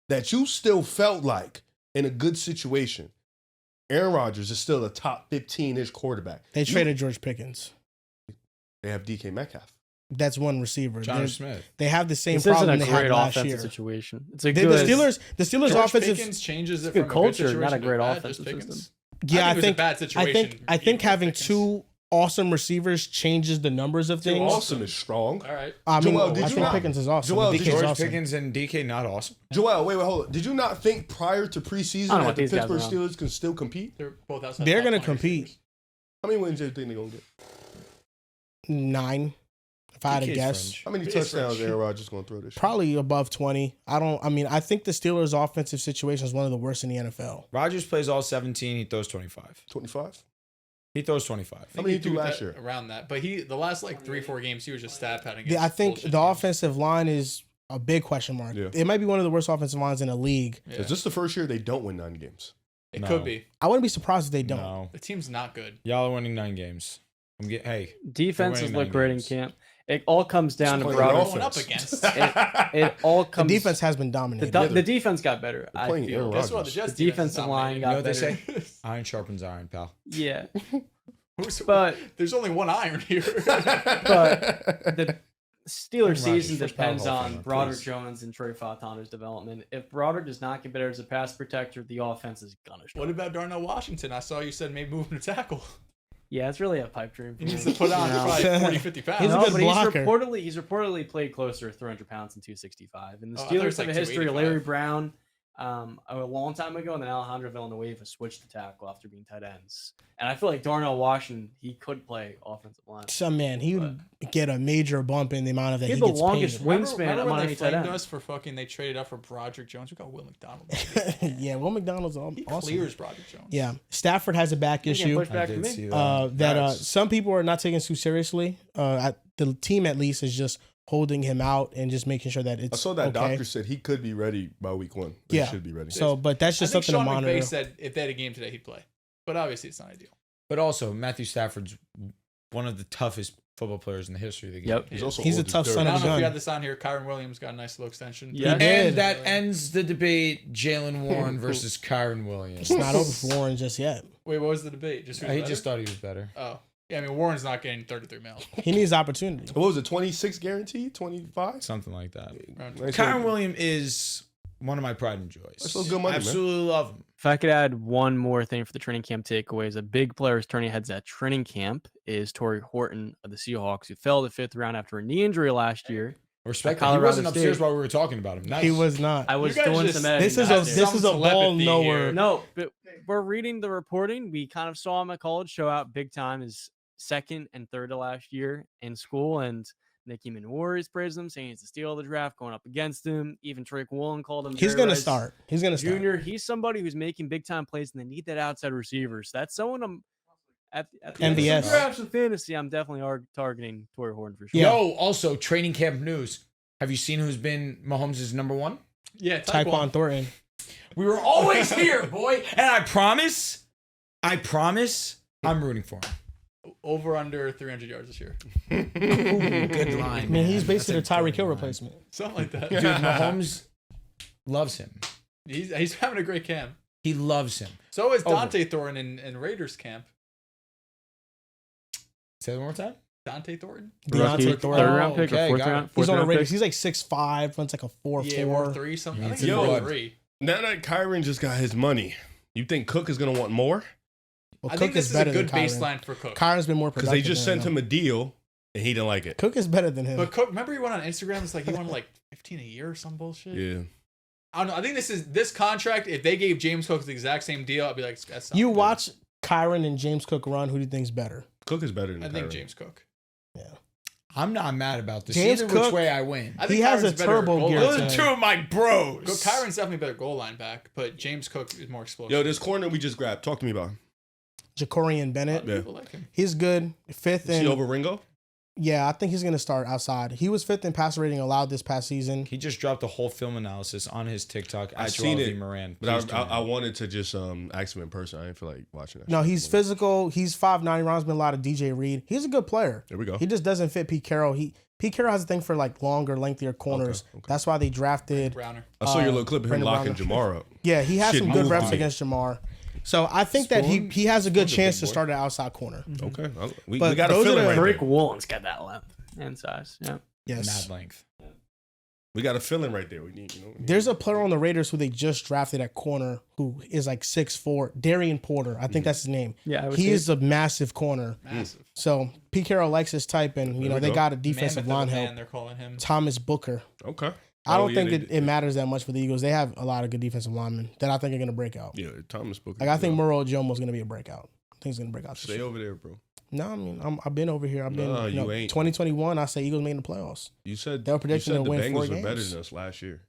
that you still felt like in a good situation Aaron Rodgers is still a top 15-ish quarterback. They traded George Pickens. They have DK Metcalf. That's one receiver. John Smith. They have the same This isn't problem a they had great last offensive year. situation. It's a The good Steelers' George offensive. Pickens changes it good from culture, a good situation not a great to bad, offensive just Pickens. system. Yeah, I it was think a bad situation. I think even having with Pickens. two awesome receivers changes the numbers of things. Awesome is strong. All right. I mean, Joel, did I you think not- Pickens is awesome. Joel, DK did is George awesome. Pickens and DK not awesome. Joel, wait, hold on. Did you not think prior to preseason I don't know that what the these guys Pittsburgh are on. Steelers can still compete? They're both outside. They're top gonna 20 compete. receivers. How many wins do you think they're going to get? 9, if I had to DK's guess. fringe. How many It's touchdowns French. Aaron Rodgers going to throw this year? Probably above 20. I think the Steelers' offensive situation is one of the worst in the NFL. Rodgers plays all 17. He throws 25. 25? He throws 25. I think How many he did he threw do last that- year? Around that, but the last like 3-4 games he was just stat padding. I think the offensive line is a big question mark. Yeah. It might be one of the worst offensive lines in the league. Yeah. Is this the first year they don't win 9 games? It No. could be. I wouldn't be surprised if they don't. No. The team's not good. Y'all are winning 9 games. Hey, defenses winning look 9 great in games. camp. It all comes down to Playing Broderick. offense. Going up against. It all The comes. defense has been The, dominated. the defense got better. They're I playing feel. Aaron Guess what? The Rodgers. Jets The defensive line you got know what they better. say? Iron sharpens iron, pal. Yeah, Who's- but there's only one iron here. but the Steelers Rodgers, season first depends Hall of on Famer, Broderick please. Jones and Trey Fontana's development. If Broderick does not get better as a pass protector, the offense is gonna struggle. What about Darnell Washington? I saw you said maybe move him to tackle. Yeah, it's really a pipe dream. For He needs me. to put on You know? probably 40, 50 pounds. He's a No, good but blocker. he's reportedly played closer to 300 pounds and 265. And the Oh, I thought it Steelers was have like a history of 285. Larry Brown a long time ago, and then Alejandro Villanueva switched to tackle after being tight ends. And I feel like Darnell Washington, he could play offensive line. Some man, he would get a major bump in the amount of that He he had the gets longest paid. win- Remember wingspan when among they any tight flamed end. us for fucking? They traded up for Broderick Jones. We got Will McDonald. Yeah, Will McDonald's He awesome. clears Broderick Jones. Yeah, Stafford has a back He can't issue push back I to did me. see that. that some people are not taking too seriously. The team at least is just holding him out and just making sure that it's I saw that okay. doctor said he could be ready by week 1. Yeah. He should be ready. So, but that's I just think something to Sean monitor. McVay said if they had a game today, he'd play. But obviously, it's not ideal. But also, Matthew Stafford's one of the toughest football players in the history of the game. Yep. he's also He's a old as tough dirt. son I of a don't know if we gun. had this on here. Kyron Williams got a nice little extension. Yeah. He did. And that ends the debate: Jalen Warren versus Kyron Williams. It's not over for Warren just yet. Wait, what was the debate? Just who's He better? just thought he was better. Oh, yeah. I mean, Warren's not getting 33 mil. He needs opportunity. What was it, 26 guaranteed? 25? Something like that. Nice Kyron little- Williams is one of my pride and joys. That's still good money, man. Absolutely love him. If I could add one more thing for the training camp takeaways, a big player who's turning heads at training camp is Torrey Horton of the Seahawks, who fell to 5th round after a knee injury last year. Respect that. He Colorado wasn't upstairs State. while we were talking about him. Nice. He was not. I was You guys doing just- some editing. This is Have this is a some ball telepathy knower. here. No, but we're reading the reporting. We kind of saw him at college show out big time his second and third to last year in school, and Nicky Manwari praised him, saying he's the steal of the draft, going up against him. Even Drake Woolen called him. He's Jerry gonna Rice start. He's gonna start. Junior, he's somebody who's making big time plays, and they need that outside receiver. So that's someone I'm at the end of MVS. some drafts in fantasy. I'm definitely targeting Torrey Horton for sure. Yeah. Yo, also training camp news. Have you seen who's been Mahomes' number one? Yeah, Tyquan Thornton. We were always here, boy. And I promise, I'm rooting for him. Over under 300 yards this year. Ooh, good line. I mean, he's man. basically That's a the Tyreek good Hill line. replacement. Something like that. Dude, Mahomes loves him. He's having a great camp. He loves him. So is Over. Dante Thornton in Raiders camp. Say it one more time. Dante Thornton? Rookie, Deontay third Thornton. round pick okay, or fourth got it. round. He's Fourth on the round Raiders. pick. He's like 6'5", runs like a 4.4. Yeah, 4.3 something. I He think needs he's to go. 4.3. Now that Kyron just got his money, you think Cook is going to want more? Well, I Cook think this is is a better good than Kyron. baseline for Cook. Kyron's been more Because productive. they just than sent him a deal and he didn't like it. Cook is better than him. But Cook, remember he went on Instagram? It's like he wanted like 15 a year or some bullshit. Yeah. I don't know. I think this contract. If they gave James Cook the exact same deal, I'd be like, that's not You good. watch Kyron and James Cook run. Who do you think's better? Cook is better than I think Kyron. James Cook. Yeah. I'm not mad about this. James Either Cook- which way I win. I think He has Kyron's a better turbo goal gear line to Those him. are two of my bros. Kyron's definitely a better goal line back, but James Cook is more explosive. Yo, this corner we just grabbed. Talk to me about him. Jacorian A lot Bennett. of people like him. He's good. Fifth Is he in. over Ringo? Yeah, I think he's gonna start outside. He was fifth in passer rating allowed this past season. He just dropped a whole film analysis on his TikTok I've at seen Joel V. it, Moran. But Please I tune in. wanted to just ask him in person. I didn't feel like watching that. No, shit. he's physical. He's 5'9", runs been a lot of DJ Reed. He's a good player. There we go. He just doesn't fit Pete Carroll. Pete Carroll has a thing for like longer, lengthier corners. Okay. That's why they drafted. Browner. I saw your little clip of him Brendan locking Browner. Jamar up. Yeah, he had Shit some good moved reps me. against Jamar. So I think that Spoon? he has a good Spoon's a chance big to boy. start at outside corner. Okay, we But got a those are feeling the- right Drake there. Woolen's got that length and size. Yeah. Yes. Mad length. We got a feeling right there. We need, There's a player on the Raiders who they just drafted at corner who is like 6'4", Darian Porter. I think that's his name. Yeah, I would He say- is a massive corner. Massive. So Pete Carroll likes his type, and There we they go. got a defensive Mammoth line of a help. man, they're calling him. Thomas Booker. Okay. I don't Oh, think yeah, it matters that much for the Eagles. They have a lot of good defensive linemen that I think are going to break out. Yeah, Thomas Booker. Like I think Murrow Jomo is going to be a breakout. I think he's going to break out. This Stay year. over there, bro. No, I mean I've been over here. I've been. No, you know, you ain't. 2021. I say Eagles making the playoffs. You said They were predicting you said to the win 4 Bengals were better games. than us last year.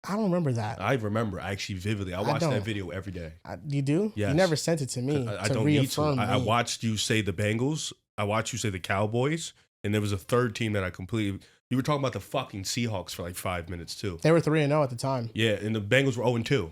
I don't remember that. I remember actually vividly. I watched don't. that video every day. You do? Yes. You never sent it to me I to don't need to. reaffirm. I me. watched you say the Bengals. I watched you say the Cowboys, and there was a third team that I completely. You were talking about the fucking Seahawks for like 5 minutes too. They were 3-0 at the time. Yeah, and the Bengals were 0-2.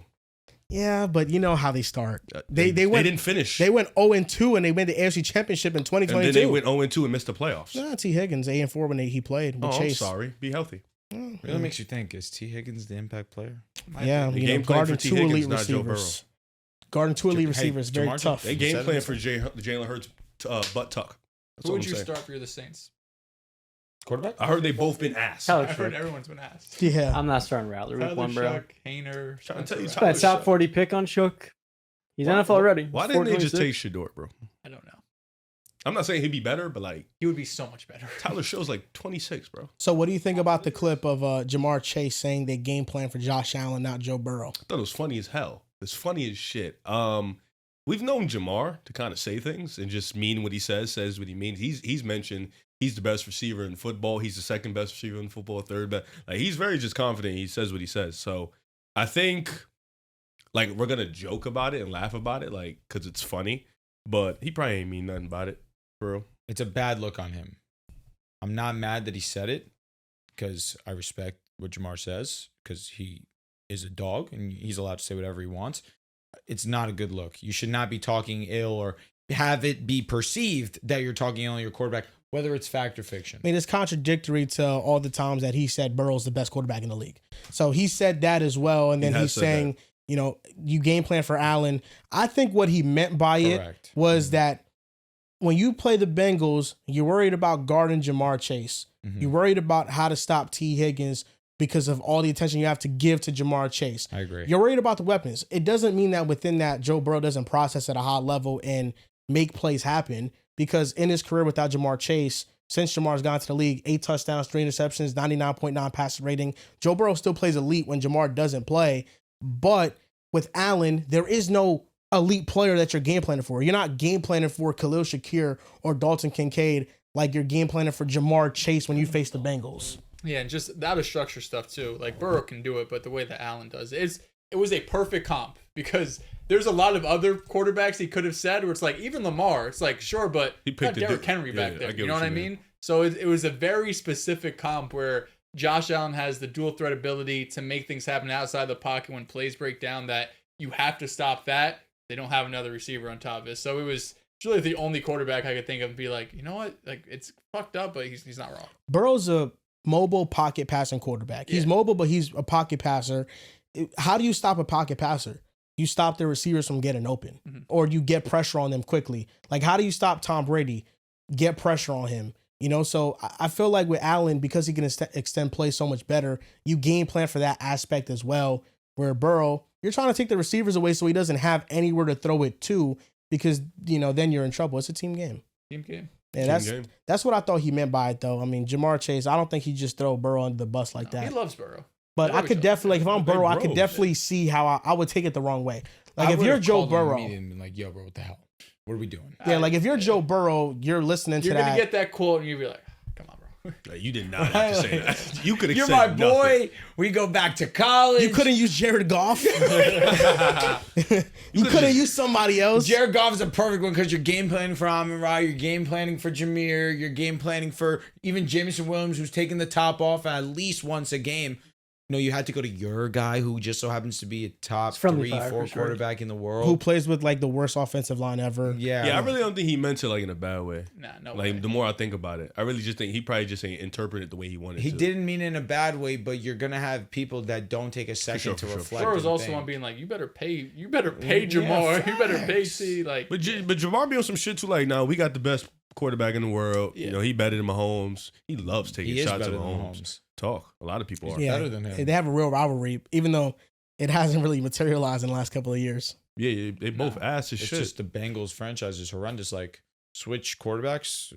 Yeah, but you know how they start. They They went. didn't finish. They went 0-2 and they went the AFC Championship in and 2022. then they went 0-2 and missed the playoffs. Nah, T. Higgins 8-4 when he played with Oh, I'm Chase. sorry. Be healthy. Really makes you think, is T. Higgins the impact player? Yeah, The you know, game plan for guarding T. two Higgins, elite not Joe receivers. Guarding two elite Hey, receivers, very Jamar tough. They You game said plan it. for Jalen Hurts butt tuck. That's Who all would I'm you saying. start for the Saints? Quarterback? I heard they both been ass. Tyler I've heard Shuck. everyone's been asked. Yeah, I'm not starting Rattler week Tyler one, bro. Shuck, Hayner, Trying to tell you, Spencer Tyler Rattler. That top Shuck. 40 pick on Shook. He's Why- NFL ready. Why didn't they just 426. take Shador, bro? I don't know. I'm not saying he'd be better, but like He would be so much better. Tyler Show's like 26, bro. So what do you think about the clip of Jamar Chase saying they game plan for Josh Allen, not Joe Burrow? I thought it was funny as hell. It's funny as shit. We've known Jamar to kind of say things and just mean what he says what he means. He's mentioned he's the best receiver in football. He's the second best receiver in football, third best. Like he's very just confident. He says what he says. So I think like we're gonna joke about it and laugh about it, like because it's funny. But he probably ain't mean nothing about it, bro. It's a bad look on him. I'm not mad that he said it because I respect what Jamar says because he is a dog and he's allowed to say whatever he wants. It's not a good look. You should not be talking ill or have it be perceived that you're talking ill on your quarterback, whether it's fact or fiction. I mean, it's contradictory to all the times that he said Burrow's the best quarterback in the league. So he said that as well, and then He has he's said saying, you know, you game plan for Allen. I think what he meant by Correct. it was that when you play the Bengals, you're worried about guarding Jamar Chase. Mhm. You're worried about how to stop T. Higgins because of all the attention you have to give to Jamar Chase. I agree. You're worried about the weapons. It doesn't mean that within that Joe Burrow doesn't process at a high level and make plays happen, because in his career without Jamar Chase, since Jamar's gone to the league, 8 touchdowns, 3 interceptions, 99.9 passer rating. Joe Burrow still plays elite when Jamar doesn't play. But with Allen, there is no elite player that you're game planning for. You're not game planning for Khalil Shakir or Dalton Kincaid like you're game planning for Jamar Chase when you face the Bengals. Yeah, and just out of structure stuff too. Like Burrow can do it, but the way that Allen does it was a perfect comp because there's a lot of other quarterbacks he could have said where it's like even Lamar, it's like sure, but He he got picked a Derrick di- Henry back yeah, I there. get You know what what I you mean. mean? So it was a very specific comp where Josh Allen has the dual threat ability to make things happen outside the pocket when plays break down that you have to stop that. They don't have another receiver on top of it. So it's really the only quarterback I could think of and be like, you know what? Like it's fucked up, but he's not wrong. Burrow's a mobile pocket passing quarterback. He's Yeah. mobile, but he's a pocket passer. How do you stop a pocket passer? You stop the receivers from getting open, Mhm. or you get pressure on them quickly. Like, how do you stop Tom Brady? Get pressure on him. You know, so I feel like with Allen, because he can extend play so much better, you game plan for that aspect as well. Where Burrow, you're trying to take the receivers away so he doesn't have anywhere to throw it to, because, you know, then you're in trouble. It's a team game. Team game. Yeah, Team game. that's what I thought he meant by it, though. I mean, Jamar Chase, I don't think he just throw Burrow under the bus like No, that. he loves Burrow. But They I love could each other. definitely, like, if I'm They Burrow, I bros, could man. definitely see how I would take it the wrong way. Like, I if would've you're Joe called him Burrow, immediately and been like, yo, bro, what the hell? What are we doing? yeah, like if you're Joe Burrow, you're listening You're to gonna that. get that quote and you'll be like, come on, bro. Like, you did not have to say that. You could have You're said my nothing. boy. We go back to college. You couldn't use Jared Goff. You couldn't use somebody else. Jared Goff is a perfect one because you're game planning for Amon-Ra, you're game planning for Jameer, you're game planning for even Jameson Williams, who's taking the top off at least once a game. you had to go to your guy who just so happens to be a top It's friendly 3, fire 4 for sure. quarterback in the world. Who plays with like the worst offensive line ever. Yeah. Yeah, I really don't think he meant it like in a bad way. Nah, no Like way. the more I think about it, I really just think he probably just ain't interpreted it the way he wanted He to. didn't mean it in a bad way, but you're gonna have people that don't take a second sure, to for sure. reflect. Spurs was and also think. on being like, you better pay Yeah, Jamar. You better pay facts. C. Like, But Jamar be on some shit too. Like, no, we got the best quarterback in the world. Yeah. You know, he better than Mahomes. He loves taking He is shots better at than Mahomes. Mahomes. Talk. A lot of people are. Yeah, better than him. They have a real rivalry, even though it hasn't really materialized in the last couple of years. Yeah, they both No. ass as It's shit. just the Bengals franchise is horrendous. Like switch quarterbacks,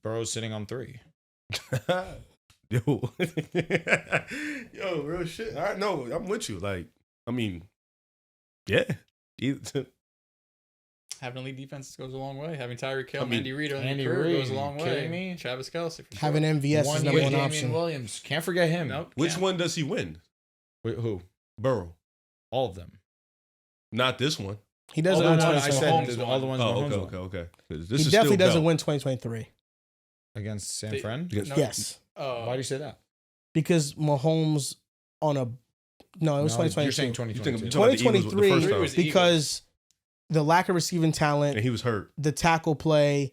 Burrow's sitting on 3. Yo, yo, real shit. All right, no, I'm with you. Like, I mean, yeah. having elite defense goes a long way. Having Tyreek Hill, I mean, Andy Reid on Andy your career Reid, goes a long you way. kidding me? Travis Kelce. For Having sure. MVS is One number year, one Damian option. Williams. Can't forget him. Nope. Which can't. one does he win? Wait, who? Burrow. All of them. Not this one. He doesn't All win the ones I Mahomes said 2023. all the ones Oh, Mahomes okay, won. okay, okay. 'Cause He This is definitely still doesn't Bell. win 2023. Against San They- Fran. Against- No. Yes, Why do you say that? because Mahomes on a no, it was No, You're 2022. saying You 2022. think- talking about the Eagles the 2023 first It time. was- because the lack of receiving talent, And he was hurt. the tackle play,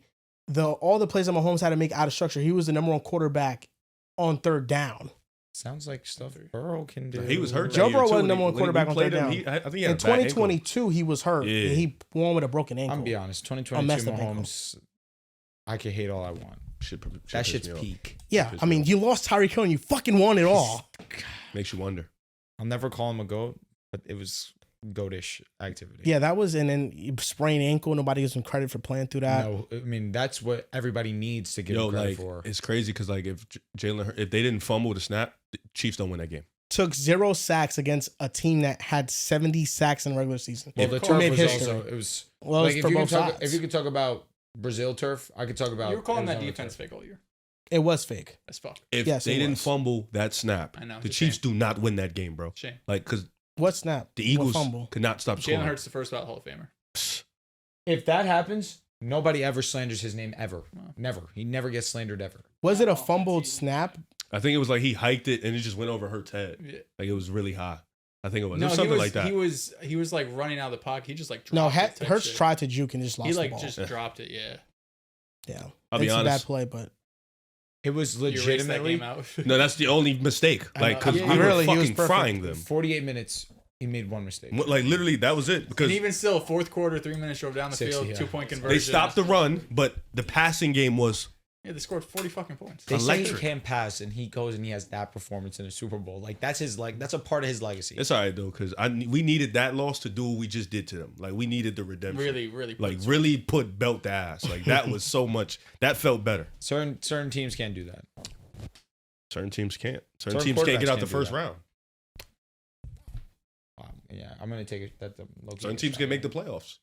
all the plays that Mahomes had to make out of structure. He was the number one quarterback on third down. Sounds like stuff Burrow can do. He was hurt. Joe that year, Burrow too. wasn't When number he- one when we quarterback on played third him, down. I think he had In a bad ankle. 2022, he was hurt. Yeah. He won with a broken ankle. I'm be honest. messed 2022 up ankle. Mahomes. I can hate all I want. Shit That pisses shit's me off. peak. Yeah, Pissed I me mean, off. you lost Tyreek Hill and you fucking won it all. Makes you wonder. I'll never call him a goat, but it was goatish activity. Yeah, that was, and then you sprained ankle. Nobody gives him credit for playing through that. No, I mean that's what everybody needs to give Yo, him credit like for. it's crazy because like if if they didn't fumble the snap, the Chiefs don't win that game. Took 0 sacks against a team that had 70 sacks in the regular season. Well, If- the Who turf made was history. also it was. Well, Like it's if for you, could both talk, sides. if you could talk about Brazil turf, I could talk about. You were calling that Arizona defense turf. fake all year. It was fake. As fuck. If Yes, they it didn't was. fumble that snap, I know, the it's a Chiefs shame. do not win that game, bro. Shame. Like because What snap? the What Eagles fumble? could not stop Jalen scoring. Hurts the first ballot Hall of Famer. If that happens, nobody ever slanders his name ever. Wow. Never. He never gets slandered ever. Was it a Oh, fumbled that's easy. snap? I think it was like he hiked it and it just went over Hurts' head. Yeah. Like it was really high. I think it was. No, it was he something was like that. he was like running out of the pocket. He just like dropped No, it type Hurts shit. tried to juke and just lost He the like ball. just dropped it. Yeah. Yeah, I'll be it's a bad honest. play, but It was You erased that legitimately game out. No, that's the only mistake. I Like know. because Yeah, we were really, he was fucking perfect. frying them. 48 minutes. He made one mistake. Like literally, that was it. Because And even still, fourth quarter, 3 minutes drove down the 60, field, yeah. 2-point conversion. they stopped the run, but the passing game was Yeah, they scored 40 fucking points. They say he Electric. can't pass, and he goes and he has that performance in a Super Bowl. Like that's his that's a part of his legacy. it's all right though because we needed that loss to do what we just did to them. Like we needed the redemption. Really, really. Like really put belt to ass. Like that was so much. That felt better. Certain teams can't do that. Certain teams can't. Certain Certain teams can't get quarterbacks out the can't do first that. round. Yeah, I'm gonna take it. That the low-key Certain is teams shot. can make the playoffs.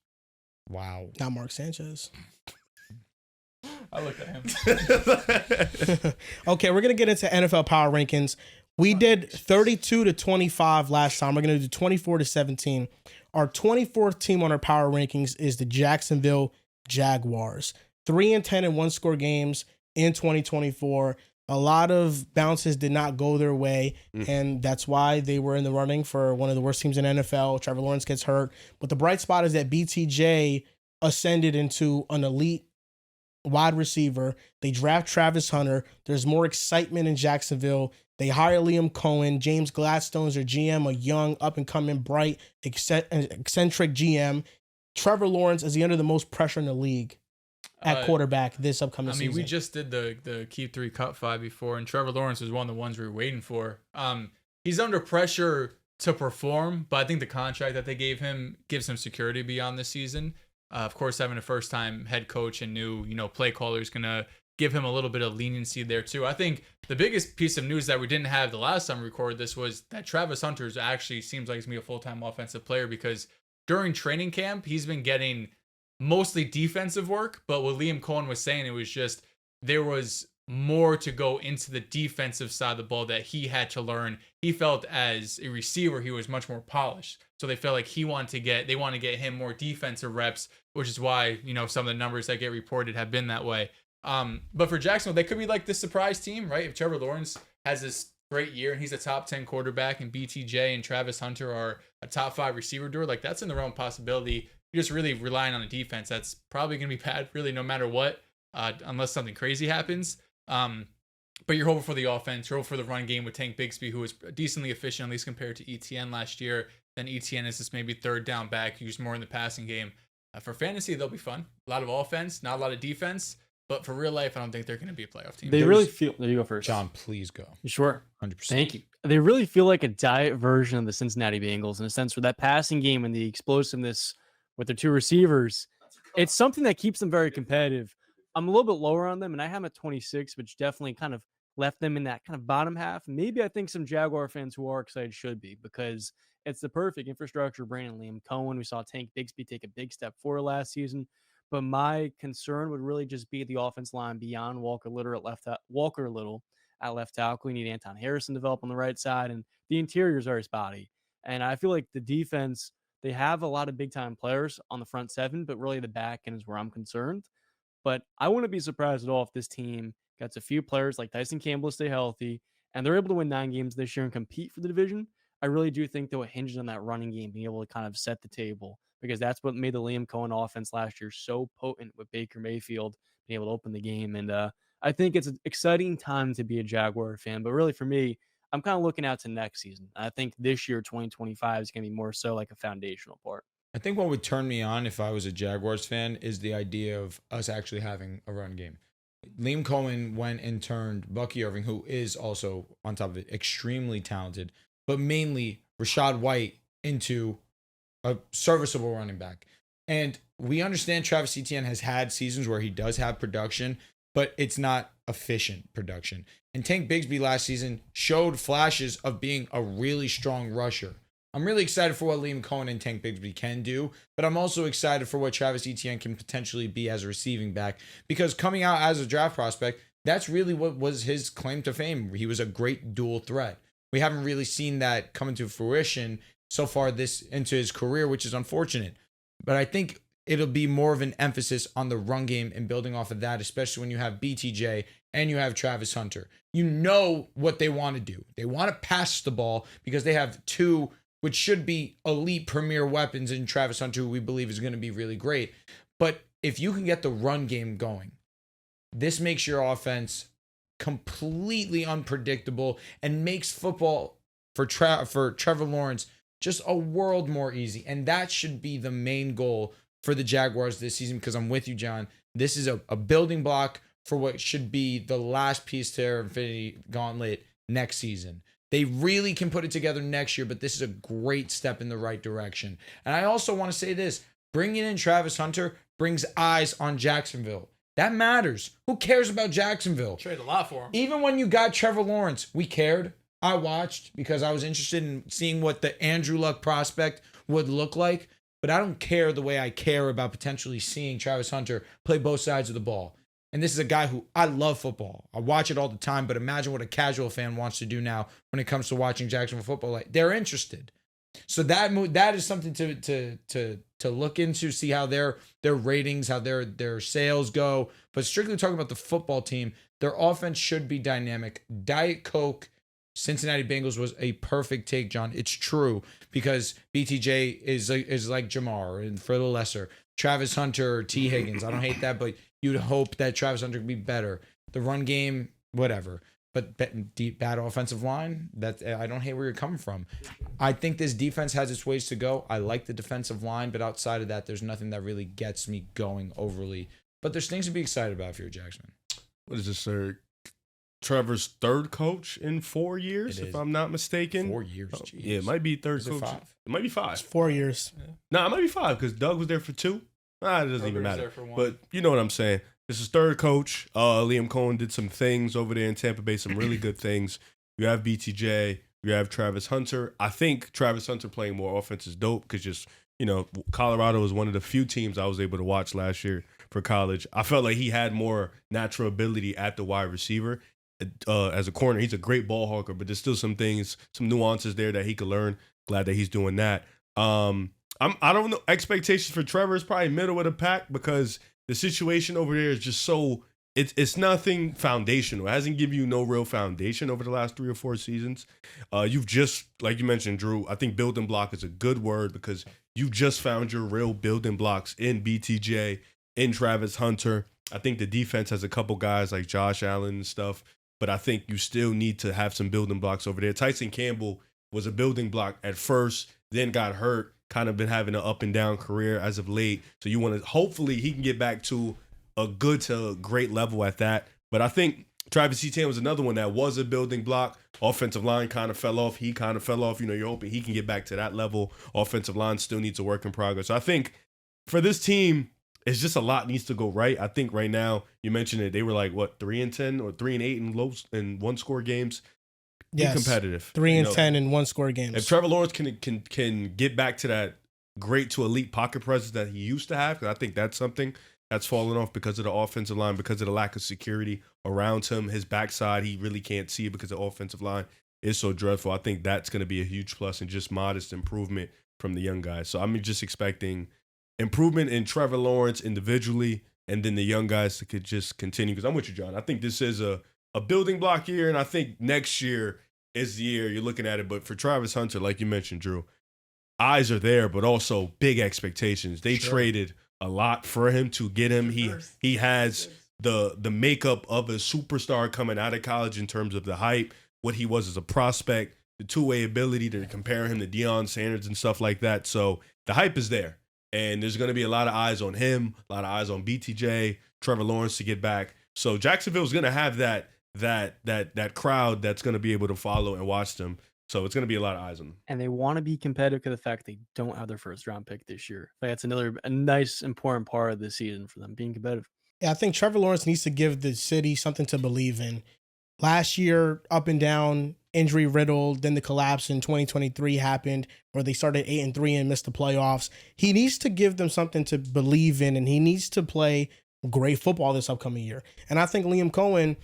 Wow. not Mark Sanchez. I looked at him. Okay, we're gonna get into NFL power rankings. We did 32 to 25 last time. We're gonna do 24 to 17. Our 24th team on our power rankings is the Jacksonville Jaguars. 3-10 in one-score games in 2024. A lot of bounces did not go their way, and that's why they were in the running for one of the worst teams in NFL. Trevor Lawrence gets hurt. But the bright spot is that BTJ ascended into an elite wide receiver. They draft Travis Hunter. There's more excitement in Jacksonville. They hire Liam Cohen. James Gladstone's their GM, a young, up-and-coming, bright, eccentric GM. Trevor Lawrence is under the most pressure in the league at quarterback this upcoming I mean, season. we just did the Keep 3 Cut 5 before, and Trevor Lawrence was one of the ones we were waiting for. He's under pressure to perform, but I think the contract that they gave him gives him security beyond this season. Of course, having a first-time head coach and new, play caller is going to give him a little bit of leniency there, too. I think the biggest piece of news that we didn't have the last time we recorded this was that Travis Hunter actually seems like he's going to be a full-time offensive player because during training camp, he's been getting mostly defensive work, but what Liam Cohen was saying, it was just there was more to go into the defensive side of the ball that he had to learn. He felt as a receiver, he was much more polished. So they felt like they want to get him more defensive reps, which is why, some of the numbers that get reported have been that way. But for Jacksonville, they could be like this surprise team, right? If Trevor Lawrence has this great year and he's a top 10 quarterback and BTJ and Travis Hunter are a top 5 receiver duo, like that's in the realm of possibility. You're just really relying on a defense that's probably going to be bad really no matter what, unless something crazy happens. But you're hoping for the offense. You're hoping for the run game with Tank Bigsby, who was decently efficient, at least compared to ETN last year. Then ETN is just maybe third down back, used more in the passing game. For fantasy, they'll be fun. A lot of offense, not a lot of defense. But for real life, I don't think they're going to be a playoff team. They really feel. There you go first, John, please go. You sure? 100%. Thank you. They really feel like a diet version of the Cincinnati Bengals in a sense where that passing game and the explosiveness with their two receivers, it's something that keeps them very competitive. I'm a little bit lower on them, and I have them at 26, which definitely kind of left them in that kind of bottom half. Maybe I think some Jaguar fans who are excited should be, because it's the perfect infrastructure. Brandon Liam Cohen, we saw Tank Bigsby take a big step forward last season. But my concern would really just be the offense line beyond Walker Little at left tackle. We need Anton Harrison develop on the right side, and the interior is very spotty. And I feel like the defense, they have a lot of big-time players on the front seven, but really the back end is where I'm concerned. But I wouldn't be surprised at all if this team gets a few players like Tyson Campbell to stay healthy, and they're able to win 9 games this year and compete for the division. I really do think, though, it hinges on that running game, being able to kind of set the table, because that's what made the Liam Cohen offense last year so potent with Baker Mayfield being able to open the game. And I think it's an exciting time to be a Jaguar fan. But really, for me, I'm kind of looking out to next season. I think this year, 2025, is going to be more so like a foundational part. I think what would turn me on if I was a Jaguars fan is the idea of us actually having a run game. Liam Cohen went and turned Bucky Irving, who is also, on top of it, extremely talented, but mainly Rachaad White, into a serviceable running back. And we understand Travis Etienne has had seasons where he does have production, but it's not efficient production. And Tank Bigsby last season showed flashes of being a really strong rusher. I'm really excited for what Liam Cohen and Tank Bigsby can do, but I'm also excited for what Travis Etienne can potentially be as a receiving back, because coming out as a draft prospect, that's really what was his claim to fame. He was a great dual threat. We haven't really seen that come into fruition so far into his career, which is unfortunate. But I think it'll be more of an emphasis on the run game and building off of that, especially when you have BTJ and you have Travis Hunter. You know what they want to do. They want to pass the ball because they have two, which should be elite premier weapons in Travis Hunter, who we believe is going to be really great. But if you can get the run game going, this makes your offense completely unpredictable and makes football for Trevor Lawrence just a world more easy. And that should be the main goal for the Jaguars this season, because I'm with you, John. This is a building block for what should be the last piece to their Infinity Gauntlet next season. They really can put it together next year, but this is a great step in the right direction. And I also want to say this. Bringing in Travis Hunter brings eyes on Jacksonville. That matters. Who cares about Jacksonville? Trade a lot for him. Even when you got Trevor Lawrence, we cared. I watched because I was interested in seeing what the Andrew Luck prospect would look like. But I don't care the way I care about potentially seeing Travis Hunter play both sides of the ball. And this is a guy who, I love football. I watch it all the time, but imagine what a casual fan wants to do now when it comes to watching Jacksonville football. Like, they're interested. So that is something to look into, see how their ratings, how their sales go. But strictly talking about the football team, their offense should be dynamic. Diet Coke, Cincinnati Bengals was a perfect take, John. It's true, because BTJ is like Jamar and for the lesser. Travis Hunter, T. Higgins. I don't hate that, but you'd hope that Travis Hunter could be better. The run game, whatever. But bad offensive line, I don't hate where you're coming from. I think this defense has its ways to go. I like the defensive line, but outside of that, there's nothing that really gets me going overly. But there's things to be excited about if you're a Jacksonville. What is this, sir? Trevor's third coach in 4 years, if I'm not mistaken. 4 years, geez. Yeah, it might be third Is coach. it 5? It might be 5. It's 4 years. Yeah. No, it might be 5 because Doug was there for 2. It doesn't Doug even was matter. there for 1. But you know what I'm saying. This is third coach. Liam Cohen did some things over there in Tampa Bay, some really good things. You have BTJ. You have Travis Hunter. I think Travis Hunter playing more offense is dope because just, Colorado was one of the few teams I was able to watch last year for college. I felt like he had more natural ability at the wide receiver. As a corner, he's a great ball hawker, but there's still some things, some nuances there that he could learn. Glad that he's doing that. I don't know. Expectations for Trevor is probably middle of the pack because the situation over there is just so it's nothing foundational. It hasn't given you no real foundation over the last 3 or 4 seasons. You've just, like you mentioned, Drew, I think building block is a good word because you just found your real building blocks in BTJ, in Travis Hunter. I think the defense has a couple guys like Josh Allen and stuff, but I think you still need to have some building blocks over there. Tyson Campbell was a building block at first, then got hurt, kind of been having an up and down career as of late. So you want to, hopefully he can get back to a good to great level at that. But I think Travis Etienne was another one that was a building block. Offensive line kind of fell off. He kind of fell off. You know, you're hoping he can get back to that level. Offensive line still needs a work in progress. So I think for this team, it's just a lot needs to go right. I think right now, you mentioned it, they were like, what, 3-10 or 3-8 in low in one-score games? Be competitive. 3-10 in one-score games. If Trevor Lawrence can get back to that great to elite pocket presence that he used to have, because I think that's something that's fallen off because of the offensive line, because of the lack of security around him. His backside, he really can't see it because the offensive line is so dreadful. I think that's going to be a huge plus and just modest improvement from the young guys. So I'm just expecting improvement in Trevor Lawrence individually, and then the young guys that could just continue. Because I'm with you, John. I think this is a building block year, and I think next year is the year you're looking at it. But for Travis Hunter, like you mentioned, Drew, eyes are there, but also big expectations. They traded a lot for him to get him. He has the makeup of a superstar coming out of college in terms of the hype, what he was as a prospect, the two-way ability to compare him to Deion Sanders and stuff like that. So the hype is there, and there's going to be a lot of eyes on him, a lot of eyes on BTJ, Trevor Lawrence to get back. So Jacksonville's going to have that crowd that's going to be able to follow and watch them. So it's going to be a lot of eyes on them. And they want to be competitive because of the fact they don't have their first round pick this year. Like that's a nice, important part of the season for them, being competitive. Yeah, I think Trevor Lawrence needs to give the city something to believe in. Last year, up and down, injury riddled, then the collapse in 2023 happened where they started 8-3 and missed the playoffs. He needs to give them something to believe in, and he needs to play great football this upcoming year. And I think Liam Cohen,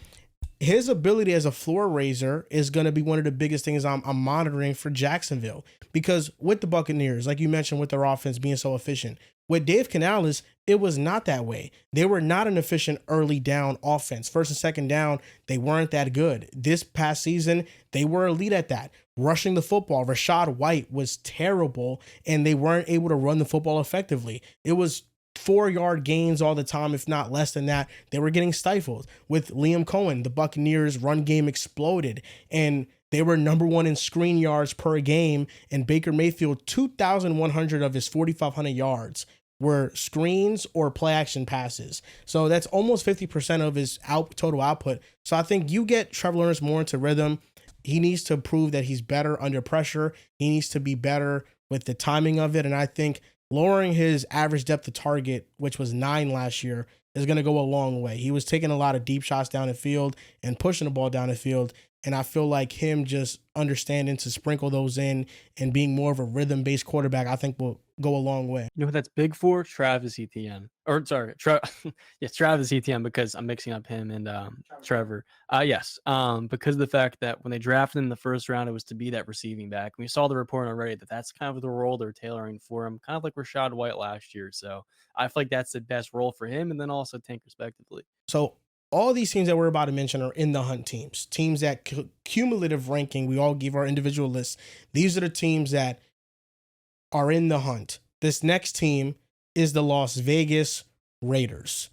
his ability as a floor raiser is going to be one of the biggest things I'm monitoring for Jacksonville, because with the Buccaneers, like you mentioned, with their offense being so efficient, with Dave Canales, it was not that way. They were not an efficient early down offense. First and second down, they weren't that good. This past season, they were elite at that. Rushing the football, Rashad White was terrible, and they weren't able to run the football effectively. It was 4-yard gains all the time, if not less than that. They were getting stifled. With Liam Cohen, the Buccaneers' run game exploded, and they were number one in screen yards per game. And Baker Mayfield, 2,100 of his 4,500 yards were screens or play action passes. So that's almost 50% of his total output. So I think you get Trevor Lawrence more into rhythm. He needs to prove that he's better under pressure. He needs to be better with the timing of it. And I think lowering his average depth of target, which was 9 last year, is going to go a long way. He was taking a lot of deep shots down the field and pushing the ball down the field. And I feel like him just understanding to sprinkle those in and being more of a rhythm-based quarterback, I think will go a long way. You know what that's big for? Travis Etienne. Or sorry, Travis Etienne, because I'm mixing up him and Trevor. Yes, because of the fact that when they drafted him in the first round, it was to be that receiving back. We saw the report already that that's kind of the role they're tailoring for him, kind of like Rashad White last year. So I feel like that's the best role for him, and then also Tank respectively. So all these teams that we're about to mention are in the hunt teams. Teams that cumulative ranking, we all give our individual lists. These are the teams that are in the hunt. This next team is the Las Vegas Raiders.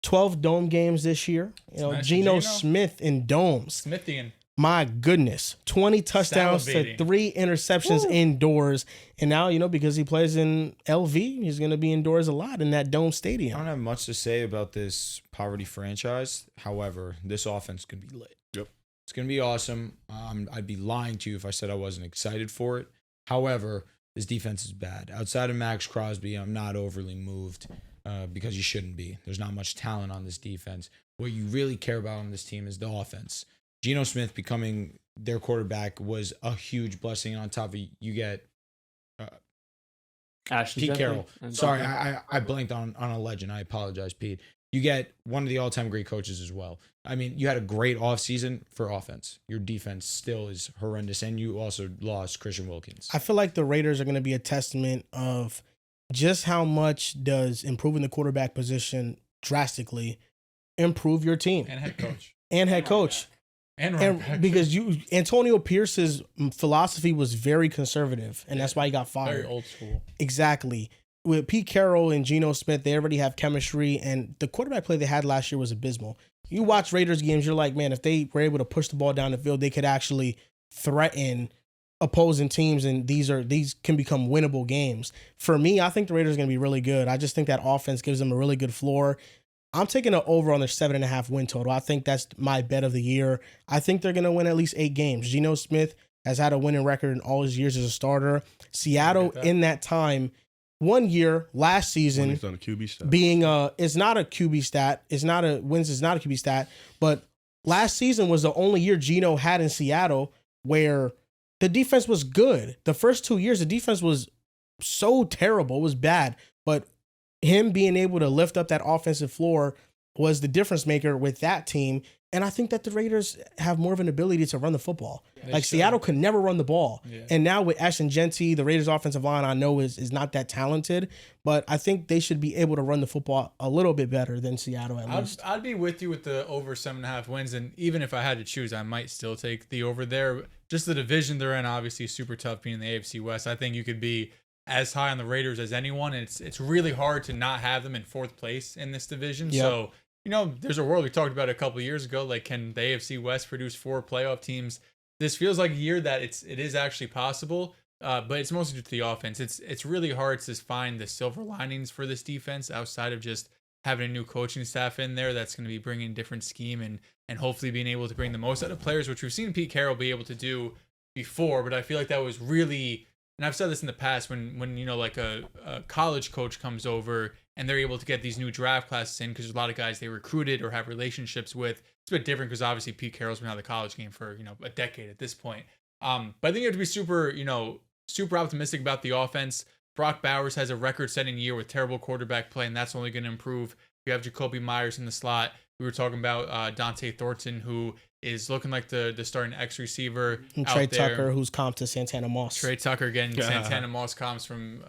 12 dome games this year. Geno Smith in domes. Smithian. My goodness. 20 touchdowns to 3 interceptions indoors. And now, because he plays in LV, he's going to be indoors a lot in that dome stadium. I don't have much to say about this poverty franchise. However, this offense could be lit. Yep. It's going to be awesome. I'd be lying to you if I said I wasn't excited for it. However, this defense is bad. Outside of Max Crosby, I'm not overly moved because you shouldn't be. There's not much talent on this defense. What you really care about on this team is the offense. Geno Smith becoming their quarterback was a huge blessing. On top of it, you get Pete Carroll. Sorry, I blanked on a legend. I apologize, Pete. You get one of the all-time great coaches as well. I mean, you had a great offseason for offense. Your defense still is horrendous, and you also lost Christian Wilkins. I feel like the Raiders are going to be a testament of just how much does improving the quarterback position drastically improve your team And head coach. and head coach. And running back. Because Antonio Pierce's philosophy was very conservative, and that's why he got fired. Very old school. Exactly. With Pete Carroll and Geno Smith, they already have chemistry, and the quarterback play they had last year was abysmal. You watch Raiders games, you're like, man, if they were able to push the ball down the field, they could actually threaten opposing teams, and these can become winnable games. For me, I think the Raiders are going to be really good. I just think that offense gives them a really good floor. I'm taking an over on their 7.5 win total. I think that's my bet of the year. I think they're going to win at least 8 games. Geno Smith has had a winning record in all his years as a starter. Seattle in that time, 1 year last season, He's on a QB stat. being it's not a QB stat. It's not a wins. It's not a QB stat. But last season was the only year Geno had in Seattle where the defense was good. The first 2 years, the defense was so terrible. It was bad. But him being able to lift up that offensive floor was the difference maker with that team. And I think that the Raiders have more of an ability to run the football. Like Seattle could never run the ball. Yeah. And now with Ashton Genty, the Raiders offensive line, I know is not that talented, but I think they should be able to run the football a little bit better than Seattle at least. I'd be with you with the over 7.5 wins. And even if I had to choose, I might still take the over there. Just the division they're in, obviously super tough being in the AFC West. I think you could be as high on the Raiders as anyone. And it's really hard to not have them in 4th place in this division. Yep. So, there's a world we talked about a couple of years ago. Like, can the AFC West produce 4 playoff teams? This feels like a year that it is actually possible, but it's mostly due to the offense. It's really hard to find the silver linings for this defense outside of just having a new coaching staff in there that's going to be bringing a different scheme and hopefully being able to bring the most out of players, which we've seen Pete Carroll be able to do before. But I feel like that was really, and I've said this in the past, when like a college coach comes over and they're able to get these new draft classes in, because there's a lot of guys they recruited or have relationships with. It's a bit different because obviously Pete Carroll's been out of the college game for a decade at this point. But I think you have to be super optimistic about the offense. Brock Bowers has a record-setting year with terrible quarterback play, and that's only going to improve. You have Jacoby Myers in the slot. We were talking about Dante Thornton, who is looking like the starting X receiver. And Trey Tucker, who's comped to Santana Moss. Trey Tucker getting Santana Moss comps from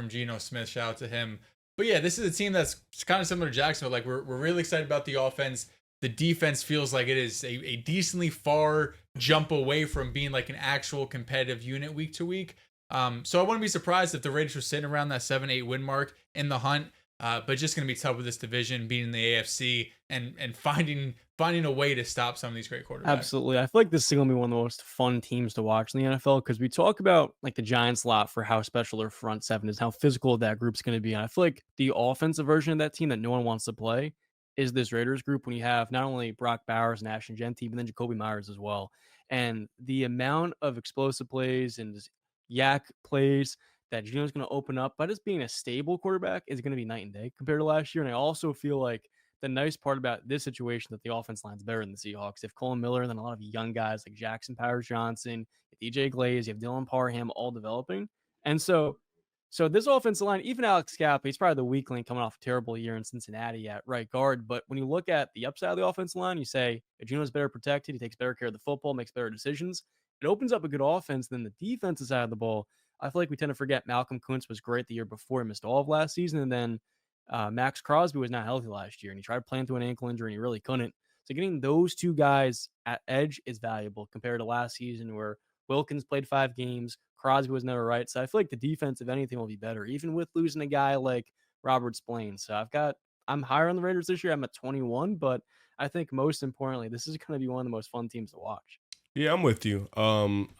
Geno Smith. Shout out to him. But yeah, this is a team that's kind of similar to Jacksonville. Like, we're really excited about the offense. The defense feels like it is a decently far jump away from being like an actual competitive unit week to week. So I wouldn't be surprised if the Raiders were sitting around that 7-8 win mark in the hunt. But just going to be tough with this division, being in the AFC and finding a way to stop some of these great quarterbacks. Absolutely. I feel like this is going to be one of the most fun teams to watch in the NFL, because we talk about like the Giants a lot for how special their front seven is, how physical that group's going to be. And I feel like the offensive version of that team that no one wants to play is this Raiders group, when you have not only Brock Bowers and Ashton Genty, but then Jacoby Myers as well. And the amount of explosive plays and just yak plays that Geno's going to open up by just being a stable quarterback is going to be night and day compared to last year. And I also feel like the nice part about this situation that the offense line's better than the Seahawks. If Colin Miller and then a lot of young guys like Jackson Powers Johnson, DJ Glaze, you have Dylan Parham all developing. And so this offensive line, even Alex Scapa, he's probably the weak link coming off a terrible year in Cincinnati at right guard. But when you look at the upside of the offensive line, you say if Geno's better protected, he takes better care of the football, makes better decisions. It opens up a good offense. Then the defensive side of the ball, I feel like we tend to forget Malcolm Kuntz was great the year before. He missed all of last season. And then Max Crosby was not healthy last year, and he tried playing through an ankle injury, and he really couldn't. So getting those two guys at edge is valuable compared to last season where Wilkins played 5 games, Crosby was never right. So I feel like the defense, if anything, will be better, even with losing a guy like Robert Spillane. So I'm higher on the Raiders this year. I'm at 21, but I think most importantly, this is going to be one of the most fun teams to watch. Yeah, I'm with you. I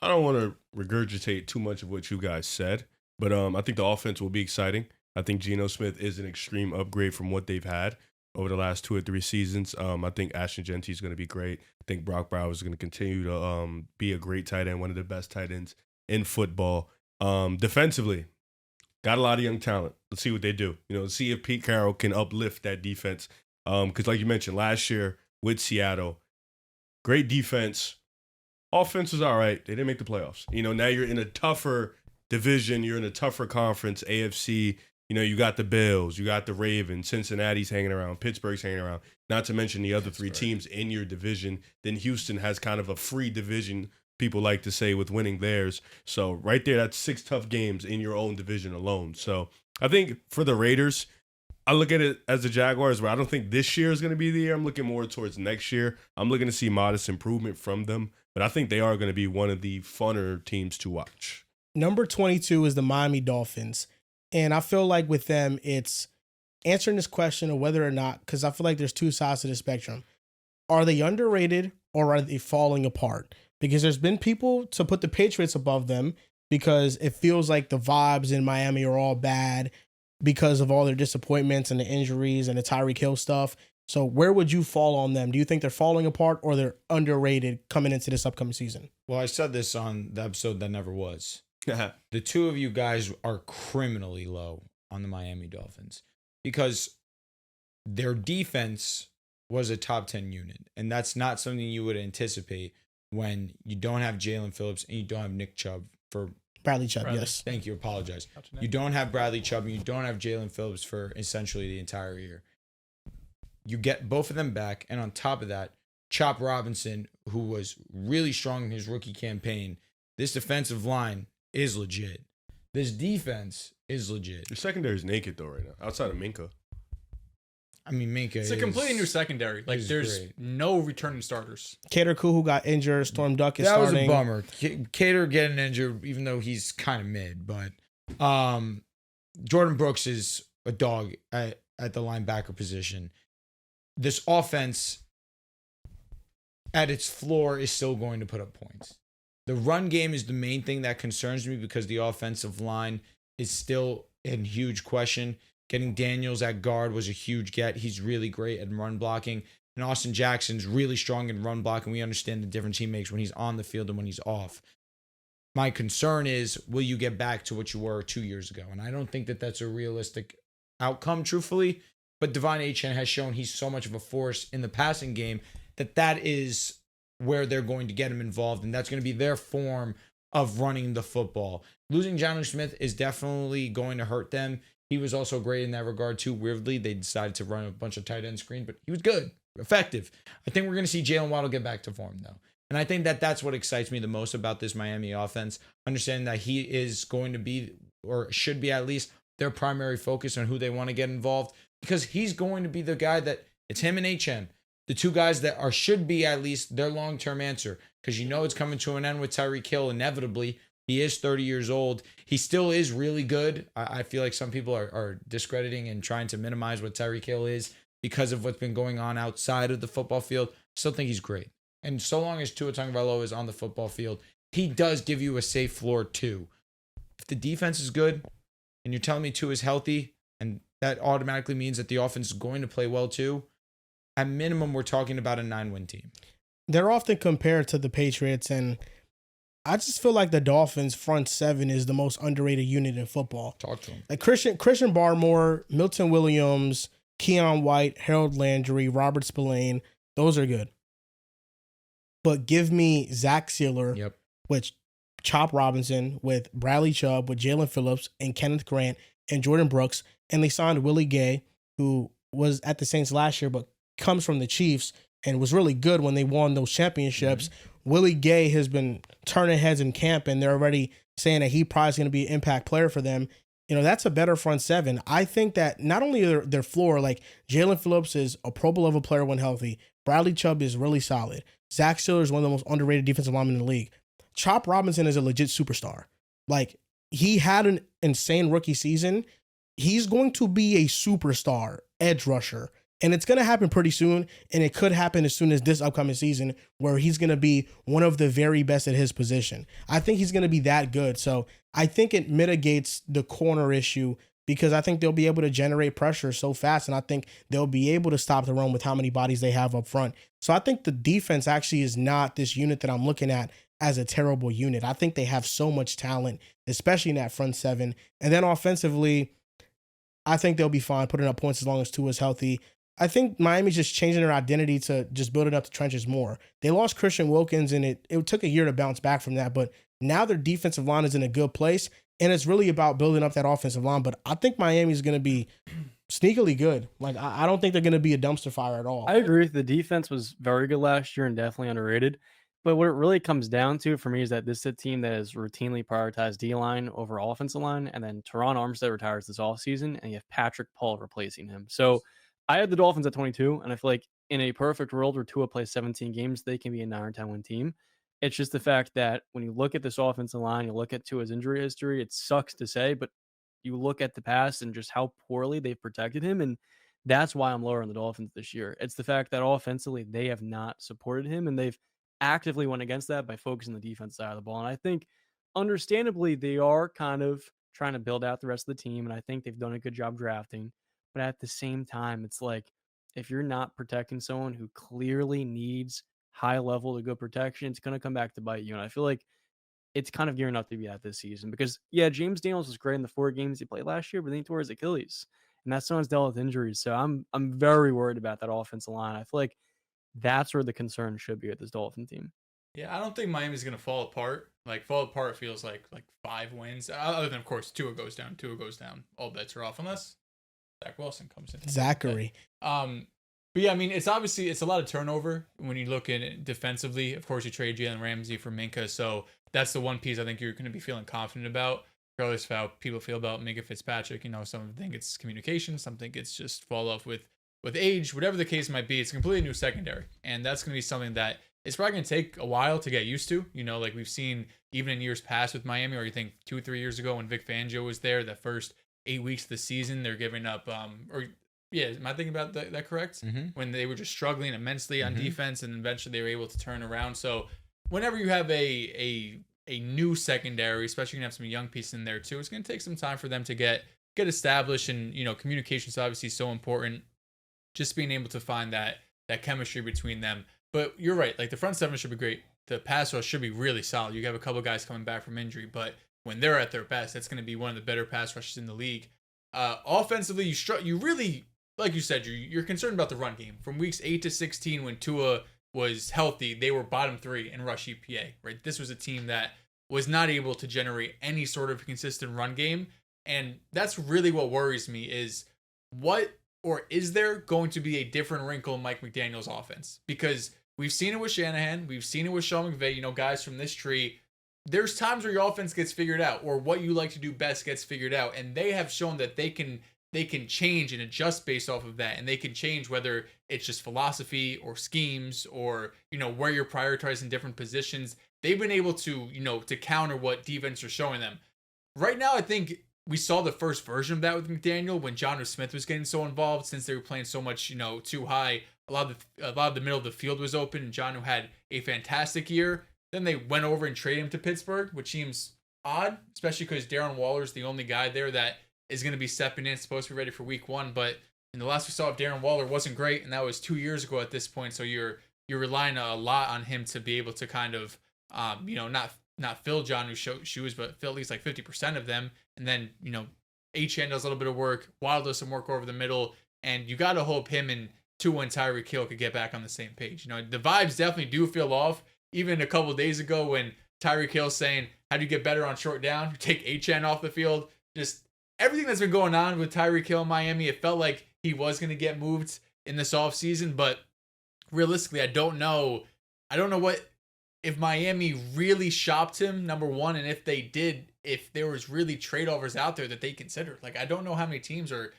don't want to regurgitate too much of what you guys said, but I think the offense will be exciting. I think Geno Smith is an extreme upgrade from what they've had over the last 2 or 3 seasons. I think Ashton Genty is going to be great. I think Brock Bowers is going to continue to be a great tight end, one of the best tight ends in football. Defensively, got a lot of young talent. Let's see what they do. See if Pete Carroll can uplift that defense. Because like you mentioned, last year with Seattle, great defense. Offense was all right. They didn't make the playoffs. Now you're in a tougher division. You're in a tougher conference, AFC. You got the Bills, you got the Ravens, Cincinnati's hanging around, Pittsburgh's hanging around, not to mention the other 3 teams in your division. Then Houston has kind of a free division, people like to say, with winning theirs. So right there, that's 6 tough games in your own division alone. So I think for the Raiders, I look at it as the Jaguars, where I don't think this year is going to be the year. I'm looking more towards next year. I'm looking to see modest improvement from them, but I think they are going to be one of the funner teams to watch. Number 22 is the Miami Dolphins. And I feel like with them, it's answering this question of whether or not, because I feel like there's two sides to the spectrum. Are they underrated or are they falling apart? Because there's been people to put the Patriots above them because it feels like the vibes in Miami are all bad because of all their disappointments and the injuries and the Tyreek Hill stuff. So where would you fall on them? Do you think they're falling apart or they're underrated coming into this upcoming season? Well, I said this on the episode that never was. The two of you guys are criminally low on the Miami Dolphins because their defense was a top 10 unit. And that's not something you would anticipate when you don't have Jalen Phillips and you don't have Nick Chubb for Bradley Chubb, yes. Thank you. Apologize. You don't have Bradley Chubb and you don't have Jalen Phillips for essentially the entire year. You get both of them back. And on top of that, Chop Robinson, who was really strong in his rookie campaign, this defensive line is legit. This defense is legit. Your secondary is naked, though, right now, outside of Minka. I mean, Minka It's a completely new secondary. Like, there's great. no returning starters. Cater Koo, who got injured, Storm Duck is that starting. was a bummer. Cater getting injured, even though he's kind of mid. But Jordan Brooks is a dog at the linebacker position. This offense, at its floor, is still going to put up points. The run game is the main thing that concerns me because the offensive line is still in huge question. Getting Daniels at guard was a huge get. He's really great at run blocking. And Austin Jackson's really strong in run blocking. We understand the difference he makes when he's on the field and when he's off. My concern is, will you get back to what you were 2 years ago? And I don't think that that's a realistic outcome, truthfully. But Devon Achane has shown he's so much of a force in the passing game that is where they're going to get him involved. And that's going to be their form of running the football. Losing Jonnu Smith is definitely going to hurt them. He was also great in that regard too. Weirdly, they decided to run a bunch of tight end screen, but he was good, effective. I think we're going to see Jalen Waddle get back to form though. And I think that that's what excites me the most about this Miami offense, understanding that he is going to be, or should be at least, their primary focus on who they want to get involved, because he's going to be the guy that, it's him and HN, the two guys that should be at least their long-term answer, because you know it's coming to an end with Tyreek Hill inevitably. He is 30 years old. He still is really good. I feel like some people are discrediting and trying to minimize what Tyreek Hill is because of what's been going on outside of the football field. I still think he's great. And so long as Tua Tagovailoa is on the football field, he does give you a safe floor too. If the defense is good and you're telling me Tua is healthy, and that automatically means that the offense is going to play well too, at minimum, we're talking about a 9-win team. They're often compared to the Patriots, and I just feel like the Dolphins' front seven is the most underrated unit in football. Talk to him. Like Christian Barmore, Milton Williams, Keon White, Harold Landry, Robert Spillane, those are good. But give me Zach Sealer with Chop Robinson, with Bradley Chubb, with Jalen Phillips, and Kenneth Grant, and Jordan Brooks. And they signed Willie Gay, who was at the Saints last year, but comes from the Chiefs and was really good when they won those championships. Mm-hmm. Willie Gay has been turning heads in camp, and they're already saying that he probably is going to be an impact player for them. You know, that's a better front seven. I think that not only their floor, like Jalen Phillips is a Pro Bowl level player when healthy. Bradley Chubb is really solid. Zach Sealer is one of the most underrated defensive linemen in the league. Chop Robinson is a legit superstar. Like, he had an insane rookie season. He's going to be a superstar edge rusher. And it's going to happen pretty soon, and it could happen as soon as this upcoming season, where he's going to be one of the very best at his position. I think he's going to be that good. So I think it mitigates the corner issue, because I think they'll be able to generate pressure so fast, and I think they'll be able to stop the run with how many bodies they have up front. So I think the defense actually is not this unit that I'm looking at as a terrible unit. I think they have so much talent, especially in that front seven. And then offensively, I think they'll be fine putting up points as long as Tua is healthy. I think Miami's just changing their identity to just building up the trenches more. They lost Christian Wilkins, and it took a year to bounce back from that, but now their defensive line is in a good place, and it's really about building up that offensive line. But I think Miami's going to be sneakily good. Like, I don't think they're going to be a dumpster fire at all. I agree. The defense was very good last year and definitely underrated. But what it really comes down to for me is that this is a team that has routinely prioritized D-line over offensive line, and then Teron Armstead retires this offseason, and you have Patrick Paul replacing him. So I had the Dolphins at 22, and I feel like in a perfect world where Tua plays 17 games, they can be a 9 or 10 win team. It's just the fact that when you look at this offensive line, you look at Tua's injury history, it sucks to say, but you look at the past and just how poorly they've protected him, and that's why I'm lower on the Dolphins this year. It's the fact that offensively they have not supported him, and they've actively went against that by focusing the defense side of the ball. And I think, understandably, they are kind of trying to build out the rest of the team, and I think they've done a good job drafting. But at the same time, it's like if you're not protecting someone who clearly needs high level to good protection, it's going to come back to bite you. And I feel like it's kind of gearing up to be that this season because, yeah, James Daniels was great in the 4 games he played last year, but then he tore his Achilles, and that someone's dealt with injuries. So I'm very worried about that offensive line. I feel like that's where the concern should be with this Dolphin team. Yeah, I don't think Miami's gonna fall apart. Like fall apart feels like 5 wins. Other than of course Tua goes down, all bets are off unless Zach Wilson comes in. Zachary. But yeah, I mean it's a lot of turnover when you look at it defensively. Of course, you trade Jalen Ramsey for Minka, so that's the one piece I think you're gonna be feeling confident about. Regardless of how people feel about Minka Fitzpatrick, some think it's communication, some think it's just fall off with age, whatever the case might be. It's a completely new secondary, and that's going to be something that it's probably going to take a while to get used to. Like we've seen even in years past with Miami, or you think 2 or 3 years ago when Vic Fangio was there, the first 8 weeks of the season, they're giving up. Am I thinking about that correct? Mm-hmm. When they were just struggling immensely on defense, and eventually they were able to turn around. So whenever you have a new secondary, especially you have some young pieces in there too, it's going to take some time for them to get established, and communication is obviously so important. Just being able to find that chemistry between them. But you're right, like the front seven should be great. The pass rush should be really solid. You have a couple guys coming back from injury, but when they're at their best, that's going to be one of the better pass rushes in the league. Offensively, you really, like you said, you're concerned about the run game. From weeks 8 to 16, when Tua was healthy, they were bottom 3 in rush EPA. Right, this was a team that was not able to generate any sort of consistent run game, and that's really what worries me. Is is there going to be a different wrinkle in Mike McDaniel's offense? Because we've seen it with Shanahan, we've seen it with Sean McVay, guys from this tree. There's times where your offense gets figured out, or what you like to do best gets figured out, and they have shown that they can change and adjust based off of that, and they can change whether it's just philosophy or schemes or where you're prioritizing different positions. They've been able to to counter what defense are showing them. Right now, I think we saw the first version of that with McDaniel when Jonnu Smith was getting so involved, since they were playing so much, too high. A lot of the middle of the field was open, and Jonnu had a fantastic year. Then they went over and traded him to Pittsburgh, which seems odd, especially because Darren Waller is the only guy there that is going to be stepping in, supposed to be ready for week 1. But in the last we saw of Darren Waller wasn't great, and that was 2 years ago at this point. So you're relying a lot on him to be able to kind of, not fill Jonnu's shoes, but fill at least like 50% of them. And then, Achane does a little bit of work. Waddle does some work over the middle. And you got to hope him and Tua and Tyreek Hill could get back on the same page. The vibes definitely do feel off. Even a couple of days ago when Tyreek Hill saying, how do you get better on short down? You take Achane off the field. Just everything that's been going on with Tyreek Hill in Miami, it felt like he was going to get moved in this offseason. But realistically, I don't know if Miami really shopped him, number one, and if they did, if there was really trade offers out there that they considered. Like, I don't know how many teams are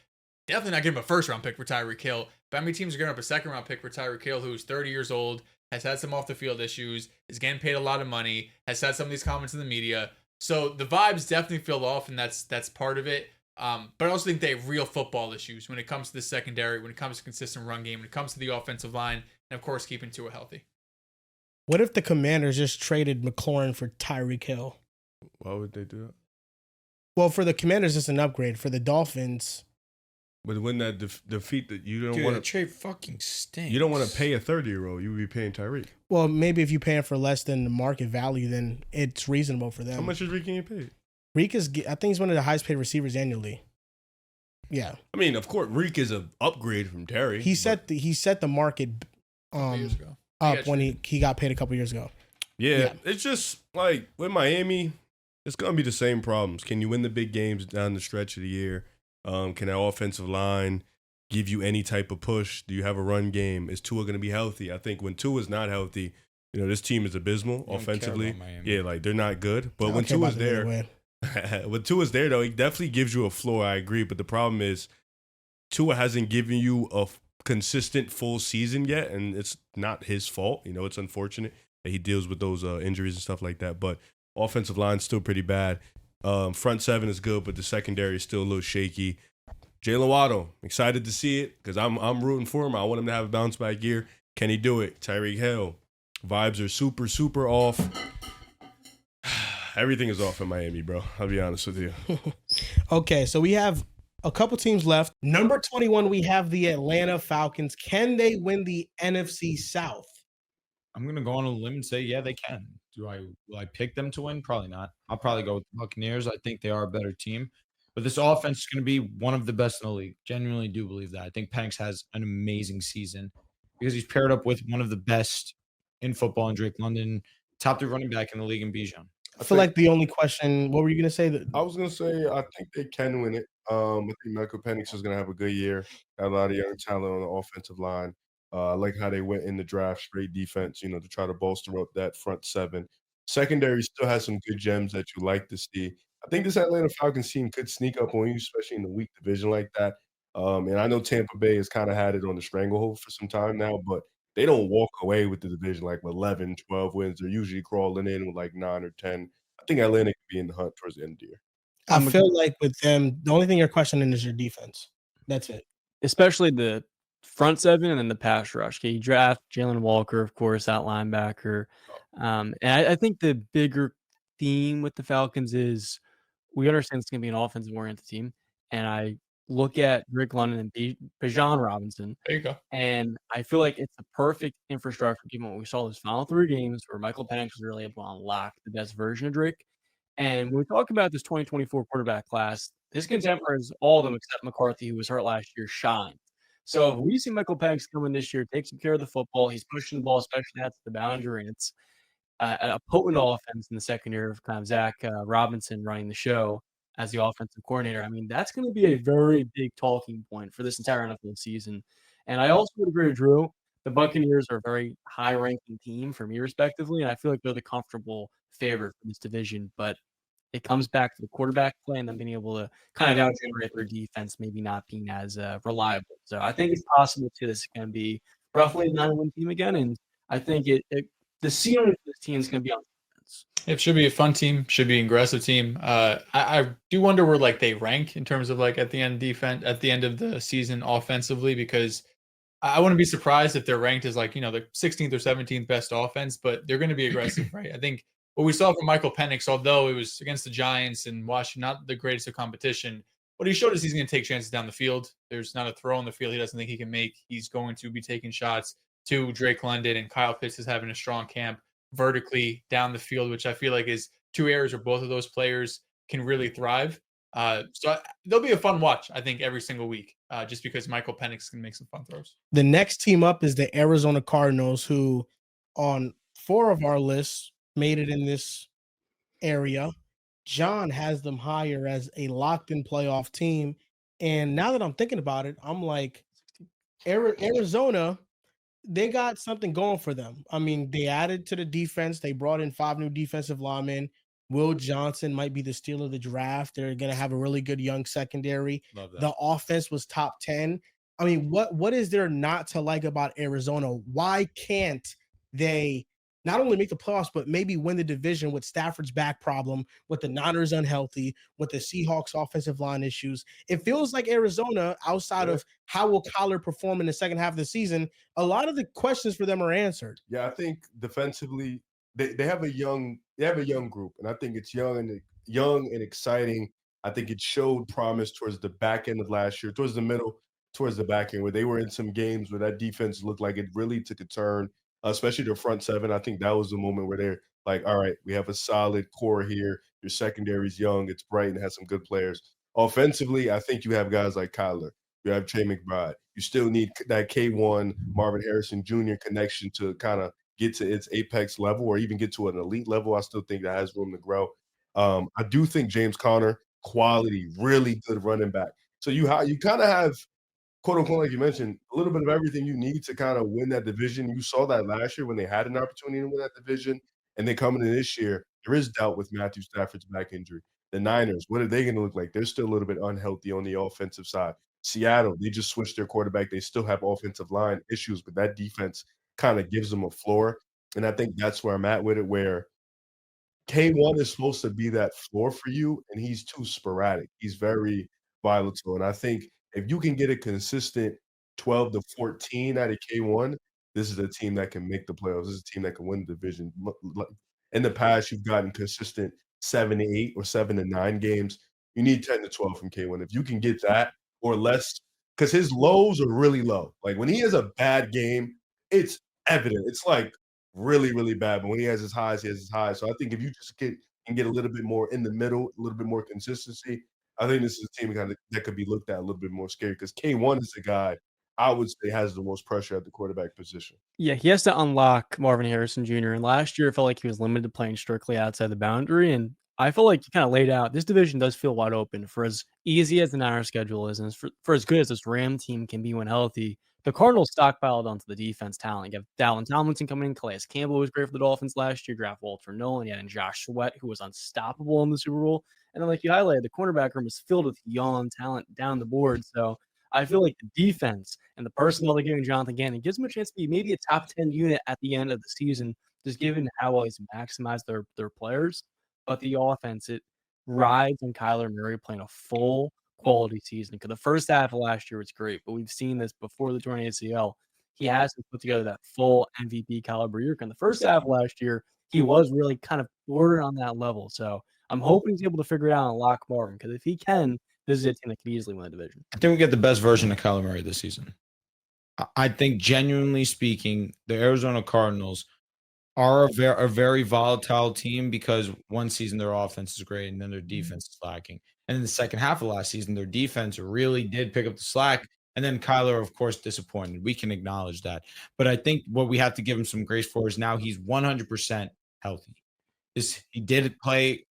definitely not giving him a first round pick for Tyreek Hill, but how many teams are giving up a second round pick for Tyreek Hill, who's 30 years old, has had some off the field issues, is getting paid a lot of money, has had some of these comments in the media. So the vibes definitely feel off, and that's part of it. But I also think they have real football issues when it comes to the secondary, when it comes to consistent run game, when it comes to the offensive line, and of course keeping Tua healthy. What if the Commanders just traded McLaurin for Tyreek Hill? Why would they do that? Well, for the Commanders, it's an upgrade. For the Dolphins, but when that defeat that you don't want to trade fucking stinks. You don't want to pay a 30-year-old. You would be paying Tyreek. Well, maybe if you pay him for less than the market value, then it's reasonable for them. How much is Reek getting paid? Reek is, I think, he's one of the highest paid receivers annually. Yeah, I mean, of course, Reek is an upgrade from Terry. He set the market Years ago. up when he got paid a couple years ago. Yeah, it's just like with Miami, it's gonna be the same problems. Can you win the big games down the stretch of the year? Can that offensive line give you any type of push? Do you have a run game? Is Tua gonna be healthy? I think when Tua is not healthy, You know, this team is abysmal don't care offensively. about Miami. Yeah, like they're not good. But I when don't care about Tua's them there, anyway. when Tua's there though, he definitely gives you a floor. I agree, but the problem is Tua hasn't given you a consistent full season yet, and it's not his fault. You know, it's unfortunate that he deals with those injuries and stuff like that. But offensive line's still pretty bad. Front seven is good, but the secondary is still a little shaky. Jalen Waddle, excited to see it because I'm rooting for him. I want him to have a bounce back year. Can he do it? Tyreek Hill, vibes are super, super off. Everything is off in Miami, bro. I'll be honest with you. Okay, so we have a couple teams left. Number 21, we have the Atlanta Falcons. Can they win the NFC South? I'm gonna go on a limb and say, yeah, they can. Will I pick them to win? Probably not. I'll probably go with the Buccaneers. I think they are a better team. But this offense is going to be one of the best in the league. Genuinely do believe that. I think Penix has an amazing season because he's paired up with one of the best in football in Drake London, top 3 running back in the league in Bijan. I feel like the only question, what were you going to say? I was gonna say I think they can win it. I think Michael Penix is gonna have a good year. Got a lot of young talent on the offensive line. I like how they went in the draft, straight defense, to try to bolster up that front seven. Secondary still has some good gems that you like to see. I think this Atlanta Falcons team could sneak up on you, especially in the weak division like that. And I know Tampa Bay has kind of had it on the stranglehold for some time now, but they don't walk away with the division like with 11, 12 wins. They're usually crawling in with like 9 or 10. I think Atlanta could be in the hunt towards the end of the year. I feel like with them, the only thing you're questioning is your defense. That's it. Especially the front seven and then the pass rush. Okay, you draft Jalen Walker, of course, that linebacker. And I think the bigger theme with the Falcons is we understand it's going to be an offensive-oriented team. And I look at Rick London and Bijan Robinson. There you go. And I feel like it's the perfect infrastructure given what we saw those final 3 games where Michael Penix was really able to unlock the best version of Drake. And when we talk about this 2024 quarterback class, his contemporaries, all of them except McCarthy, who was hurt last year, shine. So if we see Michael Penix come in this year, take some care of the football, he's pushing the ball, especially at the boundary, and it's a potent offense in the second year of kind of Zach Robinson running the show as the offensive coordinator. I mean, that's going to be a very big talking point for this entire NFL season. And I also would agree with Drew. The Buccaneers are a very high-ranking team for me, respectively, and I feel like they're the comfortable favorite for this division. But it comes back to the quarterback play and them being able to kind of out-generate their defense, maybe not being as reliable. So I think it's possible, too, this is going to be roughly a 9-win team again. And I think the ceiling of this team is going to be on defense. It should be a fun team. Should be an aggressive team. I do wonder where like they rank in terms of like at the end of the season offensively, because I wouldn't be surprised if they're ranked as like, the 16th or 17th best offense, but they're going to be aggressive, right? I think what we saw from Michael Penix, although it was against the Giants and Washington, not the greatest of competition, what he showed is he's going to take chances down the field. There's not a throw on the field he doesn't think he can make. He's going to be taking shots to Drake London, and Kyle Pitts is having a strong camp vertically down the field, which I feel like is 2 areas where both of those players can really thrive. So there'll be a fun watch, I think, every single week, just because Michael Penix can make some fun throws. The next team up is the Arizona Cardinals, who on 4 of our lists made it in this area. John has them higher as a locked-in playoff team. And now that I'm thinking about it, I'm like, Arizona, they got something going for them. I mean, they added to the defense. They brought in 5 new defensive linemen. Will Johnson might be the steal of the draft. They're going to have a really good young secondary. Love that. The offense was top 10. I mean, what is there not to like about Arizona? Why can't they not only make the playoffs, but maybe win the division with Stafford's back problem, with the Niners unhealthy, with the Seahawks offensive line issues? It feels like Arizona, outside of how will Kyler perform in the second half of the season, a lot of the questions for them are answered. Yeah, I think defensively they have a young group, and I think it's young and exciting. I think it showed promise towards the back end of last year, towards the middle, towards the back end, where they were in some games where that defense looked like it really took a turn, especially their front seven. I think that was the moment where they're like, all right, we have a solid core here. Your secondary's young, it's bright, and has some good players. Offensively, I think you have guys like Kyler. You have Trey McBride. You still need that K1 Marvin Harrison Jr. connection to kind of get to its apex level or even get to an elite level. I still think that has room to grow. I do think James Conner, quality, really good running back. So you kind of have quote unquote, like you mentioned, a little bit of everything you need to kind of win that division. You saw that last year when they had an opportunity to win that division, and then coming in this year, there is doubt with Matthew Stafford's back injury. The Niners, what are they going to look like? They're still a little bit unhealthy on the offensive side. Seattle, they just switched their quarterback. They still have offensive line issues, but that defense kind of gives them a floor. And I think that's where I'm at with it, where K1 is supposed to be that floor for you, and he's too sporadic. He's very volatile, and I think if you can get a consistent 12 to 14 out of K1, this is a team that can make the playoffs. This is a team that can win the division. In the past, you've gotten consistent 7 to 8 or 7 to 9 games. You need 10 to 12 from K1. If you can get that or less, because his lows are really low. Like, when he has a bad game, it's evident. It's, like, really, really bad, but when he has his highs, he has his highs. So I think if you just can get a little bit more in the middle, a little bit more consistency, I think this is a team that could be looked at a little bit more scary because K1 is the guy I would say has the most pressure at the quarterback position. Yeah, he has to unlock Marvin Harrison Jr. And last year, it felt like he was limited to playing strictly outside the boundary. And I feel like you kind of laid out this division does feel wide open for as easy as the Niners schedule is, and for as good as this Ram team can be when healthy. The Cardinals stockpiled onto the defense talent. You have Dallin Tomlinson coming in. Calais Campbell was great for the Dolphins last year. Draft Walter Nolan. You had Josh Sweat, who was unstoppable in the Super Bowl. And then, like you highlighted, the cornerback room is filled with young talent down the board. So I feel like the defense and the personnel they're giving Jonathan Gannon gives him a chance to be maybe a top 10 unit at the end of the season, just given how well he's maximized their players. But the offense, it rides on Kyler Murray playing a full quality season. Because the first half of last year was great, but we've seen this before the torn ACL. He hasn't put together that full MVP caliber year. And the first half of last year, he was really kind of bordering on that level. So I'm hoping he's able to figure it out and lock Marvin. Because if he can, this is a team that could easily win the division. I think we get the best version of Kyler Murray this season. I think, genuinely speaking, the Arizona Cardinals are a very volatile team because one season their offense is great and then their defense is lacking. And in the second half of last season, their defense really did pick up the slack. And then Kyler, of course, disappointed. We can acknowledge that. But I think what we have to give him some grace for is now he's 100% healthy. He did play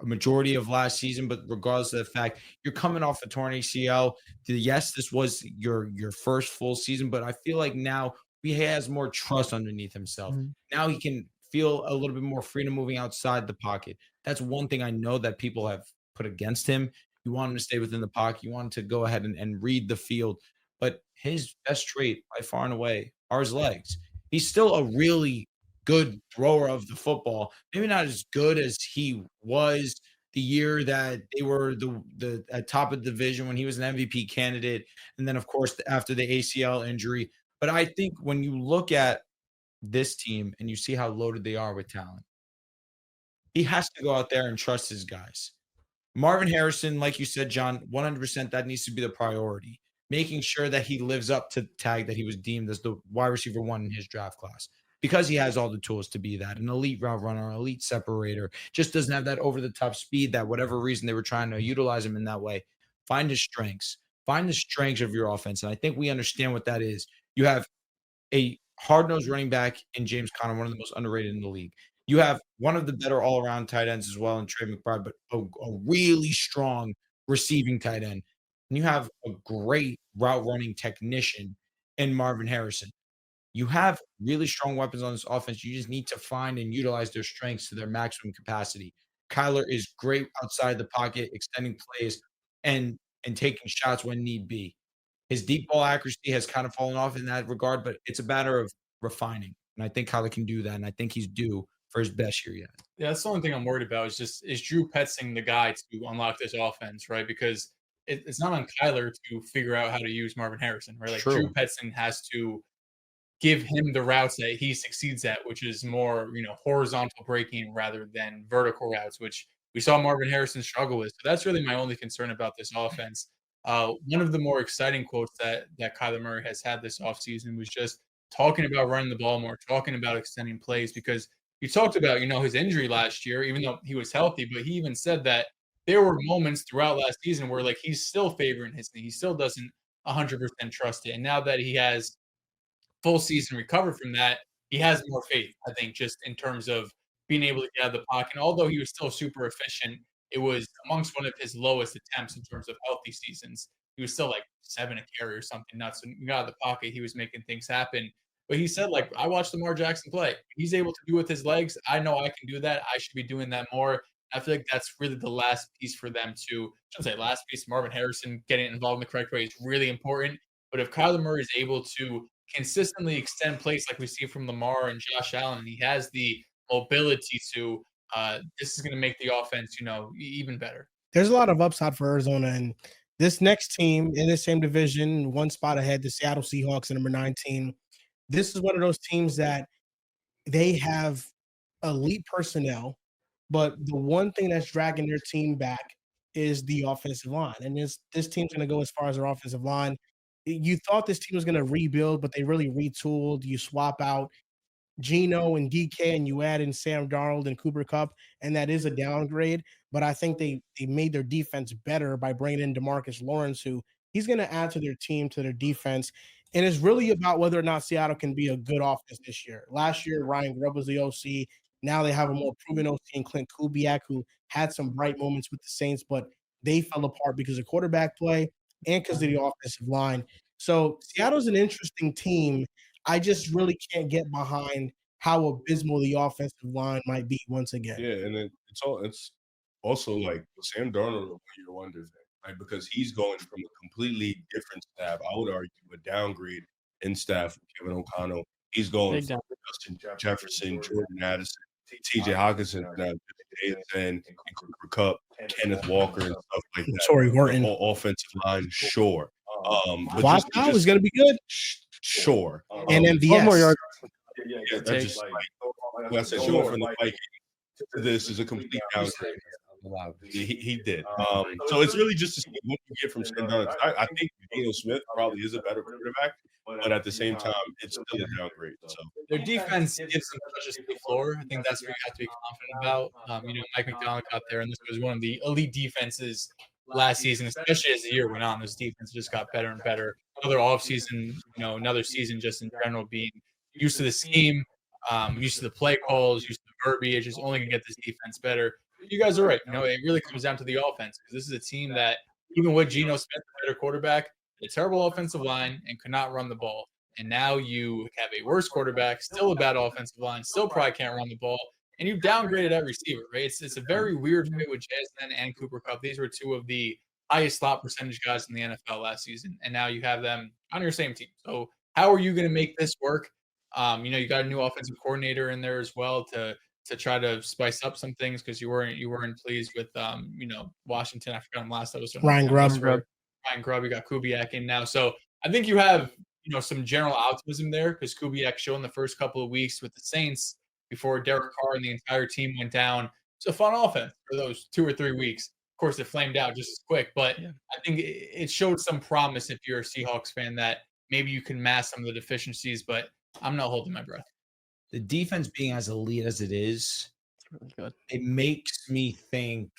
a majority of last season, but regardless of the fact, you're coming off a torn ACL. Yes, this was your first full season, but I feel like now he has more trust underneath himself. Now he can feel a little bit more freedom moving outside the pocket. That's one thing I know that people have put against him. You want him to stay within the pocket. You want him to go ahead and read the field. But his best trait by far and away are his legs. He's still a really good thrower of the football. Maybe not as good as he was the year that they were the at top of the division when he was an MVP candidate. And then, of course, after the ACL injury. But I think when you look at this team and you see how loaded they are with talent, he has to go out there and trust his guys. Marvin Harrison, like you said, John, 100% that needs to be the priority. Making sure that he lives up to the tag that he was deemed as the wide receiver one in his draft class. Because he has all the tools to be that, an elite route runner, elite separator, just doesn't have that over-the-top speed that whatever reason they were trying to utilize him in that way. Find his strengths. Find the strengths of your offense, and I think we understand what that is. You have a hard-nosed running back in James Conner, one of the most underrated in the league. You have one of the better all-around tight ends as well in Trey McBride, but a really strong receiving tight end. And you have a great route-running technician in Marvin Harrison. You have really strong weapons on this offense. You just need to find and utilize their strengths to their maximum capacity. Kyler is great outside the pocket, extending plays and taking shots when need be. His deep ball accuracy has kind of fallen off in that regard, but it's a matter of refining. And I think Kyler can do that, and I think he's due for his best year yet. Yeah, that's the only thing I'm worried about is Drew Petzing the guy to unlock this offense, right? Because it's not on Kyler to figure out how to use Marvin Harrison, right? Like True. Drew Petzing has to give him the routes that he succeeds at, which is more, horizontal breaking rather than vertical routes, which we saw Marvin Harrison struggle with. So that's really my only concern about this offense. One of the more exciting quotes that Kyler Murray has had this offseason was just talking about running the ball more, talking about extending plays, because you talked about, his injury last year, even though he was healthy, but he even said that there were moments throughout last season where like he's still favoring his knee. He still doesn't 100% trust it. And now that he has full season recovered from that, he has more faith, I think, just in terms of being able to get out of the pocket. Although he was still super efficient, it was amongst one of his lowest attempts in terms of healthy seasons. He was still like 7 a carry or something nuts. And out of the pocket, he was making things happen. But he said, like, I watched Lamar Jackson play. He's able to do with his legs. I know I can do that. I should be doing that more. I feel like that's really the last piece for them to, I shouldn't say last piece, Marvin Harrison getting involved in the correct way is really important. But if Kyler Murray is able to consistently extend plays like we see from Lamar and Josh Allen, and he has the mobility to, this is going to make the offense, even better. There's a lot of upside for Arizona, and this next team in the same division, one spot ahead, the Seattle Seahawks at number 19. This is one of those teams that they have elite personnel, but the one thing that's dragging their team back is the offensive line. And this team's going to go as far as their offensive line. You thought this team was going to rebuild, but they really retooled. You swap out Geno and DK, and you add in Sam Darnold and Cooper Kupp, and that is a downgrade. But I think they made their defense better by bringing in DeMarcus Lawrence, who he's going to add to their team, to their defense. And it's really about whether or not Seattle can be a good offense this year. Last year, Ryan Grubb was the OC. Now they have a more proven OC in Clint Kubiak, who had some bright moments with the Saints, but they fell apart because of quarterback play and because of the offensive line. So Seattle's an interesting team. I just really can't get behind how abysmal the offensive line might be once again. Yeah, and then it's also like Sam Darnold, a year wonder thing, right? Because he's going from a completely different staff. I would argue a downgrade in staff with Kevin O'Connell. He's going from Justin Jefferson, Jordan Addison, T.J. Hawkinson, and Cooper Kupp, Kenneth Walker, and stuff like that. Sorry, Horton. Offensive line, sure. Watch out is going to be good. Sure. And MVS. One more yard. Yeah, that's just like I said, sure from the Vikings. This is a complete downgrade. He did. So it's really just to see what we get from Sam Darnold. I think Geno Smith probably is a better quarterback, but at the same time, it's still a downgrade. So their defense gives them such a safe floor. I think that's what you have to be confident about. Mike McDonald got there, and this was one of the elite defenses last season, especially as the year went on. This defense just got better and better. Another offseason, another season just in general being used to the scheme, used to the play calls, used to the verbiage is only going to get this defense better. You guys are right. It really comes down to the offense because this is a team that, even with Geno Smith, the better quarterback, a terrible offensive line and could not run the ball. And now you have a worse quarterback, still a bad offensive line, still probably can't run the ball, and you downgraded at receiver, right? It's a very weird fit with JSN and Cooper Kupp. These were two of the highest slot percentage guys in the NFL last season, and now you have them on your same team. So how are you going to make this work? You got a new offensive coordinator in there as well to try to spice up some things because you weren't pleased with Washington. I forgot him last episode. Ryan Grubb. You got Kubiak in now, so I think you have some general optimism there because Kubiak showed in the first couple of weeks with the Saints before Derek Carr and the entire team went down. It's a fun offense for those 2 or 3 weeks. Of course, it flamed out just as quick, but I think it showed some promise if you're a Seahawks fan that maybe you can mask some of the deficiencies, but I'm not holding my breath. The defense being as elite as it is, It's really good. it makes me think,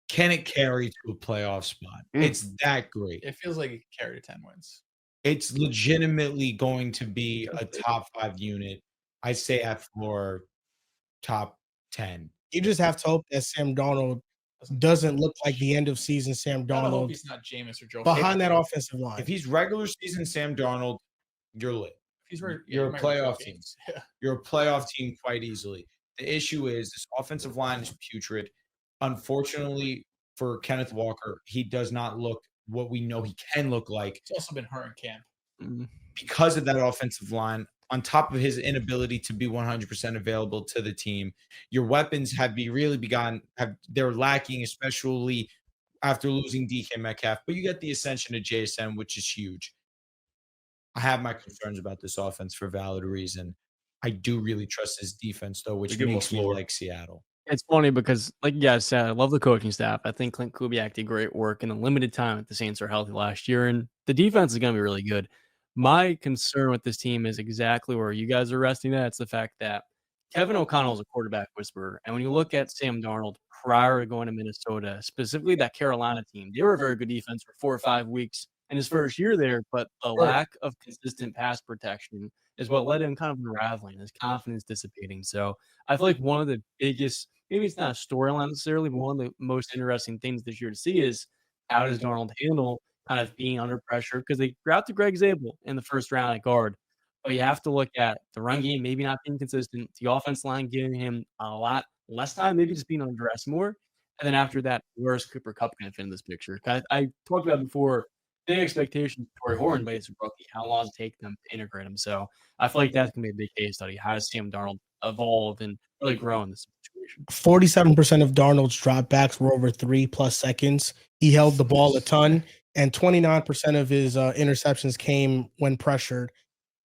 can it carry to a playoff spot? It's that great. It feels like it could carry to 10 wins. It's legitimately going to be a top 5 unit. I say at floor top 10. You just have to hope that Sam Darnold doesn't look like the end of season Sam I hope Darnold he's not Jameis or Joe behind that Flacco. offensive line. If he's regular season Sam Darnold, you're lit. He's right. You're a he might playoff win team. games. Yeah. You're a playoff team quite easily. The issue is this offensive line is putrid. Unfortunately for Kenneth Walker, he does not look what we know he can look like He's also been hurt in camp. because of that offensive line. On top of his inability to be 100% available to the team, your weapons they're lacking, especially after losing DK Metcalf. But you get the ascension of JSN, which is huge. I have my concerns about this offense for valid reason. I do really trust his defense, though, which makes me like Seattle. It's funny because, like you guys said, I love the coaching staff. I think Clint Kubiak did great work in the limited time that the Saints are healthy last year, and the defense is going to be really good. My concern with this team is exactly where you guys are resting at. It's the fact that Kevin O'Connell is a quarterback whisperer. And when you look at Sam Darnold prior to going to Minnesota, specifically that Carolina team, they were a very good defense for 4 or 5 weeks in his first year there, but the lack of consistent pass protection is what led him kind of unraveling, his confidence dissipating. So I feel like one of the biggest, maybe it's not a storyline necessarily, but one of the most interesting things this year to see is how does Darnold handle kind of being under pressure because they drafted Greg Zabel in the first round at guard. But you have to look at the run game maybe not being consistent, the offense line giving him a lot less time, maybe just being undressed more. And then after that, where's Cooper Kupp going to fit in this picture? I talked about before, big expectations for Torrey Horton, but it's a rookie. How long does it take them to integrate him? So I feel like that's going to be a big case study. How does Sam Darnold evolve and really grow in this situation? 47% of Darnold's dropbacks were over 3+ seconds. He held the ball a ton, and 29% of his interceptions came when pressured.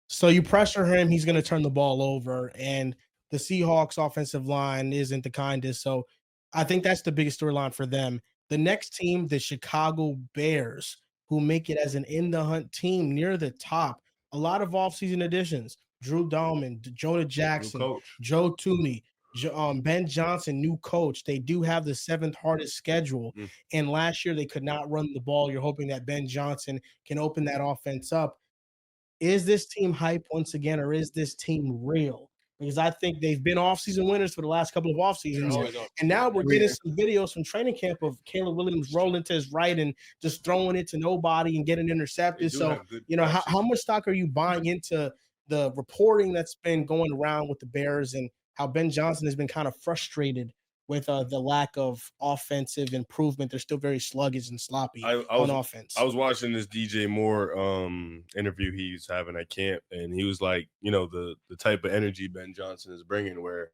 So you pressure him, he's going to turn the ball over, and the Seahawks offensive line isn't the kindest. So I think that's the biggest storyline for them. The next team, the Chicago Bears, who make it as an in-the-hunt team near the top. A lot of offseason additions. Drew Dalman, Jonah Jackson, Joe Tooney, Ben Johnson, new coach. They do have the 7th hardest schedule. And last year they could not run the ball. You're hoping that Ben Johnson can open that offense up. Is this team hype once again, or is this team real? Because I think they've been off-season winners for the last couple of off-seasons. And now we're getting some videos from training camp of Caleb Williams rolling to his right and just throwing it to nobody and getting intercepted. So, how much stock are you buying into the reporting that's been going around with the Bears and how Ben Johnson has been kind of frustrated with the lack of offensive improvement? They're still very sluggish and sloppy on offense. I was watching this DJ Moore interview he was having at camp, and he was like, the type of energy Ben Johnson is bringing, where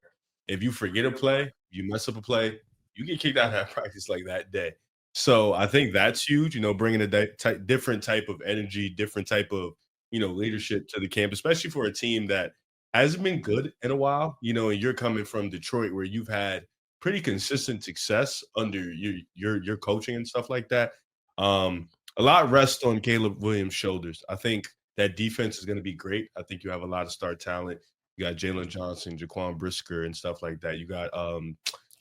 if you forget a play, you mess up a play, you get kicked out of practice like that day. So I think that's huge, bringing a different type of energy, different type of, leadership to the camp, especially for a team that hasn't been good in a while, and you're coming from Detroit where you've had pretty consistent success under your coaching and stuff like that. A lot rests on Caleb Williams' shoulders. I think that defense is going to be great. I think you have a lot of star talent. You got Jalen Johnson, Jaquan Brisker, and stuff like that. You got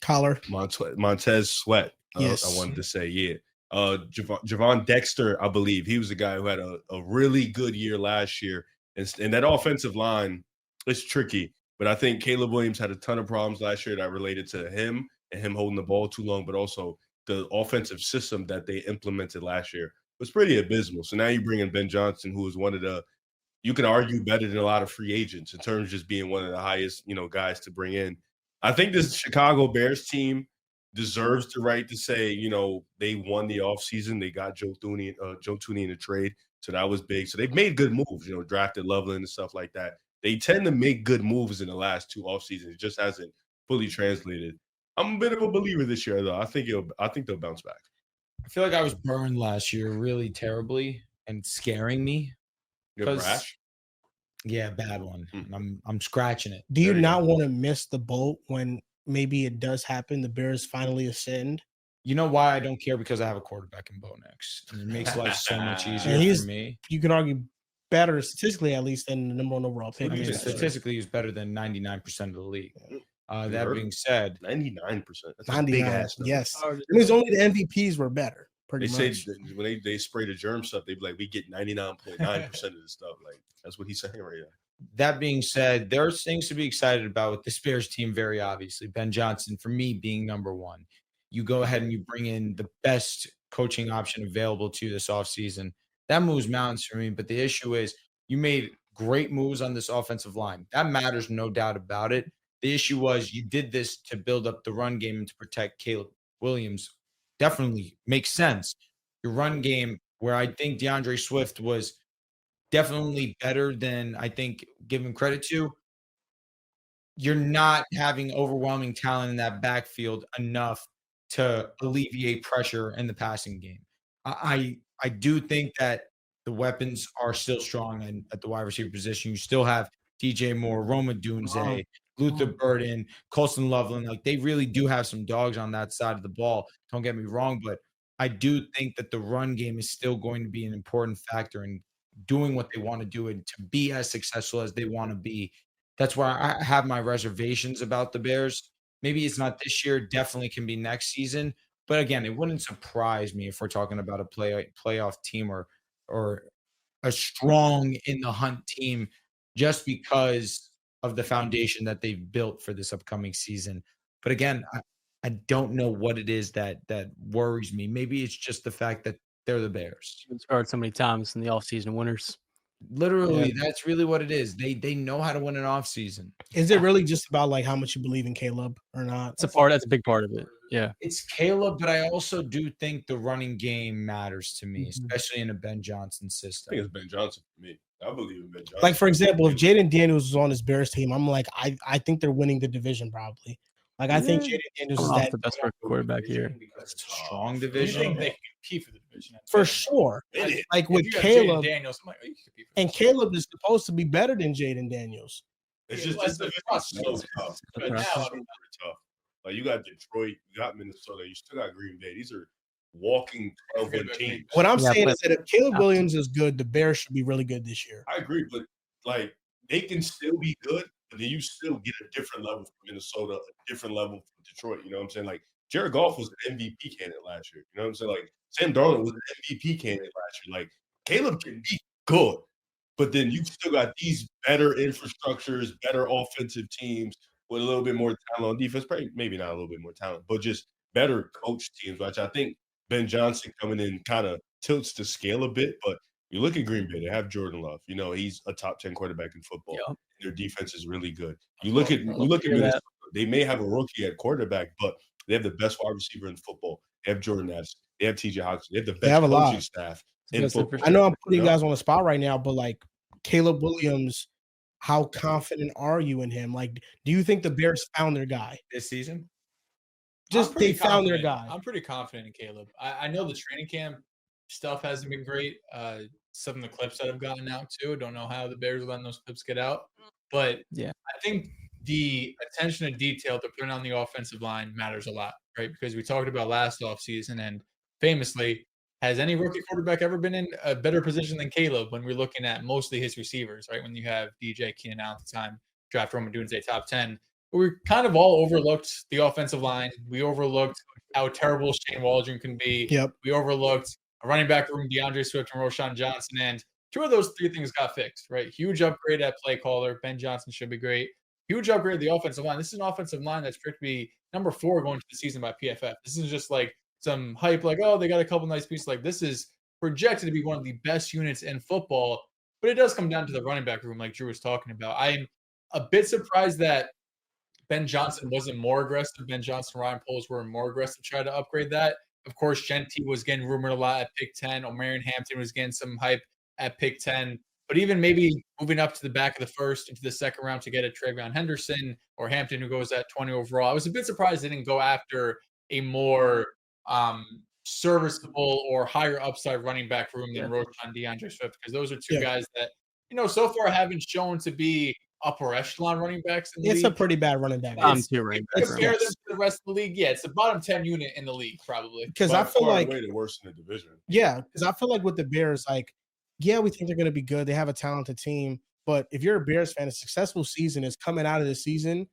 Collar Montez Sweat. Yes. I wanted to say, yeah. Javon Dexter, I believe he was a guy who had a really good year last year, and that offensive line is tricky. But I think Caleb Williams had a ton of problems last year that related to him and him holding the ball too long, but also the offensive system that they implemented last year was pretty abysmal. So now you bring in Ben Johnson, who is one of the, you can argue, better than a lot of free agents in terms of just being one of the highest, guys to bring in. I think this Chicago Bears team deserves the right to say, they won the offseason. They got Joe Tooney in a trade. So that was big. So they've made good moves, drafted Loveland and stuff like that. They tend to make good moves in the last 2 off seasons. It just hasn't fully translated. I'm a bit of a believer this year, though. I think they'll bounce back. I feel like I was burned last year really terribly and scaring me. You're brash? Yeah, bad one. I'm scratching it. Do you not want to miss the boat when maybe it does happen, the Bears finally ascend? You know why I don't care? Because I have a quarterback in Bo next. And it makes life so much easier for me. You can argue better statistically, at least, than the number 1 overall pick. I mean, statistically, he's better than 99% of the league. That being said, 99%. That's 99, a big ass number. Yes. It means only the MVPs were better. Pretty they much. say when they spray the germ stuff, they be like, we get 99.9% of the stuff. Like, that's what he's saying right now. That being said, there's things to be excited about with this Bears team, very obviously. Ben Johnson, for me, being number 1. You go ahead and you bring in the best coaching option available to you this offseason. That moves mountains for me. But the issue is you made great moves on this offensive line. That matters, no doubt about it. The issue was you did this to build up the run game and to protect Caleb Williams. Definitely makes sense. Your run game, where I think DeAndre Swift was definitely better than I think given credit to, you're not having overwhelming talent in that backfield enough to alleviate pressure in the passing game. I do think that the weapons are still strong and at the wide receiver position. You still have DJ Moore, Roma Dunze, Luther Burden, Colston Loveland. Like, they really do have some dogs on that side of the ball. Don't get me wrong, but I do think that the run game is still going to be an important factor in doing what they want to do and to be as successful as they want to be. That's why I have my reservations about the Bears. Maybe it's not this year, definitely can be next season. But again, it wouldn't surprise me if we're talking about a playoff team or a strong in the hunt team, just because of the foundation that they've built for this upcoming season. But again, I don't know what it is that worries me. Maybe it's just the fact that they're the Bears. Been scarred so many times in the offseason winners. Literally, that's really what it is. They know how to win an offseason. Is it really just about like how much you believe in Caleb or not? That's a big part of it. Yeah. It's Caleb, but I also do think the running game matters to me, Mhm. especially in a Ben Johnson I system. think it's Ben Johnson for me. I believe in Ben Johnson. Like, for example, if Jaden Daniels was on his Bears team, I'm like, I think they're winning the division probably. Like, I think Jaden Daniels is Off that the best rookie quarterback here. Because it's a strong Do you division. think they can compete for the division? for sure. Win it. Like If with you got Caleb, Jaden Daniels, I'm like, oh, you can compete for and this. Caleb is supposed to be better than Jaden Daniels. It's Yeah, just well, this that's division the is so tough. But That's now, It's super tough. Like you got Detroit, you got Minnesota, you still got Green Bay. These are walking 12-win teams. What I'm Yeah, saying but- is that if Caleb Williams is good, the Bears should be really good this year. I agree, but like they can still be good, but then you still get a different level from Minnesota, a different level from Detroit. You know what I'm saying? Like Jared Goff was an MVP candidate last year. You know what I'm saying? Like Sam Darnold was an MVP candidate last year. Like Caleb can be good, but then you still got these better infrastructures, better offensive teams with a little bit more talent on defense. Probably, maybe not a little bit more talent, but just better coach teams, which I think Ben Johnson coming in kind of tilts the scale a bit. But you look at Green Bay, they have Jordan Love. You know, he's a top 10 quarterback in football. Yep. Their defense is really good. You look at Minnesota, they may have a rookie at quarterback, but they have the best wide receiver in football. They have Jordan Addison. They have TJ Hawkinson. They have the best have a lot. coaching staff in Best football. I know I'm putting You you know? guys on the spot right now, but like Caleb Williams, how confident are you in him? Like, do you think the Bears found their guy? This season, Just I'm pretty they found their confident. guy. I'm pretty confident in Caleb. I know the training camp stuff hasn't been great. Some of the clips that have gotten out too. Don't know how the Bears are letting those clips get out, but Yeah. I think the attention to detail to put on the offensive line matters a lot, right? Because we talked about last offseason, and famously, has any rookie quarterback ever been in a better position than Caleb when we're looking at mostly his receivers, right? When you have DJ, Keenan Allen at the time, draft Roman Dunze top 10. But we kind of all overlooked the offensive line. We overlooked how terrible Shane Waldron can be. Yep. We overlooked a running back room, DeAndre Swift and Roshan Johnson. And two of those three things got fixed, right? Huge upgrade at play caller. Ben Johnson should be great. Huge upgrade the offensive line. This is an offensive line that's predicted to be number 4 going to the season by PFF. This is just like some hype, like, oh, they got a couple nice pieces. Like, this is projected to be one of the best units in football. But it does come down to the running back room, like Drew was talking about. I'm a bit surprised that Ben Johnson wasn't more aggressive. Ben Johnson and Ryan Poles were more aggressive to try to upgrade that. Of course, Genty was getting rumored a lot at pick 10. O'Marion Hampton was getting some hype at pick 10. But even maybe moving up to the back of the first into the second round to get a Travion Henderson or Hampton, who goes at 20 overall, I was a bit surprised they didn't go after a more serviceable or higher upside running back room than Roshan DeAndre Swift, because those are two guys that, so far haven't shown to be upper echelon running backs in the It's league. a pretty bad running back. Compare them to the rest of the league. Yeah, it's the bottom 10 unit in the league, probably. Because By I feel far like, and away the worst in the division. yeah, because I feel like with the Bears, like, yeah, we think they're going to be good. They have a talented team. But if you're a Bears fan, a successful season is coming out of the season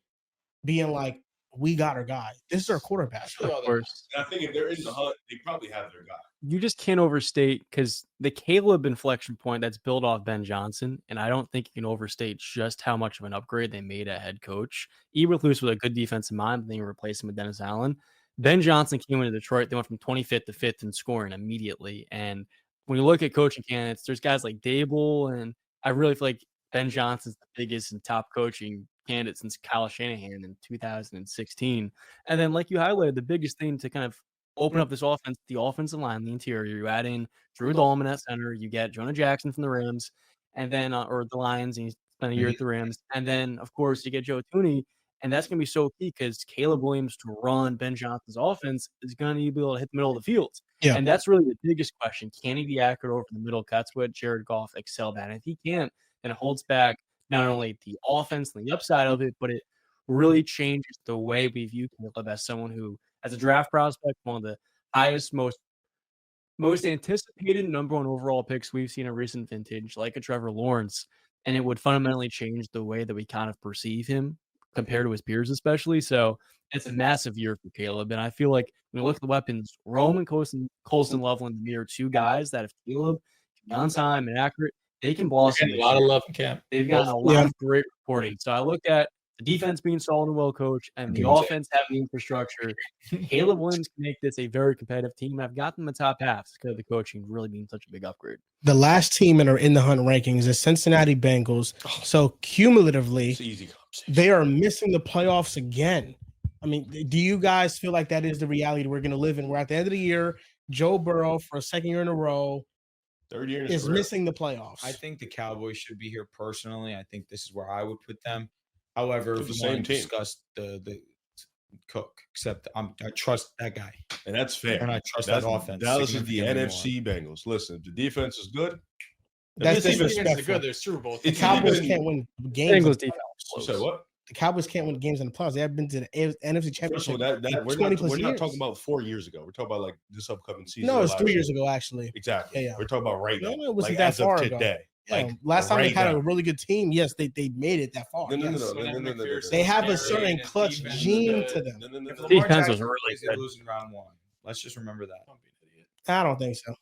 being like, we got our guy. This is our quarterback. Really all Of that course. And I think if they're in the hunt, they probably have their guy. You just can't overstate because the Caleb inflection point that's built off Ben Johnson, and I don't think you can overstate just how much of an upgrade they made at head coach. Eberflus with a good defensive mind, but then you replace him with Dennis Allen. Ben Johnson came into Detroit. They went from 25th to 5th in scoring immediately. And when you look at coaching candidates, there's guys like Dable, and I really feel like Ben Johnson's the biggest and top coaching candidate since Kyle Shanahan in 2016. And then, like you highlighted, the biggest thing to kind of open up this offense, the offensive line, the interior. You add in Drew Dahlman at center. You get Jonah Jackson from the Rams, and then or the Lions. And he spent a year at the Rams, and then of course you get Joe Thuney, and that's going to be so key because Caleb Williams to run Ben Johnson's offense is going to be able to hit the middle of the field. Yeah. And that's really the biggest question: can he be accurate over the middle? That's what Jared Goff excelled at. And if he can't, then it holds back not only the offense and the upside of it, but it really changes the way we view Caleb as someone who, as a draft prospect, one of the highest, most anticipated number 1 overall picks we've seen in recent vintage, like a Trevor Lawrence, and it would fundamentally change the way that we kind of perceive him compared to his peers, especially. So it's a massive year for Caleb, and I feel like when you look at the weapons, Roman, Colson, Loveland, Demir are 2 guys that if Caleb can be on time and accurate, they can blossom. A lot of love in camp. They've gotten a lot of great reporting. So I look at the defense being solid and well coached, and the offense having the infrastructure, Caleb Williams can make this a very competitive team. I've got them in the top half because of the coaching really being such a big upgrade. The last team that are in the hunt rankings is Cincinnati Bengals. So cumulatively, It's an easy conversation. they are missing the playoffs again. I mean, do you guys feel like that is the reality we're going to live in? We're at the end of the year. Joe Burrow, for a second year in a row, Third year in his is career. missing the playoffs. I think the Cowboys should be here personally. I think this is where I would put them. However, It's if the we same want to team. discuss the Cook, except I trust that guy. And that's fair. And I trust That's, that offense. Dallas is the significantly NFC Bengals. Listen, if the defense is good. That's if this Defense even- is disrespectful. good. There's Super Bowl. The It's Cowboys even- can't win games. in Bengals the defense. You said what? The Cowboys can't win games in the playoffs. They haven't been to the NFC First Championship. of all, we're 20 not, plus we're not years. talking about 4 years ago. We're talking about like this upcoming season. No, or it's last 3 year. years ago, actually. Exactly. Yeah. We're talking about right No, now. it wasn't like, that as far of ago. today. Yeah, Like, last time they right had now. a really good team. Yes, they made it that far. No, no, no, yes. no, no, no, no, no, no. They have a Aaron certain and clutch defense. gene to them. No, no, no, If no. Lamar Defense was Jackson really plays, they good. lose in round 1. Let's just remember that. Don't be an idiot. I don't think so.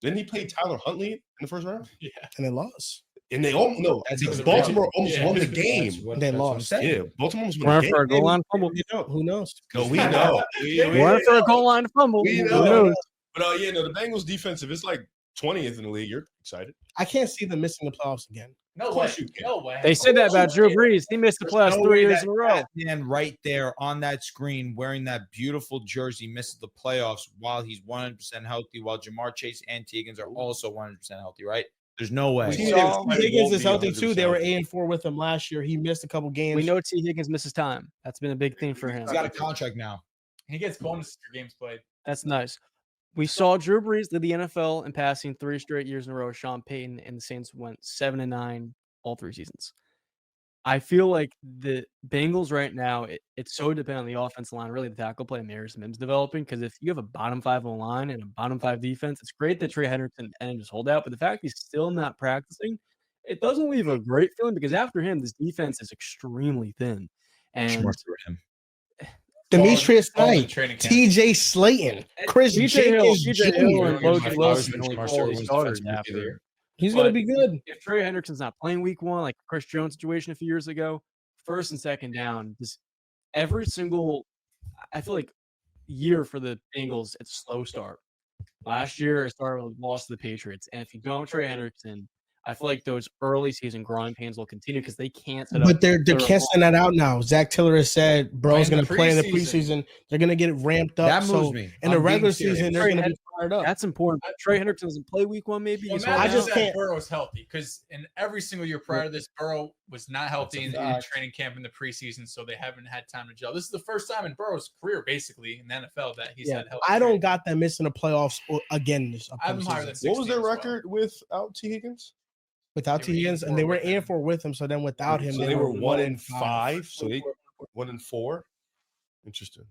Didn't he play Tyler Huntley in the first round? Yeah. And they lost. And they almost no. That's because because Baltimore of- almost yeah. won the That's game. what- They that's what I'm lost. saying. Yeah, Baltimore almost won Run the for a game. goal line fumble. Who knows? No, we know. We Run for a goal line fumble. We Who know. knows? But yeah, no, the Bengals defense, if it's like 20th in the league, you're excited. I can't see them missing the playoffs again. No Of way. course you can. No way. They said that about Drew Brees. He missed the There's playoffs no 3 way years that in a row. that man right there on that screen wearing that beautiful jersey misses the playoffs while he's 100% healthy, while Jamar Chase and T. Higgins are also 100% healthy, right? There's no way. We T. saw- Higgins won't is be healthy too. They were 100%. 8-4 with him last year. He missed a couple games. We know T. Higgins misses time. That's been a big thing for him. He's got a contract now. He gets bonuses for games played. That's nice. We saw Drew Brees lead the NFL in passing 3 straight years in a row. Sean Payton and the Saints went 7-9 all 3 seasons. I feel like the Bengals right now, it's so dependent on the offensive line, really the tackle play Maris Mims developing. Because if you have a bottom 5 line and a bottom 5 defense, it's great that Trey Hendrickson and just hold out. But the fact he's still not practicing, it doesn't leave a great feeling because after him, this defense is extremely thin. And Smart for him. Demetrius All in Knight, training camp. TJ Slayton, Chris TJ Hill, Jenkins TJ Hill, Jr. and Logan If I was Wilson Mitch only Marshall, quality wins starters defensive rookie of the after. year. He's going to But- be good. If Trey Hendrickson's not playing week 1, like Chris Jones' situation a few years ago, first and second down, just every single, I feel like, year for the Bengals, it's a slow start. Last year, it started with a loss to the Patriots. And if you don't Trey Hendrickson, I feel like those early season growing pains will continue because they can't set up. But they're clear casting that out now. Zach Tiller has said Bro's In the going to play in the preseason. preseason. They're going to get it ramped up. That moves So me. in the I'm being regular serious. season, they're Trey going to be fired up. That's important. But Trey Hendrickson doesn't play week 1, maybe. Well, He's imagine I holding just out. that can't- Burrow's healthy because in every single year prior to this, Burrow was not healthy in fact. training camp in the preseason, so they haven't had time to gel. This is the first time in Burrow's career, basically in the NFL, that he's Yeah, had healthy. I don't training. got them missing the playoffs again this I'm upcoming higher than season. What was 16 their as well. record without T. Higgins? Without They were T. Higgins, and they 8-4 were with him. 8-4 with him. So then without him, So they were 1-5. So they 1-4. Interesting.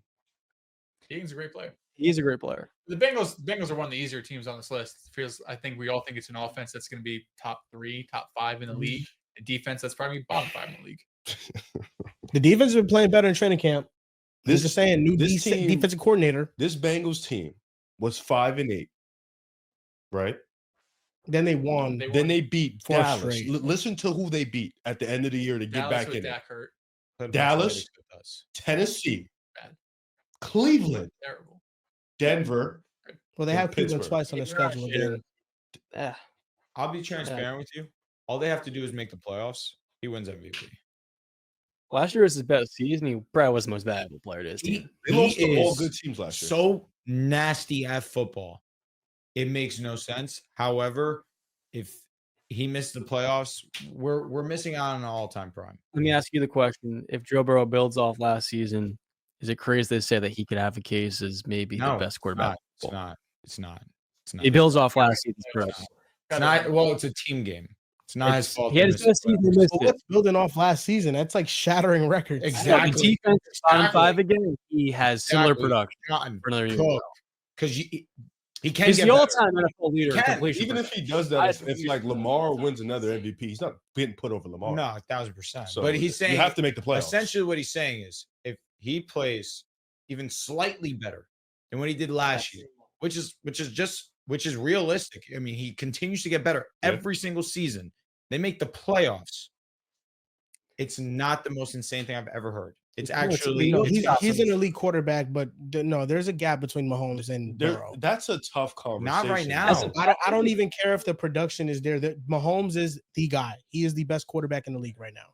Higgins is a great player. He's a great player. The Bengals are one of the easier teams on this list. I think we all think it's an offense that's going to be top 3, top 5 in the league. A defense that's probably bottom 5 in the league. The defense has been playing better in training camp. This Just saying, new this team- defensive coordinator. This Bengals team was 5-8, right? Then they won. Then they beat 4 Dallas. straight. Listen to who they beat at the end of the year to get Dallas back with in it. Dak hurt. Dallas, Tennessee, Bad. Cleveland, Terrible. Denver. Well, they and have Cleveland Pittsburgh. twice on the schedule. again. Yeah. I'll be transparent with you. All they have to do is make the playoffs. He wins MVP. Last year was his best season. He probably was the most valuable player to his team. They lost to all good teams last year. So nasty at football. It makes no sense. However, if he missed the playoffs, we're missing out on an all-time prime. Let me ask you the question: if Joe Burrow builds off last season, is it crazy to say that he could have a case as maybe the best quarterback? It's not. It's not. It's not. He builds off last season's growth. It's not. Well, it's a team game. It's not his fault. He had to his miss best the season. He playoffs. missed But it. what's building off last season? That's like shattering records. Exactly. Like, defense is bottom Exactly. 5 again. He has similar Exactly. production Cotton, for another year. Cook, because he can He's get the better. all-time NFL leader. in Can, completion Even if percentage. he does that, I if think like Lamar wins another MVP, he's not getting put over Lamar. No, 1,000%. So but he's saying you have to make the playoffs. essentially what he's saying is if he plays even slightly better than what he did last year, which is realistic. I mean, he continues to get better Yeah. every single season. They make the playoffs. It's not the most insane thing I've ever heard. It's No, it's actually elite. No, it's he's an elite quarterback, but no, there's a gap between Mahomes and Burrow. That's a tough conversation. Not right now. I don't even care if the production is there. Mahomes is the guy. He is the best quarterback in the league right now.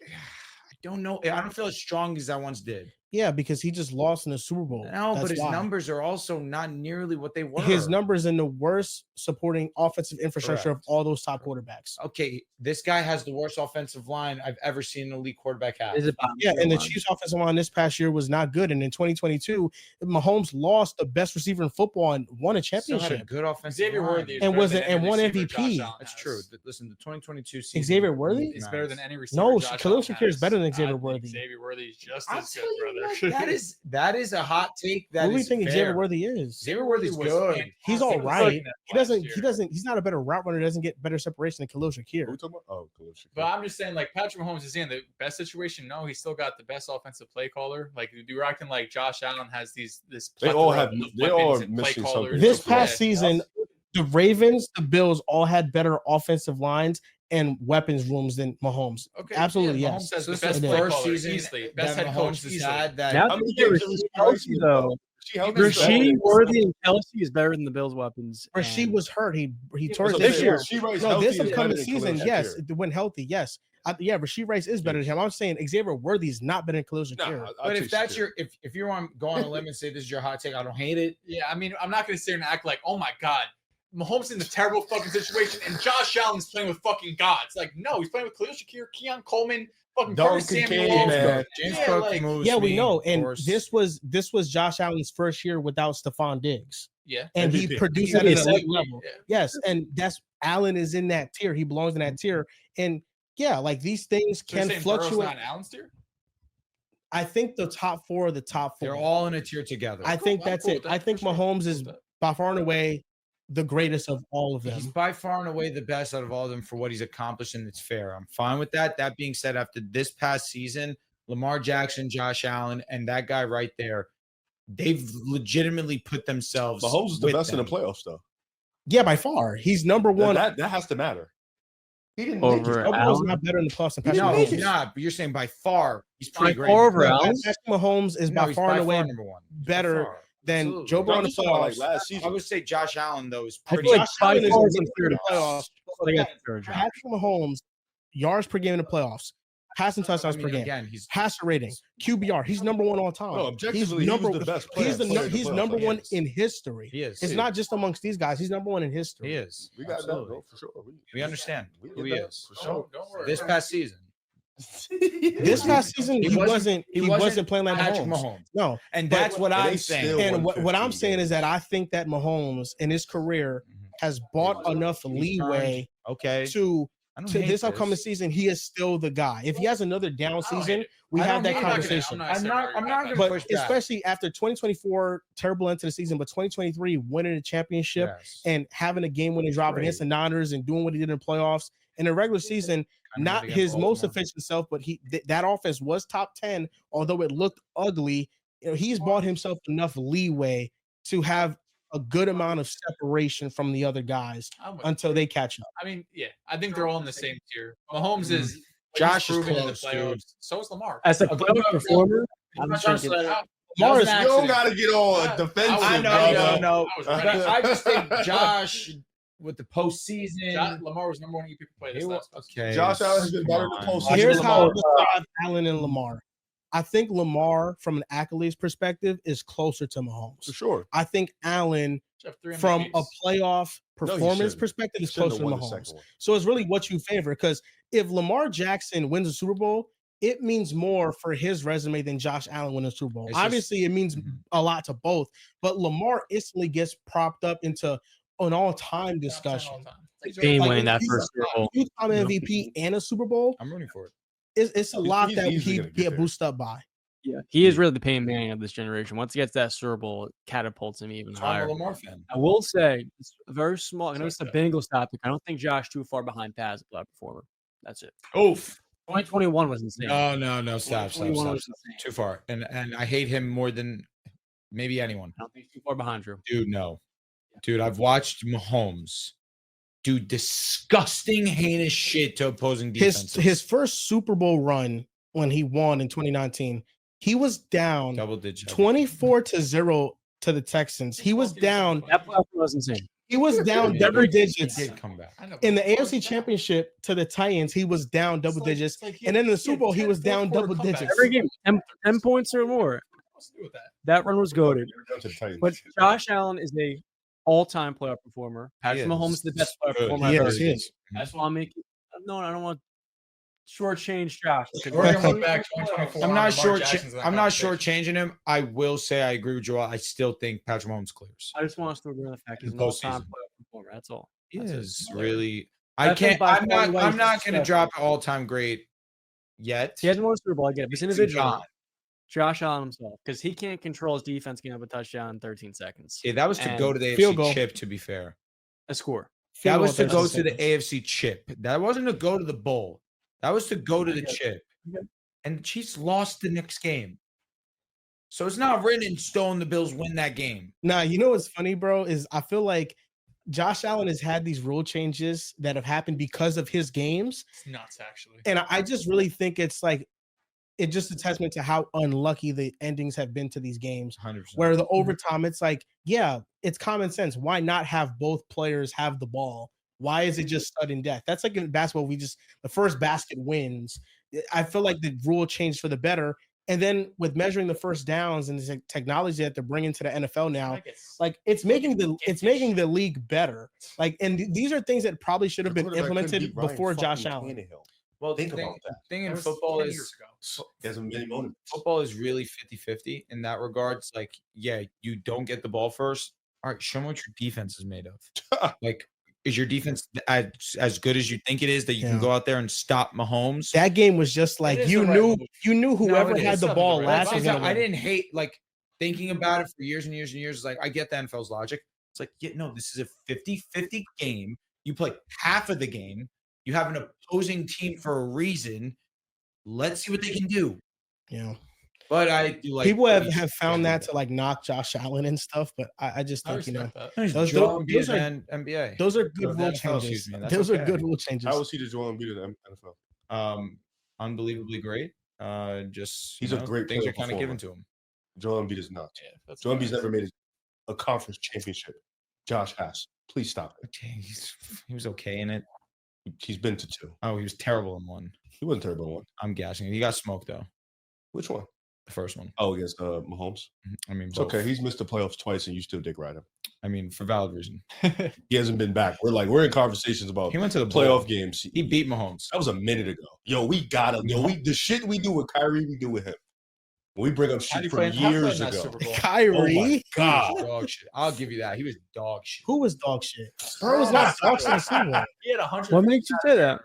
I don't know. I don't feel as strong as I once did. Yeah, because he just lost in the Super Bowl. No, That's but his why. numbers are also not nearly what they were. His numbers in the worst supporting offensive infrastructure of all those top quarterbacks. Okay, this guy has the worst offensive line I've ever seen an elite quarterback have. Is it Yeah, and the Chiefs' offensive line this past year was not good. And in 2022, Mahomes lost the best receiver in football and won a Still had a championship. good offensive Xavier line. Worthy is And better was than it- any and won receiver MVP. Josh Allen That's has. true. Listen, the 2022 season. Xavier Worthy? Is better than any receiver. No, Josh Khalil Allen Shakir is has. better than I Xavier think Worthy. Xavier Worthy is just I'll as tell good, you brother. what, that is a hot take. That What do you is think fair. Xavier Worthy is? Xavier Worthy's was good. He's fantastic all with right. Cleveland last year. He's not a better route runner. Doesn't get better separation than Khalil What are Shakir. we talking about? Oh, Khalil But Shakir. I'm just saying, like, Patrick Mahomes is in the best situation. No, he's still got the best offensive play caller. Like, you're acting like Josh Allen has this. They all plethora have- of they all weapons are and play missing callers. something. This Yeah. past season, the Ravens, the Bills all had better offensive lines and weapons rooms than Mahomes. Okay, Absolutely, yeah, yes. Mahomes has So the this is best the play first caller season easily. Best that head Mahomes coach has easily. had that. Now How many that games Rasheed did he Kelsey, play? though, She helped Even us so- Rasheed all. Worthy and Kelsey is better than the Bills' weapons. Rasheed and- was hurt. He tore his So this this year. Rasheed Rice No, healthy this is better upcoming than season, Khalil yes, Shakir. when healthy, yes. Rasheed Rice is better than him. I'm saying Xavier Worthy is not better than Khalil Shakir. Nah, I'll But take if that's Shakir. your if you're on go on a limb and say this is your hot take, I don't hate it. Yeah, I mean, I'm not going to sit here and act like, oh my God, Mahomes in a terrible fucking situation, and Josh Allen's playing with fucking gods. Like, no, he's playing with Khalil Shakir, Keon Coleman, fucking Curtis Duncan Samuel. man. James Yeah, Cook like- moves. Yeah, we me, know. of And course. this was Josh Allen's first year without Stephon Diggs. Yeah. And he MVP. produced He at an was elite MVP, level. yeah. Yes, and that's Allen is in that tier. He belongs in that tier. And yeah, like these things So you're can saying Burrow's fluctuate. not Allen's tier? I think the top four are the top four. they're all in a tier together. I think I'm that's cool it. with that, I think for sure. Mahomes Cool is with that. by far and away the greatest of all of them. He's by far and away the best out of all of them for what he's accomplished, and it's fair. I'm fine with that. That being said, after this past season, Lamar Jackson, Josh Allen, and that guy right there, they've legitimately put themselves. Mahomes is the with best in the them. playoffs, though. Yeah, by far. He's number one. That has to matter. He didn't Over make it. Overall's Allen? not better in the playoffs than He Patrick didn't No, make Mahomes. he's not. But you're saying by far, he's By pretty great. far over No, Allen? Patrick Mahomes is by he's far and away number one. better By far. than Absolutely. Joe Burrow I'm in the just talking about, playoffs. like last I season. would say Josh Allen though is I feel pretty. like Josh by Allen is far in is the playoffs. They got the third job. Patrick Mahomes, yards per game in the playoffs, passing touchdowns I per mean, game, again, he's passer rating, QBR. He's number one all time. No, objectively, he's he was the best player He's in the he's playoffs. number He one is. in history. he is. It's not just amongst these guys. He's number one in history. He is. We got that, Absolutely. bro, for sure. We understand we who get he that, is. for sure. Don't worry. This past season, This past season, he wasn't playing like Patrick Mahomes. Mahomes. No, And But- that's what But I'm they saying. still- and what I'm 115 saying is games. that I think that Mahomes in his career has bought enough leeway Okay. to I don't to hate this upcoming season. He is still the guy. If he has another down I don't hate season, it. we I have don't that hate it. conversation. I'm not gonna But push back. especially after 2024, terrible end to the season, but 2023 winning a championship Yes. and having a game-winning drive Great. against the Niners and doing what he did in the playoffs in the regular season, Kind of not against his most Baltimore. efficient self, but that offense was top 10, although it looked ugly. You know, he's bought himself enough leeway to have a good amount of separation from the other guys until they catch up. I mean, yeah, I think they're all in the same tier. Mahomes is Josh is proven in the close, dude. playoffs. So is Lamar. As a Okay, playoff but- performer, I'm I'm not trying to thinking- slide it out. Lamar is- That You was don't an gotta get all Yeah, defensive. I brother. no. I was But ready. I just think Josh with the postseason. Lamar was number one EPP player this he was- last postseason. okay. Josh Allen has been better in the Come on. postseason. Here's than how I Lamar. describe Allen and Lamar. I think Lamar, from an accolades perspective, is closer to Mahomes. For sure. I think Allen, Should have 3 from a MVPs. playoff No, he performance shouldn't. perspective, is Shouldn't closer have to won the Mahomes. second one. So it's really what you favor. Because if Lamar Jackson wins a Super Bowl, it means more for his resume than Josh Allen winning a Super Bowl. It's just- Obviously, it means Mhm. a lot to both, but Lamar instantly gets propped up into an all-time Top 10 all discussion. time. Game Like, winning that he's first Super Bowl. Two-time MVP and a Super Bowl. I'm rooting for it. It's a lot he's that easily he gonna get get there. boosted up by. Yeah, he is really the Peyton Manning of this generation. Once he gets that Super Bowl, it catapults him even That's why I'm higher. a Lamar fan. I will say it's very small. I know it's the Sorry, Bengals topic. I don't think Josh too far behind Pat as a playoff performer. That's it. Oof. 2021 was insane. No. Stop. 2021 was insane. Too far. And I hate him more than maybe anyone. I don't think he's too far behind Drew. Dude, no. Dude, I've watched Mahomes do disgusting, heinous shit to opposing defenses. His first Super Bowl run when he won in 2019, he was down double digit 24-0 to the Texans. He was down. That playoff was insane. He was down double He digits did come back. in the AFC Championship to the Titans. He was down double digits, and then in the Super Bowl he was down double digits. Every game, 10 points or more. That run was goated. But Josh Allen is a all-time playoff performer. Patrick Mahomes is the best playoff performer I've ever seen. That's why I'm making. No, I don't want to shortchange Josh. We're gonna look back 2024. I'm not Lamar Jackson's in that shortchanging him. I will say I agree with Joel. I still think Patrick Mahomes clears. I just want us to agree on the fact he's an all-time playoff performer. That's all. He That's is it. really. That's I'm by not. far I'm not the going to way drop an all-time great yet. He hasn't won a Super Bowl. I get it. But it's individual. John. Josh Allen himself, because he can't control his defense getting up a touchdown in 13 seconds. Yeah, that was to And go to the field AFC goal. chip. To be fair, a score. that Field was goal to go 13 to the seconds. AFC chip. That wasn't to go to the bowl. That was to go to the get it. chip. Okay. And the Chiefs lost the next game. So it's not written in stone the Bills win that game. Nah, you know what's funny, bro, is I feel like Josh Allen has had these rule changes that have happened because of his games. It's nuts, actually. And I just really think it's just a testament to how unlucky the endings have been to these games. 100%. Where the overtime, it's like, yeah, it's common sense. Why not have both players have the ball? Why is it just sudden death? That's like in basketball, the first basket wins. I feel like the rule changed for the better. And then with measuring the first downs and the technology that they're bringing to the NFL now, like it's making the league better. Like, and these are things that probably should have been implemented before Josh Allen. Well, Think the about that. thing in That was football 10 is years ago. He hasn't been motivated. football is really 50-50 in that regards. Like, yeah, you don't get the ball first. All right, show me what your defense is made of. Like, is your defense as good as you think it is that you can Yeah. go out there and stop Mahomes? That game was just like It is you the right knew move. whoever it had is. the ball Right. last That's was what gonna I win. didn't hate like thinking about it for years and years and years. Like, I get the NFL's logic. It's like, yeah, no, this is a 50-50 game. You play half of the game. You have an opposing team for a reason. Let's see what they can do. Yeah. But I do like People have found that to like knock Josh Allen and stuff, but I just I think, you know, respect that. those- Joel those Embiid are- and NBA. those are Or good the rule NFL, changes. excuse me, that's Those are okay. good rule changes. How was he the Joel Embiid of the NFL? Unbelievably great. Just He's you a know, great things player are kind of given performer. to him. Joel Embiid is not. Yeah, that's Joel nice. Embiid's never made a conference championship. Josh has. Please stop it. Okay, he was okay in it. He's been to 2. Oh, he was terrible in one. He wasn't terrible in 1. I'm guessing he got smoked though. Which one? The first one. Oh, against Mahomes. I mean, It's both. okay. He's missed the playoffs twice, and you still dick ride him. I mean, for valid reason. He hasn't been back. We're in conversations about He went to the playoff bowl. games. He beat Mahomes. That was a minute ago. Yo, we gotta. Yo, the shit we do with Kyrie, we do with him. We bring up How'd shit he from play- how'd he play in years that ago. Super Bowl? Kyrie, Oh my He God. was dog shit. I'll give you that. He was dog shit. who was dog shit? Bro was not dog shit in the Super Bowl. He had 100. What makes you say that?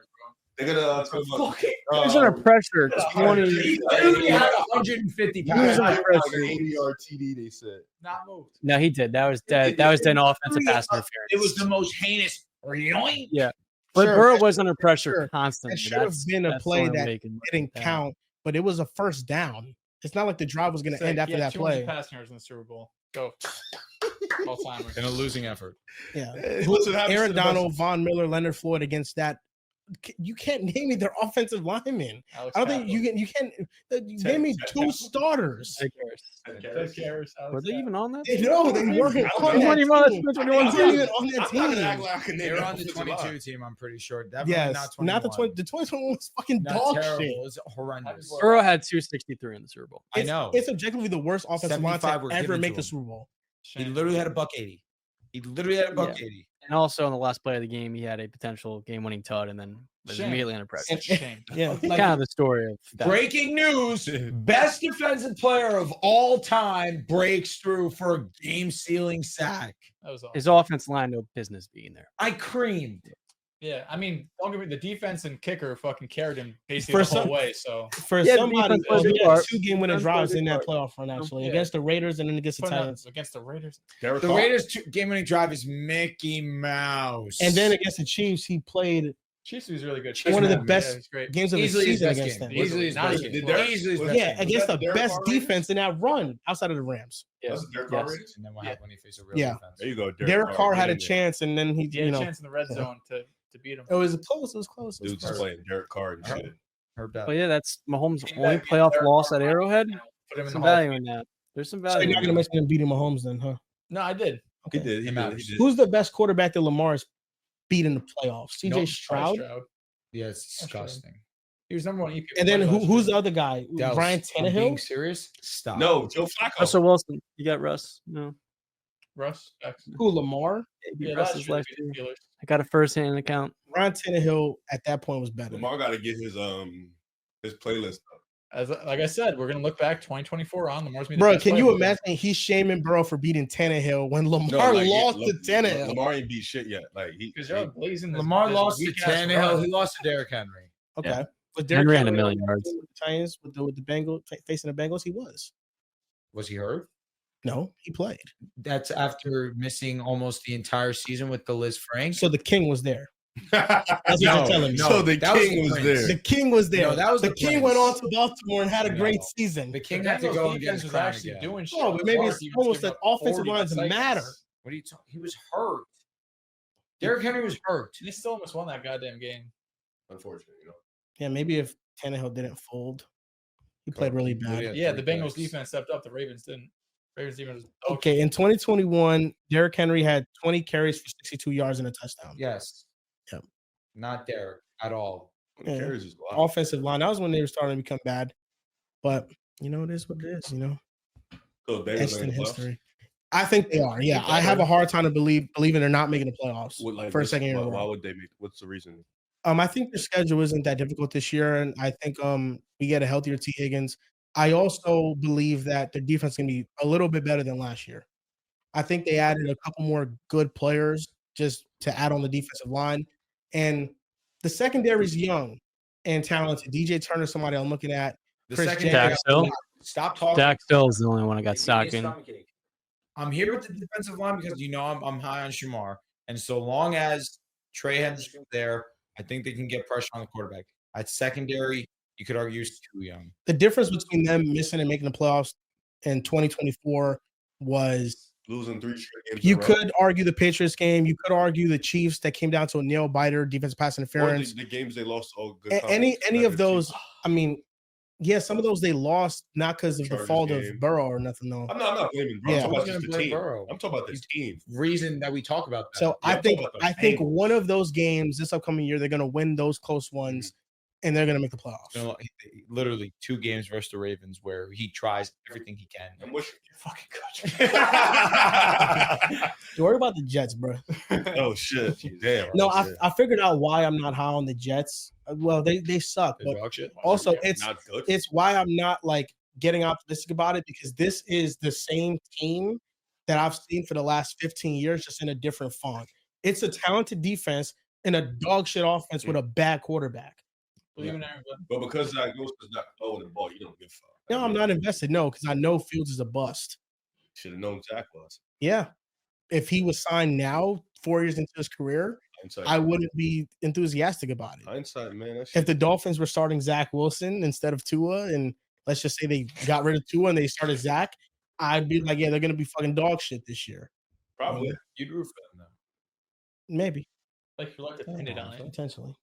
They're gonna talk about. He was under pressure. 20. He literally had 150 He was pounds. under pressure. 80-yard TD. They said. Not moved. No, he did. That was dead. That was an offensive pass interference. It was the most heinous. Really? Yeah. But Sure, Burrow that was under pressure sure. constantly. That should have been a that's play the only that way you can didn't that. count, but it was a first down. It's not like the drive was going to end after that 200 play. passing yards in the Super Bowl. Go. All timers. In a losing effort. Yeah. Hey, listen, happens to Aaron the best. Donald, Von Miller, Leonard Floyd against that. You can't name me their offensive linemen. Alex I don't think Kaplan. you can. Name me two starters. Ted Karras. Ted Karras, Alex Were they even on that? No, they weren't They on They weren't that even on that team. 2021 They team. weren't even on that I'm not gonna act team. like I can name They're that on the offensive 22 line. team, I'm pretty sure. Definitely Yes, not 21. not the 20. The 2021 was fucking Not dog terrible. shit. It was horrendous. Burrow had 263 in the Super Bowl. I know. It's objectively the worst offensive line 75 to were ever given make to the him. Super Bowl. He literally had a $180. He literally had a $180. And also on the last play of the game, he had a potential game-winning tud, and then was Shame. immediately under pressure. It's a shame. Yeah. Like, Kind of the story of that. breaking news: best defensive player of all time breaks through for a game-sealing sack. That was all. His offense line, no business being there. I creamed. Yeah, I mean, don't get me. The defense and kicker fucking carried him basically For the some- whole way. So For Yeah, the somebody, defense plays a he big had part. 2 game-winning Defense plays drives a in big that part. playoff run, actually, Yeah. against the Raiders and then against the putting up Titans. against the Raiders. The Raiders' game-winning drive is Mickey Mouse, And then against the Chiefs, he played Chiefs was really good. One of the Yeah, best he's great. games of his Easily his season best against game. them. Easily his Not best even game. close. Easily his Was best Yeah, game. against that the the Derek best Carr Raiders? defense in that run outside of the Rams. Yeah. That's the Derek Carr Yes. Raiders? And then what Yeah. happened when he faced a real Yeah. defense? There you go. Derek Carr had a get in there. chance, and then he, He had you a know, chance in the red zone to beat him. it was close. It was close. It was Dude's close. playing Derek Carr and shit. Heard that. But yeah, that's Mahomes' Came only back, beat playoff Derek loss Carr, at Arrowhead. Put him in the Some Hall of value Fame. in that. There's some So value. you're not in going to that. mention him beating Mahomes then, huh? No, I did. He did. It matters. Who's the best quarterback that Lamar's beat in the playoffs? CJ Nope. Stroud. Yeah, it's disgusting. He was number one EP. And then who's the other guy? Dallas, Ryan I'm being Tannehill. serious? Stop. No, Joe Flacco. Russell Wilson. You got Russ. No. Russ? Jackson. Who Lamar? Beat Yeah, Russ last last year year. they beat the Steelers. I got a first-hand account. Ryan Tannehill at that point was better. Lamar got to get his playlist up. Like I said, we're gonna look back 2024 on Lamar's gonna be the Bro, best can player you of the game. imagine he's shaming Burrow for beating Tannehill when Lamar like, yeah, lost to Tannehill? Lamar ain't beat shit yet. Like Because you're blazing. Lamar lost to Tannehill. He lost to Derrick Henry. Okay. Yeah. But Henry had a Henry million yards. with the Titans with the Bengals facing the Bengals, he was. Was he hurt? No, he played. That's after missing almost the entire season with the Liz Frank. So the king was there. That's what you're telling me. So the that was king the was Prince. there. The king was there. No, that was the the king Prince. went on to Baltimore and had a No. great season. The King The had to Bengals go and get defense his was crown actually again. doing shit. No, but maybe Lamar it's even almost gave that up offensive 40 line doesn't seconds. matter. What are you talking? He was hurt. Derrick Henry was hurt. They still almost won that goddamn game. Unfortunately, Yeah, maybe if Tannehill didn't fold, he played really bad. Yeah, Yeah, the three Bengals picks. defense stepped up. The Ravens didn't. Ravens defense was Okay, in 2021, Derrick Henry had 20 carries for 62 yards and a touchdown. Yes. Yep. Not Derrick at all. Yeah. carries is a lot. Offensive line, that was when they were starting to become bad. But, it is what it is, So the Bengals Instant made the playoffs? history. I think they are. Yeah, I have a hard time to believing they're not making the playoffs What, like, for a what's- second year in a why row. would they make? What's the reason? I think their schedule isn't that difficult this year, and I think we get a healthier T. Higgins. I also believe that their defense can be a little bit better than last year. I think they added a couple more good players just to add on the defensive line, and the secondary is young and talented. DJ Turner, somebody I'm looking at. The Chris second Jenkins. Dak Still. Stop talking. Dak Still's the only one I got Give me a stocking. stomachache. I'm here with the defensive line because I'm high on Shamar, and so long as Trey Henderson's there, I think they can get pressure on the quarterback. At secondary, you could argue is too young. The difference between them missing and making the playoffs in 2024 was Losing 3 straight games. you in a row? could argue the Patriots game. You could argue the Chiefs that came down to a nail biter, defensive pass Or interference. the games they lost all good. Any conference of those, records. I mean, yeah, some of those they lost not because of the Chargers fault game. of Burrow or nothing. No. I'm not blaming Burrow. Yeah. I'm talking Who's about gonna just the blame team. Burrow? I'm talking about this team. Reason that we talk about that. So Yeah, I I'm think talking about I those think Bengals. one of those games this upcoming year they're going to win those close ones, and they're going to make the playoffs. You know, literally 2 games versus the Ravens where he tries everything he can. I'm wishing. fucking Don't worry about the Jets, bro. Oh shit! Damn. No, shit. I figured out why I'm not high on the Jets. Well, they suck, They're but dog shit. also Yeah, it's not good. it's why I'm not like getting optimistic about it because this is the same team that I've seen for the last 15 years, just in a different font. It's a talented defense and a dog shit offense with a bad quarterback. Believe in Aaron Glenn. But because Zach Wilson's not throwing the ball, you don't give a fuck. No, I'm not invested. No, because I know Fields is a bust. Should have known Zach was. Yeah. If he was signed now, 4 years into his career, Hindsight. I wouldn't be enthusiastic about it. Hindsight, man. That If shit. the Dolphins were starting Zach Wilson instead of Tua, and let's just say they got rid of Tua and they started Zach, I'd be like, yeah, they're gonna be fucking dog shit this year. Probably. You'd root for them Maybe, Like your luck depended on it. potentially.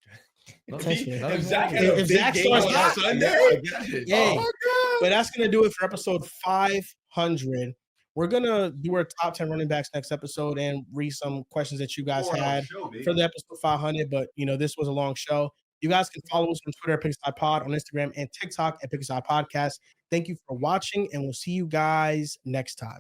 though. Potentially. If Zach had If a big Zach game starts on hot, Sunday, I get it. Yay. oh my god. But that's gonna do it for episode 500. We're gonna do our top 10 running backs next episode and read some questions that you guys had for the episode 500. But this was a long show. You guys can follow us on Twitter at Pigsty Pod, on Instagram and TikTok at Pigsty Podcast. Thank you for watching, and we'll see you guys next time.